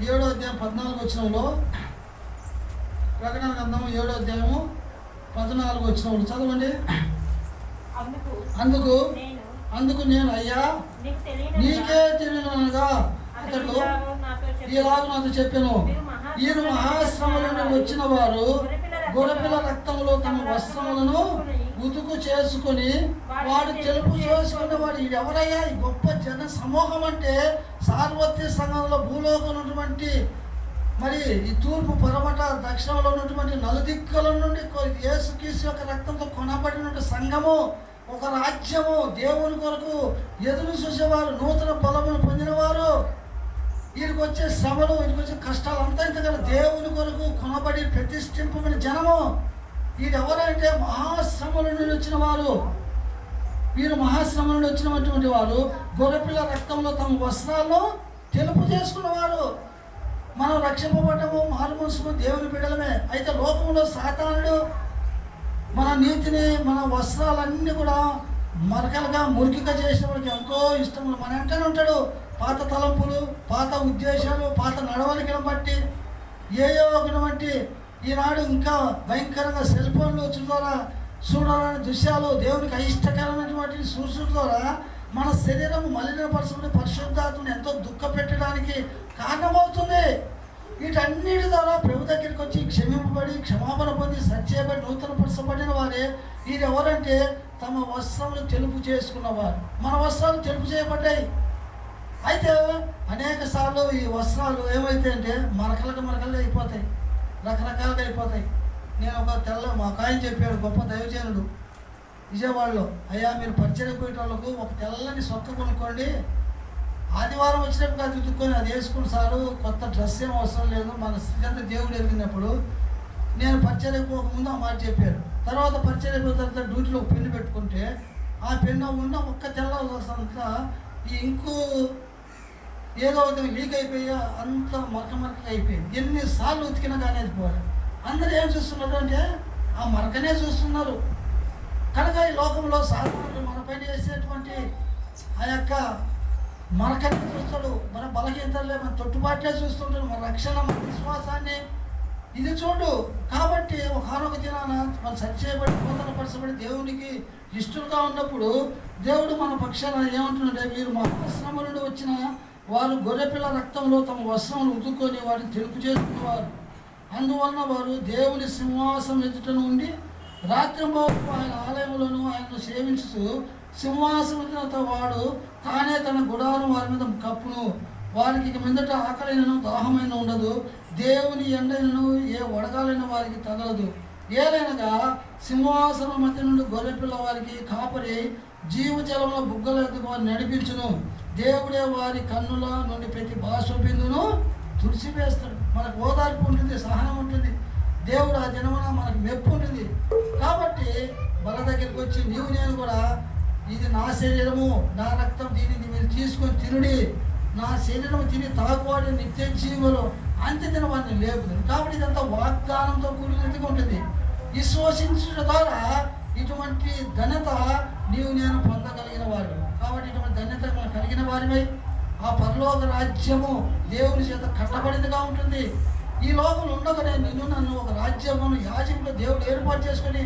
7వ అధ్యాయం 14వ వచనంలో, ప్రకటన గ్రంథము 7వ అధ్యాయము 14వ వచనంలో చదవండి. అందుకు నేను, అయ్యా నీకే తెలియనగా అతడు ఇలాగ నాతో చెప్పాను, ఈయన మహాశ్రమ నుండి వచ్చిన వారు గొర్రెపిల్ల రక్తంలో తమ వస్త్రములను ఉతుకు చేసుకుని వాడు తెలుపు చేసుకునే వాడు ఎవరయ్యా? ఈ గొప్ప జన సమూహం అంటే సార్వత్రిక సంఘంలో భూలోకం ఉన్నటువంటి మరి ఈ తూర్పు పరమట దక్షిణంలో ఉన్నటువంటి నలుదిక్కుల నుండి యేసుక్రీస్తు యొక్క రక్తంతో కొనబడిన సంఘము, ఒక రాజ్యము, దేవుని కొరకు ఎదురు చూసేవారు, నూతన బలమును పొందినవారు. వీరికి వచ్చే శ్రమలు, వీరికి వచ్చే కష్టాలు అంతా ఇంతకన్నా దేవుని కొరకు కొనబడి ప్రతిష్ఠింపబడిన జనము. వీరు ఎవరంటే మహాశ్రమల నుండి వచ్చిన వారు. వీరు మహాశ్రమ నుండి వచ్చినటువంటి వారు గొర్రెపిల్ల రక్తంలో తమ వస్త్రాలను తెలుపు చేసుకున్నవారు. మనం రక్షింపబడ్డము, మారుమనసు దేవుని బిడ్డలమే. అయితే లోకంలో సాతానుడు మన నీతిని, మన వస్త్రాలన్నీ కూడా మరకలుగా మురికిగా చేసినవాడికి ఎంతో ఇష్టం. మన వెంటనే ఉంటాడు. పాత తలంపులు, పాత ఉద్దేశాలు, పాత నడవలికలను బట్టి ఏయో ఒకటి బట్టి ఈనాడు ఇంకా భయంకరంగా సెల్ ఫోన్లు వచ్చిన ద్వారా చూడాలని దృశ్యాలు, దేవునికి అయిష్టకరమైనటువంటి సూచన ద్వారా మన శరీరం మలినపరచుకుని పరిశుద్ధాత్మను ఎంతో దుఃఖ పెట్టడానికి కారణమవుతుంది. వీటన్నిటి ద్వారా ప్రభు దగ్గరికి వచ్చి క్షమింపబడి, క్షమాపణ పొంది, సత్యబడి, నూతన పరచబడిన వారే. వీరు ఎవరంటే తమ వస్త్రములు తెలుపు చేసుకున్నవారు. మన వస్త్రాలు తెలుపు చేయబడ్డాయి. అయితే అనేక సార్లు ఈ వస్త్రాలు ఏమైతే అంటే మరకలుగా అయిపోతాయి, రకరకాలుగా అయిపోతాయి. నేను మా ఆయన చెప్పాడు, గొప్ప దైవజనుడు విజయవాడలో, అయ్యా మీరు పరిచయం పోయే వాళ్ళకు ఒక తెల్లని సొక్క కొనుక్కోండి, ఆదివారం వచ్చినప్పుడు అది ఉతుక్కొని అది వేసుకుని సారు, కొత్త డ్రెస్ ఏం అవసరం లేదు, మన స్థితి అంతా దేవుడు ఎరిగినప్పుడు. నేను పరిచయం పోకముందు ఆ మాట చెప్పారు. తర్వాత పరిచయం అయిపోయిన తర్వాత డ్యూటీలో ఒక పెన్ను పెట్టుకుంటే ఆ పెన్ను ఉన్న ఒక్క తెల్ల అంతా ఈ ఇంకు ఏదో లీక్ అయిపోయి అంత మరకగా అయిపోయింది. ఎన్నిసార్లు ఉతికినా కానీ అది పోలేదు. అందరూ ఏం చూస్తున్నారు అంటే ఆ మరకనే చూస్తున్నారు. కనుక ఈ లోకంలో సాధారణ మన పైన వేసేటువంటి ఆ యొక్క మరకనే చూస్తాడు. మన బలహీనతలే, మన తొట్టుబాట్లే చూస్తుంటాడు, మన రక్షణ, మన విశ్వాసాన్ని ఇది చూడు. కాబట్టి ఒకనొక దినాన మన సత్యపడి, నూతన పరచబడి, దేవునికి ఇష్టలుగా ఉన్నప్పుడు దేవుడు మన పక్షాన ఏమంటున్నాడే, వీరు మహాశ్రమ నుండి వచ్చిన వారు గొర్రెపిల్ల రక్తంలో తమ వస్త్రములు ఉతుక్కొని వాటిని తెలుపు చేసుకునేవారు. అందువలన వారు దేవుని సింహాసనం ఎదుట నుండి రాత్రింబాబు ఆయన ఆలయంలోనూ ఆయనను సేవించుతూ సింహాసనంతో వాడు తానే తన గుడారం వారి మీద కప్పును. వారికి ఇక మీదట ఆకలైనను దాహమైన ఉండదు, దేవుని ఎండైనను ఏ వడగాలైన వారికి తగలదు. ఏలైనగా సింహాసనం మధ్య నుండి గొర్రెపిల్ల వారికి కాపరి జీవజలంలో బుగ్గల ఎద్దుకు వారిని నడిపించును. దేవుడే వారి కన్నుల నుండి ప్రతి బాష్పబిందును తుడిసివేస్తాడు. మనకు ఓదార్పు ఉంటుంది, సహనం ఉంటుంది. దేవుడు ఆ దినమున మనకు మెప్పు ఉంటుంది. కాబట్టి బల దగ్గరికి వచ్చి నీవు నేను కూడా, ఇది నా శరీరము, నా రక్తం, దీనిని మీరు తీసుకొని తినుడి, నా శరీరం తిని తాగువాడి నిత్య జీవులు అంత్య దినవాన్ని లేపుతుంది. కాబట్టి ఇదంతా వాగ్దానంతో కూడినట్టుగా ఉంటుంది. విశ్వసించడం ద్వారా ఇటువంటి ఘనత నీవు నేను పొందగలిగిన వారు. కాబట్టి ఇటువంటి ధన్యత మనం కలిగిన వారిపై ఆ పరలోక రాజ్యము దేవుని చేత కట్టబడినదిగా ఉంటుంది. ఈ లోకంలో ఉండగానే నిన్ను నన్ను ఒక రాజ్యమును యాజకులు దేవుడు ఏర్పాటు చేసుకొని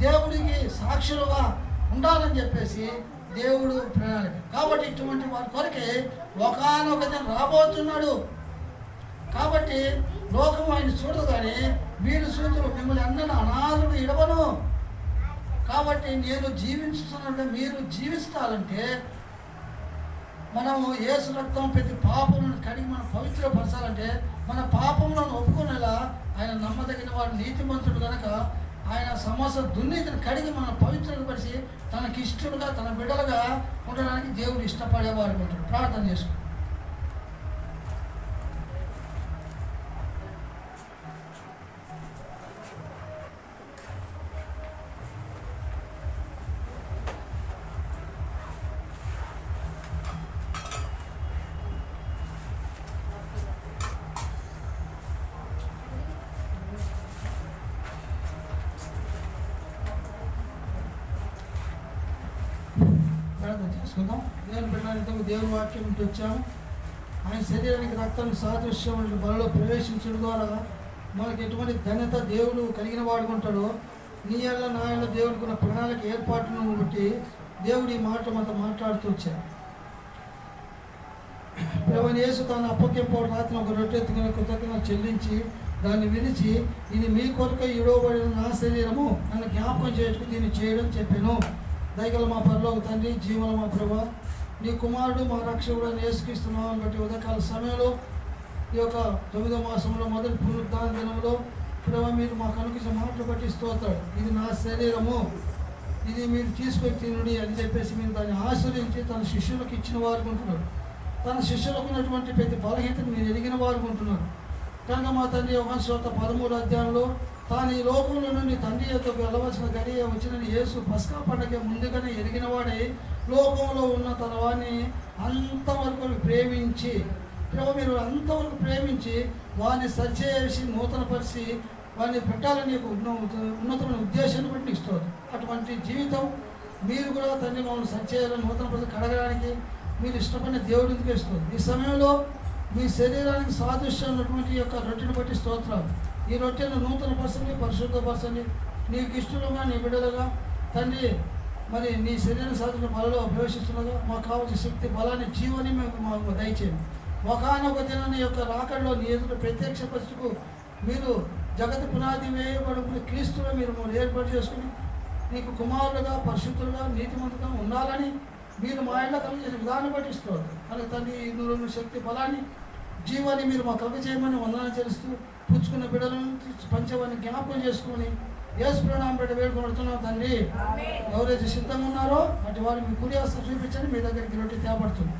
దేవుడికి సాక్షులుగా ఉండాలని చెప్పేసి దేవుడు ప్రణాళిక. కాబట్టి ఇటువంటి వారి కొరకే ఒకానొక దినం రాబోతున్నాడు. కాబట్టి లోకం ఆయన చూడగానే మీరు చూతులు మిమ్మల్ని అన్నను అనాథుడు ఇడవను. కాబట్టి నేను జీవించుతున్నట్టు మీరు జీవిస్తారంటే మనము యేసు రక్తం ప్రతి పాపములను కడిగి మనం పవిత్రపరచాలంటే మన పాపములను ఒప్పుకునేలా ఆయన నమ్మదగిన వాడు, నీతిమంతుడు కనుక ఆయన సమస్త దుర్నీతిని కడిగి మనం పవిత్రపరిచి తనకి ఇష్టలుగా, తన బిడ్డలుగా ఉండడానికి దేవుడు ఇష్టపడేవాడు ఉంటాడు. ప్రార్థన చేసుకో. చేసుకుందాం. దేవుని బిడ్డలతో దేవుని వాక్యం ఇంటి వచ్చాము. ఆయన శరీరానికి రక్తానికి సాదృశ్యం బలలో ప్రవేశించడం ద్వారా మనకి ఎటువంటి ఘనత దేవుడు కలిగిన వాడుకుంటాడో, నీ వల్ల నా వల్ల దేవుడికి ఉన్న ప్రణాళిక ఏర్పాటును బట్టి దేవుడు ఈ మాట మాతో మాట్లాడుతూ వచ్చారు. ప్రభువైన యేసు తాను అప్పగింపు రాత్రి ఒక రొట్టె ఎత్తుకుని కృతజ్ఞత చెల్లించి దాన్ని విరిచి ఇది మీ కొరకై ఇడవబడిన నా శరీరము నన్ను జ్ఞాపకం చేసుకుని దీన్ని చేయడం చెప్పాను. దయగల మా పరలోక తండ్రి, జీవన మా ప్రభా, నీ కుమారుడు మా రక్షకుడు అని యేసుక్రీస్తున్నామని బట్టి ఉదయకాల సమయంలో ఈ యొక్క 9వ మాసంలో మొదటి పునరుద్ధాన దినంలో ప్రభా మీరు మాకు అనుకరించిన మాటలు బట్టి స్తోత్రాలు. ఇది నా శరీరము, ఇది మీరు తీసుకొని తినుడి అని చెప్పేసి మీరు దాన్ని ఆశ్రయించి తన శిష్యులకు ఇచ్చిన వారు ఉంటున్నారు. తన శిష్యులకు ఉన్నటువంటి ప్రతి బలహీనతను మీరు ఎరిగిన వారు ఉంటున్నారు. కనుక మా తండ్రి యోహాను సువార్త 13వ అధ్యాయంలో తాను ఈ లోకంలో నుండి తండ్రి యొక్క వెళ్ళవలసిన గడియ వచ్చిన యేసు పస్కా పండుగ ముందుగానే ఎరిగిన వాడే లోకంలో ఉన్న తన వాడిని అంతవరకు ప్రేమించి మీరు అంతవరకు ప్రేమించి వారిని సరిచేసి నూతనపరిచి వారిని పెట్టాలని ఉన్నతమైన ఉద్దేశాన్ని బట్టి ఇస్తుంది. అటువంటి జీవితం మీరు కూడా తండ్రి మమ్మల్ని సరిచేయాలని నూతనపరిచి కడగడానికి మీరు ఇష్టపడిన దేవుడు ఎందుకు ఇస్తుంది. ఈ సమయంలో మీ శరీరానికి సాదృశ్యం ఉన్నటువంటి యొక్క రొట్టెను బట్టి స్తోత్రాలు. ఈ రొట్టెను నూతనపరచండి, పరిశుద్ధపరచండి. నీకు ఇష్టలుగా నీ బిడ్డలుగా తండ్రి మరి నీ శరీరం సాధన బలలో ప్రవేశిస్తుండగా మాకు కావాల్సిన శక్తి బలాన్ని జీవని మాకు దయచేయండి. ఒకనొక దినాన్ని యొక్క రాకడలో నీ ఎదుట ప్రత్యక్ష పరిస్థితికు మీరు జగత్ పునాది వేయబడుకుని క్రీస్తులో మీరు ఏర్పాటు చేసుకుని నీకు కుమారులుగా పరిశుద్ధులుగా నీతిమంతుగా ఉండాలని మీరు మా ఇళ్ళ కలిగించిన విధానం పట్టిస్తారు. అలాగే తండ్రి ఇందులో శక్తి బలాన్ని జీవాన్ని మీరు మా కలుగ చేయమని వందనాలు చేస్తూ పుచ్చుకున్న బిడ్డలను పంచవాన్ని జ్ఞాపకం చేసుకొని యేసు ప్రణామం పెట్టి వేడుకొడుతున్నాం తండ్రి. ఎవరైతే సిద్ధంగా ఉన్నారో అటు వారు మీ కుడి హస్తం చూపించండి, మీ దగ్గరికి రొట్టె తేపడుతుంది.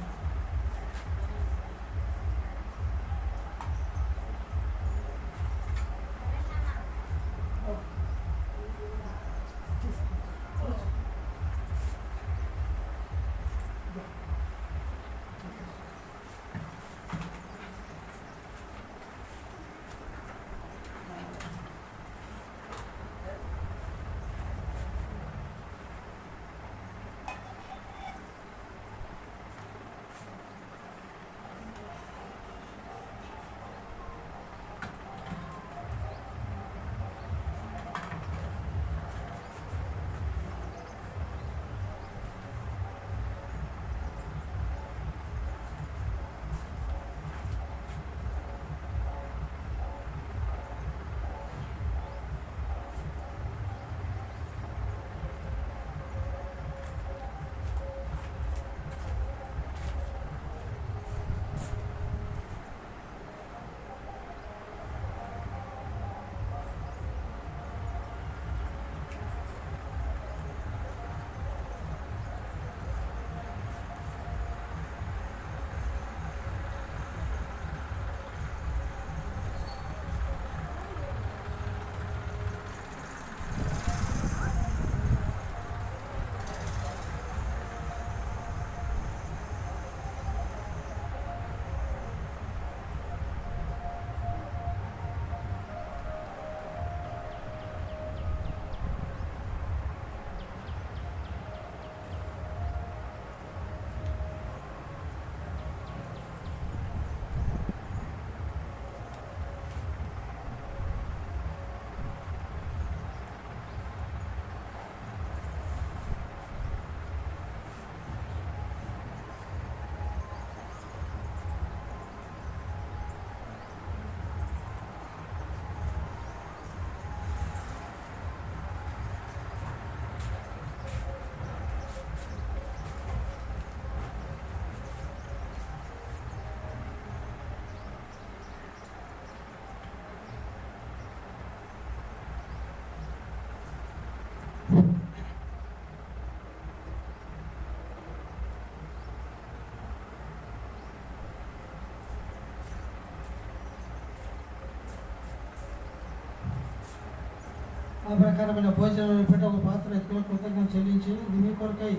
ఆ ప్రకారమైన భోజనం పెట్టి ఒక పాత్ర ఎత్తుకుని కృతజ్ఞత చెల్లించి ఇది మీ కొరకై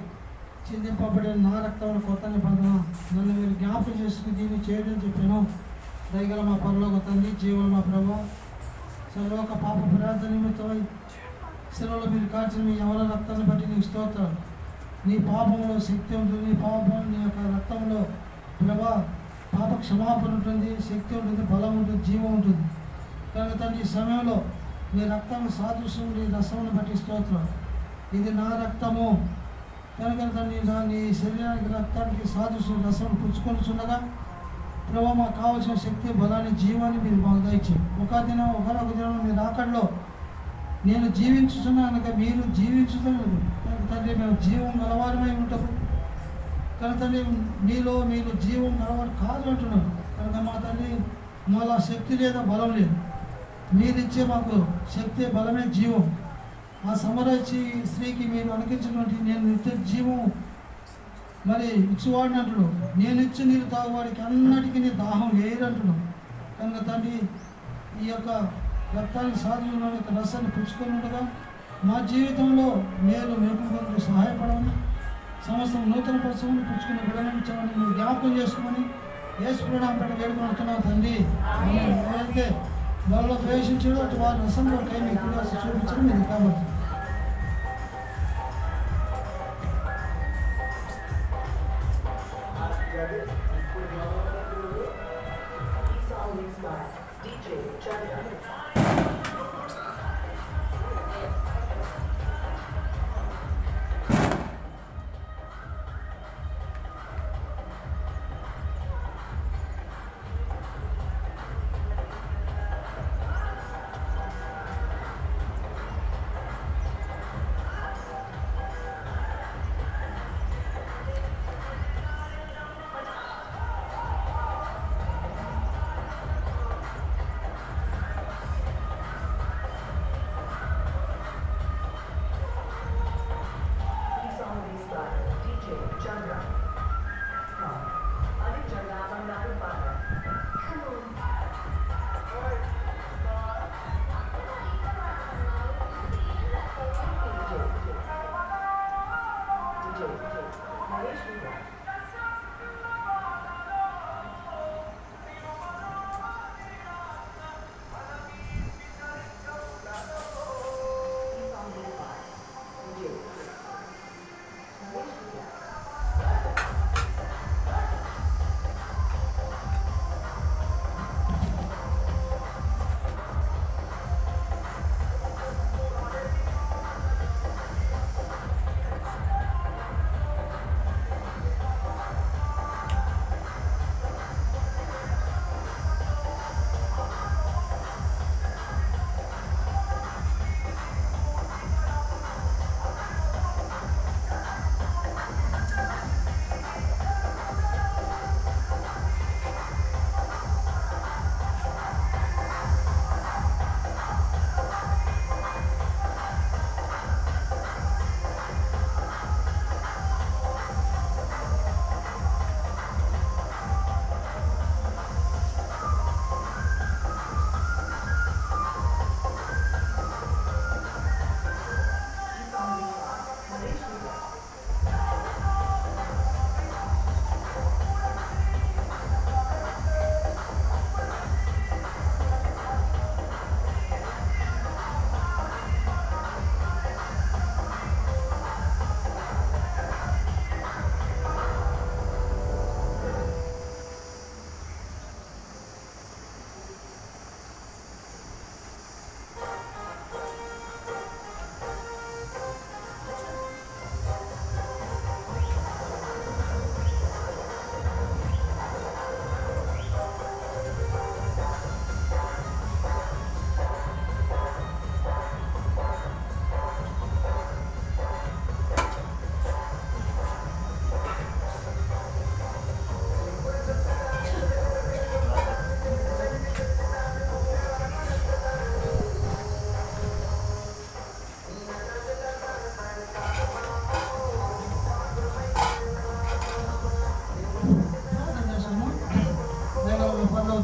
చిందింపబడిన నా రక్తం కొత్త నిబంధన నన్ను మీరు జ్ఞాపకం చేసుకుని దీన్ని చేయడం చెప్పాను. దయగల మా పరలోక తండ్రి, జీవుల మా ప్రభా, సర్వోక పాప ప్రార్థన నిమిత్తమై సెలవులో మీరు కాల్చిన మీ ఎవరి రక్తాన్ని బట్టి నీకు స్తోత్రాలు. నీ పాపంలో శక్తి ఉంటుంది, నీ పాపం నీ యొక్క రక్తంలో ప్రభా పాప క్షమాపణ ఉంటుంది, శక్తి ఉంటుంది, బలం ఉంటుంది, జీవం ఉంటుంది. కనుక తండ్రి ఈ సమయంలో నీ రక్తం సాదృశ్యం నీ రసమును బట్టి స్తోత్రం. ఇది నా రక్తము కనుక తండ్రి నీ శరీరానికి రక్తానికి సాదృశ్యం రసం పుచ్చుకొని చుండగా ప్రభావ మాకు కావాల్సిన శక్తి, బలాన్ని, జీవాన్ని మీరు మాకు దయచేయండి. ఒకనొక దినం మీరు ఆకడలో నేను జీవించుతున్నాను కనుక మీరు జీవించుతున్నారు కనుక తండ్రి మేము జీవం గలవారమై ఉంటాము కనుక తండ్రి మీరు జీవం గలవారు కాదు అంటున్నాను కనుక మా తండ్రి మాలో శక్తి లేదా బలం లేదు, మీరిచ్చే మాకు శక్తి, బలమే జీవం. ఆ సమరచి స్త్రీకి మీరు అనుకించినటువంటి నేను నిత్య జీవం మరి ఇచ్చేవాడిని అంటున్నాడు. నేను ఇచ్చి నీరు తాగువాడికి అన్నిటికీ నీ దాహం వేయరంటున్నాడు. కనుక తండ్రి ఈ యొక్క రక్తానికి సాధనలో రసాన్ని పుచ్చుకొని ఉండగా మా జీవితంలో మేలు మేపుకు సహాయపడమని, సమస్తం నూతన పరిశ్రమను పుచ్చుకుని విడమించమని మీరు జ్ఞాపకం చేసుకోమని యేసుప్రభునామమున వేడుకుంటున్నాం తండ్రి. ఎవరైతే వాళ్ళలో ప్రవేశించాడో అటు వారి రసంలో కై మీ కూడా చూపించడం ఇది కాబట్టి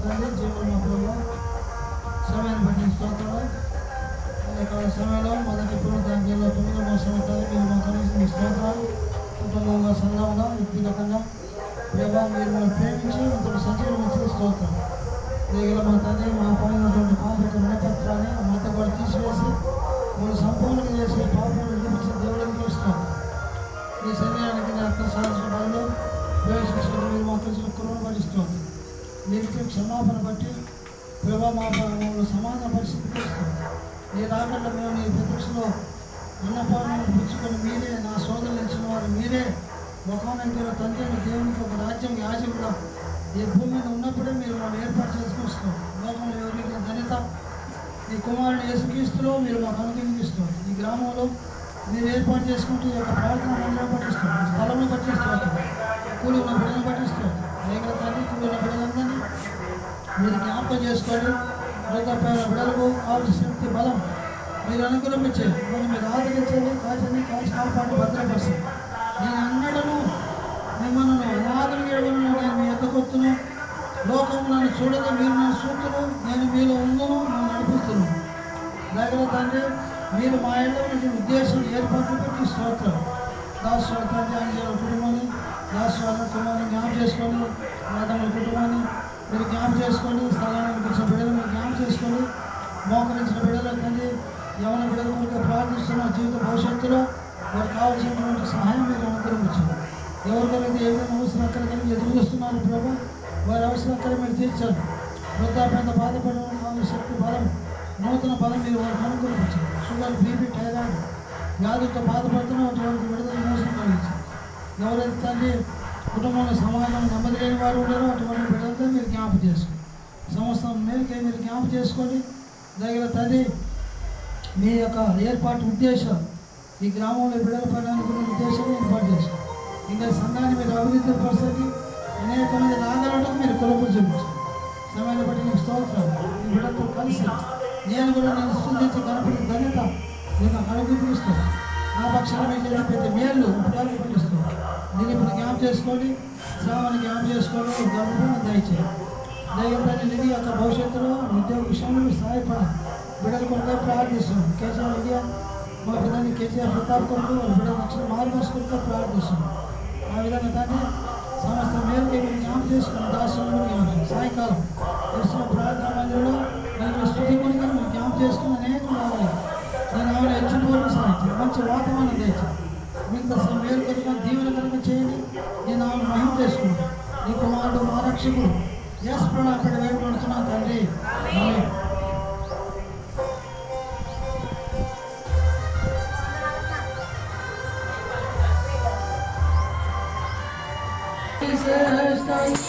తండ్రి జీవనంలో సమయాన్ని బట్టి స్తోత్రాలు. ఇక్కడ సమయంలో మొదటి పునరుద్ధానంలో 9వ సంవత్సరం మీరు మా కలిసి మీ స్తోత్రాలు. కుటుంబంగా, సంఘంగా, వ్యక్తిగతంగా దేవా మీరు మనం ప్రేమించి ఇంతకు సజీవం ఇచ్చిన స్తోత్రం. దీనిలో మా తండ్రి మా పైనటువంటి పాపక రుణపత్రాన్ని మాతో కూడా తీసివేసి మీరు సంపూర్ణంగా చేసి పాపను విడిపించిన దేవుడిని చూస్తాం. ఈ శరీరానికి అర్థం సాధించిన పనులు ప్రవేశించుకుని మీరు మాకు వచ్చిన కృపను భరిస్తుంది. మీరు క్షమాపణ బట్టి ప్రభావ మా మమ్మల్ని సమాధాన పరిస్థితి చేస్తాం. ఈ రాగంలో మేము ఈ ప్రదక్షిణలో అన్నపాలను పుచ్చుకొని మీరే నా సోదరులు ఇచ్చిన వారు మీరే ముఖానంటే తండ్రి దేవునికి ఒక రాజ్యం యాజకుడు ఈ భూమి మీద ఉన్నప్పుడే మీరు మనం ఏర్పాటు చేసుకొస్తున్నారు. లోకంలో ఎవరికి ధన్యత ఈ కుమారుని యేసుక్రీస్తులో మీరు మాకు అనుగ్రహిస్తున్నారు. ఈ గ్రామంలో మీరు ఏర్పాటు చేసుకుంటూ ఈ యొక్క ప్రార్థన మందిరం పట్టిస్తున్నారు, స్థలంలో పట్టిస్తున్నారు, కూలి ఉన్న బిడ్డలను పట్టిస్తున్నారు. లేక తండ్రి కూలి ఉన్న బిడ్డలందరినీ మీరు జ్ఞాపకం చేసుకోండి. వృద్ధపైన బిడ్డలకు కావాల్సిన శక్తి బలం మీరు అనుగ్రహించే మనం మీరు ఆదరించండి, కాల్చి కాపాడి భద్రపరచండి. నేను అన్నడను మిమ్మల్ని అనాథులు ఏడవను, నేను మీ ఎద్దకొత్తును, లోకం నన్ను చూడదు, మీరు నన్ను చూస్తును, నేను మీలో ఉందును, నన్ను నడిపిస్తున్నాను. దగ్గర తండ్రి మీరు మా ఇంట్లో ఉన్నటువంటి ఉద్దేశం ఏర్పాట్లు పెట్టి స్తోత్రం. దాసు తండ్రి ఆయన కుటుంబాన్ని, దాసు వాళ్ళ కుటుంబాన్ని జ్ఞాపం చేసుకోండి, రాధముల కుటుంబాన్ని మీరు జ్ఞాపం చేసుకోండి, స్థలానికి వచ్చిన బిడ్డలు మీరు జ్ఞాపం చేసుకోండి. మోకరించిన బిడ్డలు తండ్రి యవన బిడ్డల కొరకు ప్రార్థిస్తున్న జీవిత భవిష్యత్తులో వారికి కావాల్సినటువంటి సహాయం మీరు అనుగ్రహించండి. ఎవరికైతే ఏమైనా అవసరం అక్కడ కలిగి ఎదురు చూస్తున్నారు ప్రభు, వారి అవసరం అక్కడ మీరు తీర్చండి. వృద్ధాప్యంతో బాధపడడం కావాలి శక్తి బలం, నూతన బలం మీరు వారికి అనుగ్రహించండి. షుగర్, బీపీ, థైరాయిడ్ వ్యాధులతో బాధపడుతున్న వారికి విడుదల మోసం కలిగించండి. ఎవరైతే తండ్రి కుటుంబంలో సమాజం నెమ్మది లేని వారు ఉన్నారో అటువంటి బిడ్డలతో మీరు జ్ఞాపకం చేసుకోండి. సంవత్సరం మేలుకే మీరు జ్ఞాపకం చేసుకోండి. దగ్గర తండ్రి మీ యొక్క ఏర్పాటు ఉద్దేశం ఈ గ్రామంలో బిడ్డల పడడానికి ఉద్దేశం ఏర్పాటు చేసుకోండి. ఇంకా సంఘాన్ని మీరు అభివృద్ధి పరిస్థితి అనేక మంది రాగలటం మీరు కొలుపులు చూపించండి. సమయాన్ని బట్టి నీకు స్తోత్రాలు. ఈ బిడ్డలతో కలిసి నేను కూడా నేను స్తుతించి కనపడి ధన్యత నేను అనుగ్రహిస్తాను. నా పక్షాన మీకు చేసిన ప్రతి మేలు ఉపయోగం పట్టిస్తున్నాను. నేను ఇప్పుడు జ్ఞాపం చేసుకోండి, శ్రావాన్ని జ్ఞాపం చేసుకోండి, గర్భం దయచేయండి. దయచేసి నిధి యొక్క భవిష్యత్తులో ఉద్యోగ విషయంలో మీరు సహాయపడాలి. బిడ్డల కొరకే ప్రార్థిస్తున్నాం. కేసీఆర్ విద్య మా పిల్లల్ని కేసీఆర్ ప్రతాప్ కొరకు వాళ్ళ బిడ్డల నచ్చిన మార్గదర్శకులతో ప్రార్థిస్తున్నాం. ఆ విధంగా దాన్ని సమస్త మేలుకి మీరు జ్ఞాపం చేసుకుని దాసులను జ్ఞాపకం సాయంకాలం వస్తున్న ప్రార్థన మందిరంలో నేను స్థుతి కొనుక మీరు జ్ఞాపం చేసుకుని అనేక రావాలి. నేను ఆమెను హెచ్చుకోవడం సాధించాను. మంచి వాతావరణం తెచ్చాను. మిగతా మేలు కనుక దీవెన కనుక చేయండి. నేను ఆమెను మహిమ చేసుకుంటాను. నీ కుమారుడు మా రక్షకుడు ఎస్ ప్రణా అక్కడ వేడుకుంటున్నాను తండ్రి. Bye.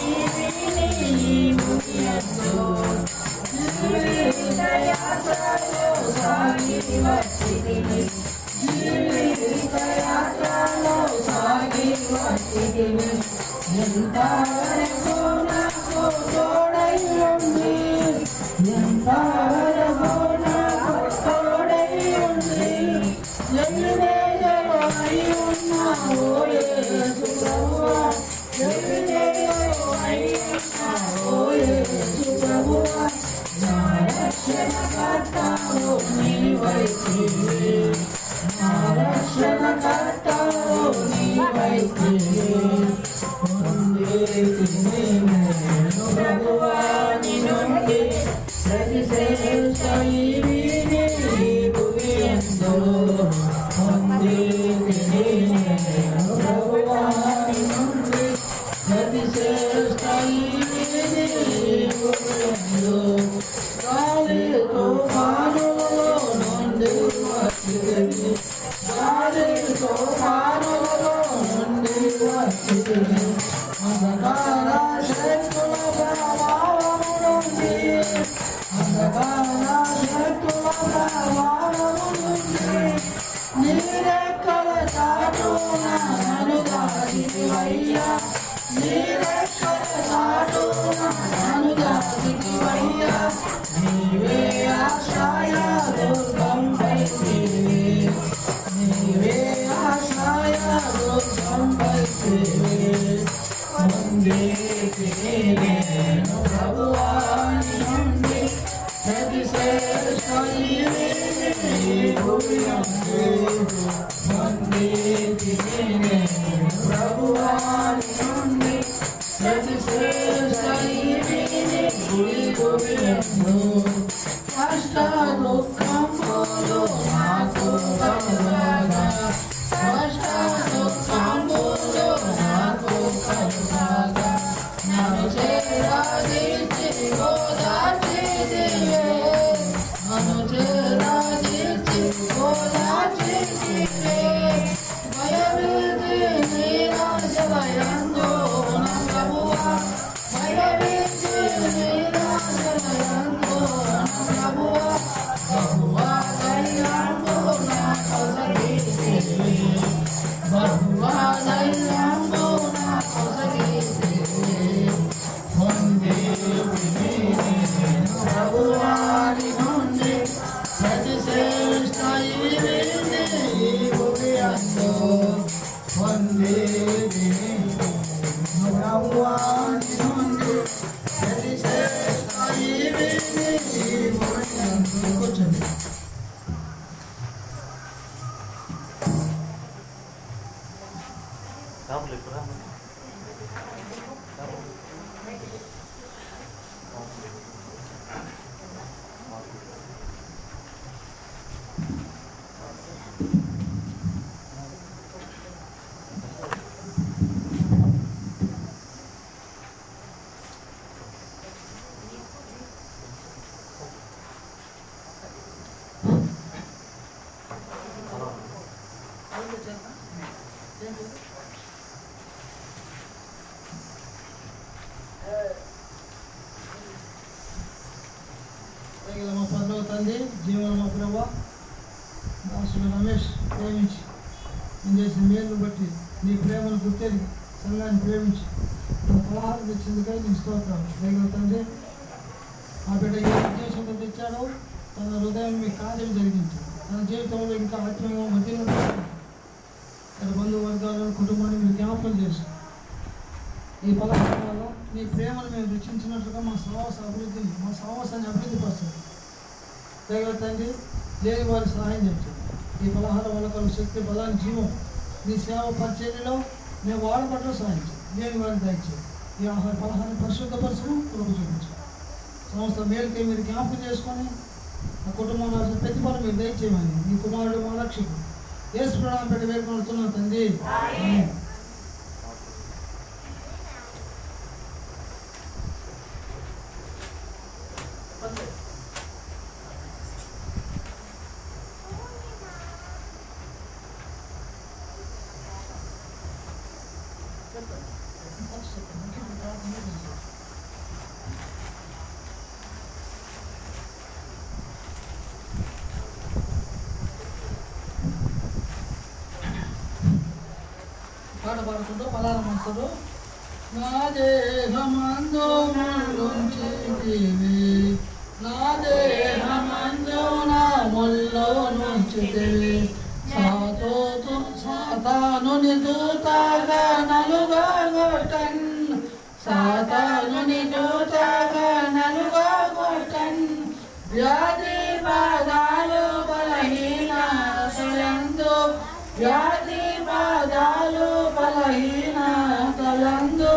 భయమించి నిరాశయందు ప్రభువా బహువా దయ్యంబు నా కొసగితివి బహువా దయ్యంబు నా కొసగితివి పొందితివి ప్రభువాని నుండి ప్రతి శ్రేష్ఠ ఈవిని భూమి అందు పొందితివి ప్రభువాని నుండి ప్రతి శ్రేష్ఠ ఈవిని భూమి అందు. కూర్చోండి. మా పదవ తండ్రి జీవన మా ప్రభు దాసుడు రమేష్ ప్రేమించి నేను చేసిన మేలును బట్టి నీ ప్రేమను గుర్తెరిగి సంఘాన్ని ప్రేమించి నా పలహారం తెచ్చిందికై నీకు స్తోత్రాలు. దైవ తండ్రి ఆ బిడ్డ ఏ ఉద్దేశంతో తెచ్చాడో తన హృదయం మీ కార్యం జరిగించి తన జీవితంలో ఇంకా ఆత్మీయంగా మధ్యలో తన బంధువర్గాలను కుటుంబాన్ని మీరు జ్ఞాపకం చేసి ఈ పలహారాల్లో నీ ప్రేమను మేము రుచించినట్లుగా మా సహవాసాన్ని అభివృద్ధి పరచాలి. దైవ తండ్రి లేని వారి సహాయం చేయండి. ఈ పలహారం వల్ల కలిగి శక్తి బలాన్ని జీవం నీ సేవ పరిచర్యలో మేము వాడబడలో సహాయం చేయండి. లేని వారిని దయచేయండి. ఈ ఆహార పలహారం పరిశుద్ధపరచడం కృప చూపించండి. సంస్థ మేలుకి మీరు జ్ఞాపకం చేసుకొని ఆ కుటుంబంలో ప్రతిఫలం మీరు దయచేయమని మీ కుమారుడు మా రక్షకుడు యేసు ప్రాణం పెట్టి వేడుకొడుతున్నాం తండ్రి. పాట పాడుకుంటూ పలారం వస్తారు. నా దేహమందు ముంచితివి నా దేహమందు నా ముల్లో నుంచితివి సాతానుని దూతగా నలుగా కొట్టన్ సాతానుని దూతగా నలుగా కొట్టన్ వ్యాధి బాధాలు బలహీనతలందు వ్యాధి బాధాలు బలహీనతలందు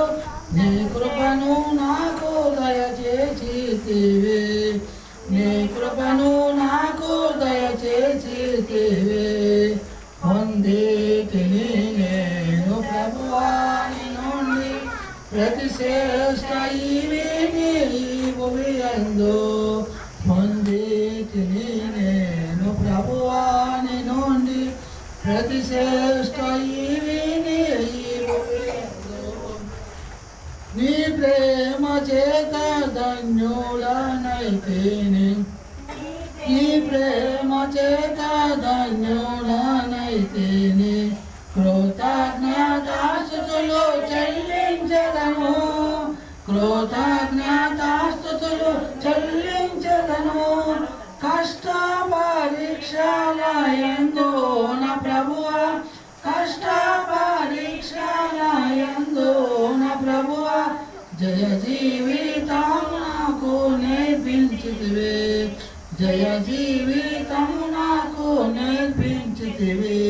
నీ కృపను నాకు దయచేసితివి నీ కృపను నాకు దయచేసితివి పొందితిని నేను ప్రభువాని నుండి ప్రతి శ్రేష్ఠ ఈవిని భూమి యందు పొందితిని నేను ప్రభువాని నుండి ప్రతి శ్రేష్ఠ ఈవిని భూమి యందు నీ ప్రేమ చేత ధన్యుడనైతేనే నీ ప్రేమ చేత ధన్యుడనైతేనే కృతజ్ఞతాస్తుతులు చెల్లించదను కృతజ్ఞతాస్తుతులు చెల్లించదను కష్ట పరీక్షలయందు నా ప్రభువా కష్ట పరీక్షలయందు నా ప్రభువా జయ జీవితం నాకు నేర్పించితివి జయ జీవితం నాకు నేర్పించితివి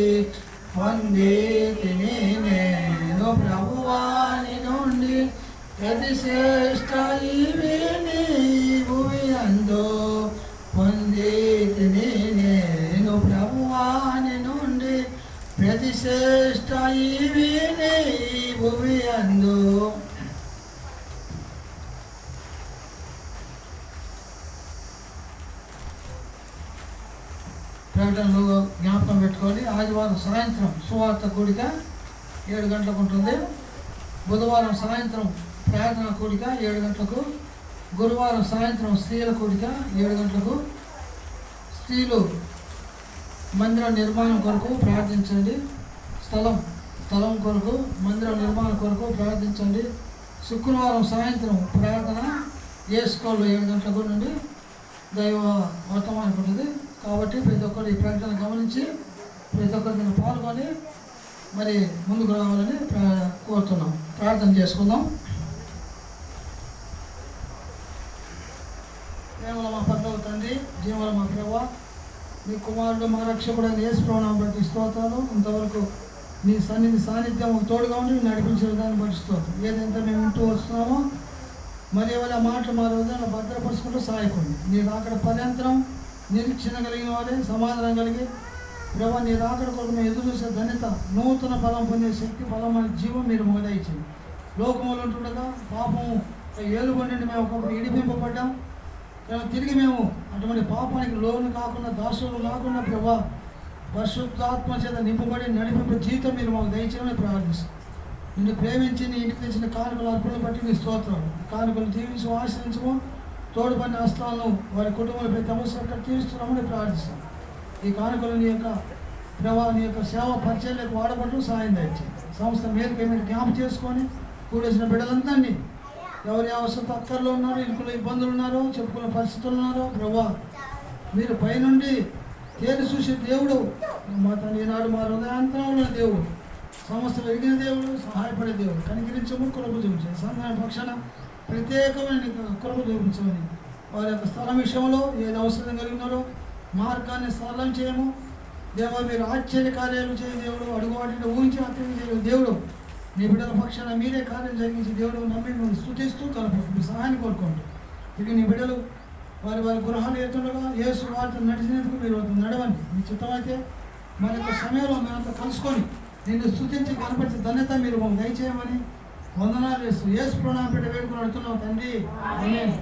పొందితిని నేను ప్రభువాని నుండి ప్రతి శ్రేష్ఠ ఈవిని భూమి యందు పొందితిని నేను ప్రభువాని నుండి ప్రతి శ్రేష్ఠ ఈవిని భూమి యందు. ప్రకటనలో జ్ఞాపకం పెట్టుకొని ఆదివారం సాయంత్రం సువార్త కూడిక 7 గంటలకు ఉంటుంది. బుధవారం సాయంత్రం ప్రార్థన కూడిక 7 గంటలకు, గురువారం సాయంత్రం స్త్రీల కూడిక 7 గంటలకు. స్త్రీలు మందిర నిర్మాణం కొరకు ప్రార్థించండి. స్థలం కొరకు, మందిర నిర్మాణం కొరకు ప్రార్థించండి. శుక్రవారం సాయంత్రం ప్రార్థన ఏ స్కూల్లో 7 గంటలకు నుండి దైవ వర్తమానం ఉంటుంది. కాబట్టి ప్రతి ఒక్కరు ఈ ప్రకటన గమనించి ప్రతి ఒక్కరు దీన్ని పాల్గొని మరి ముందుకు రావాలని కోరుతున్నాం. ప్రార్థన చేసుకుందాం. ప్రేమల మా పరలోక తండ్రి, జీవన మా ప్రభువా, మీ కుమారుడు మా రక్షకుడైన యేసు ప్రభువుని బట్టి స్తోత్రాలు. ఇంతవరకు నీ సన్నిధి సాన్నిధ్యం తోడుగా ఉండి నడిపించిన దాన్ని బట్టి స్తోత్రం. ఏదైతే మేము వింటూ వస్తున్నామో మరి ఎవరి మాటలు మా హృదయంలో భద్రపరుచుకుంటూ సహాయపడి నీ రాకడ పర్యంతరం నిరీక్షణ కలిగిన వారే, సమాధానం కలిగి ప్రభావ నీ రాకడ కొరకు మేము ఎదురు చూసే ధన్యత, నూతన ఫలం పొందే శక్తి, ఫలమైన జీవం మీరు మొదలైంది. లోకములు ఉంటుండగా పాపము ఏలుబడి మేము ఒకప్పుడు ఇడిపింపబడ్డాం. తిరిగి మేము అటువంటి పాపానికి లోను కాకుండా, దాసులు కాకుండా ప్రభా పరిశుద్ధాత్మ చేత నింపబడి నడిపింపే జీవితం మీరు మాకు దయచేయమని ప్రార్థిస్తాం. నిన్ను ప్రేమించి నీ ఇంటికి తెచ్చిన కానుకలు అర్పణలు బట్టి నీ స్తోత్రాలు. కానుకలు దీవించు, ఆశ్రయించము, తోడుపడిన హస్తాలను వారి కుటుంబంలో ప్రతి అవసరం తీరుస్తున్నామని ప్రార్థిస్తాం. ఈ కానుకలు నీ యొక్క ప్రభావ, నీ యొక్క సేవ పరిచయాలకు వాడబడుతూ సాయం దయచేయండి. సంస్థ మేరకు ఏమైనా జ్ఞాపం చేసుకొని కూడేసిన బిడ్డలందరినీ ఎవరి అవసరం అక్కర్లో ఉన్నారో, ఇంట్లో ఇబ్బందులు ఉన్నారో, చెప్పుకున్న పరిస్థితులు ఉన్నారో ప్రభా మీరు పైనుండి తేలి చూసే దేవుడు, మా తన ఈనాడు మా హృదయాంతరంలో దేవుడు, సమస్యలు ఎరిగిన దేవుడు, సహాయపడే దేవుడు, కనికరించము, కృప చూపించండి. సంఘాన్ని పక్షాన ప్రత్యేకమైన కృప చూపించమని వారి యొక్క స్థలం విషయంలో ఏది అవసరం కలిగినారో మార్గాన్ని సరళం చేయము దేవా. మీరు ఆశ్చర్య కార్యాలు చేయ దేవుడు, అడుగు వాటిని ఊహించి ఆశ్చర్యం దేవుడు. నీ బిడ్డల పక్షాన మీరే కార్యం జరిగించి దేవుడు నమ్మి మేము స్తుతిస్తూ కలపండి. మీ సహాయాన్ని కోరుకోండి. ఇక నీ బిడ్డలు వారి గృహాలు ఎత్తుండగా యేసు వారితో నడిచినందుకు మీరు నడవండి. మీ చిత్తమైతే మన యొక్క సమయంలో మేమంతా కలుసుకొని నిన్ను స్తుతించి కనపరిచే ధన్యత మీరు మాకు దయచేయమని వందనాలు చేస్తూ యేసు ప్రణామ బిడ్డ వేడుకొని అడుగుతున్నాం తండ్రి. ఆమేన్.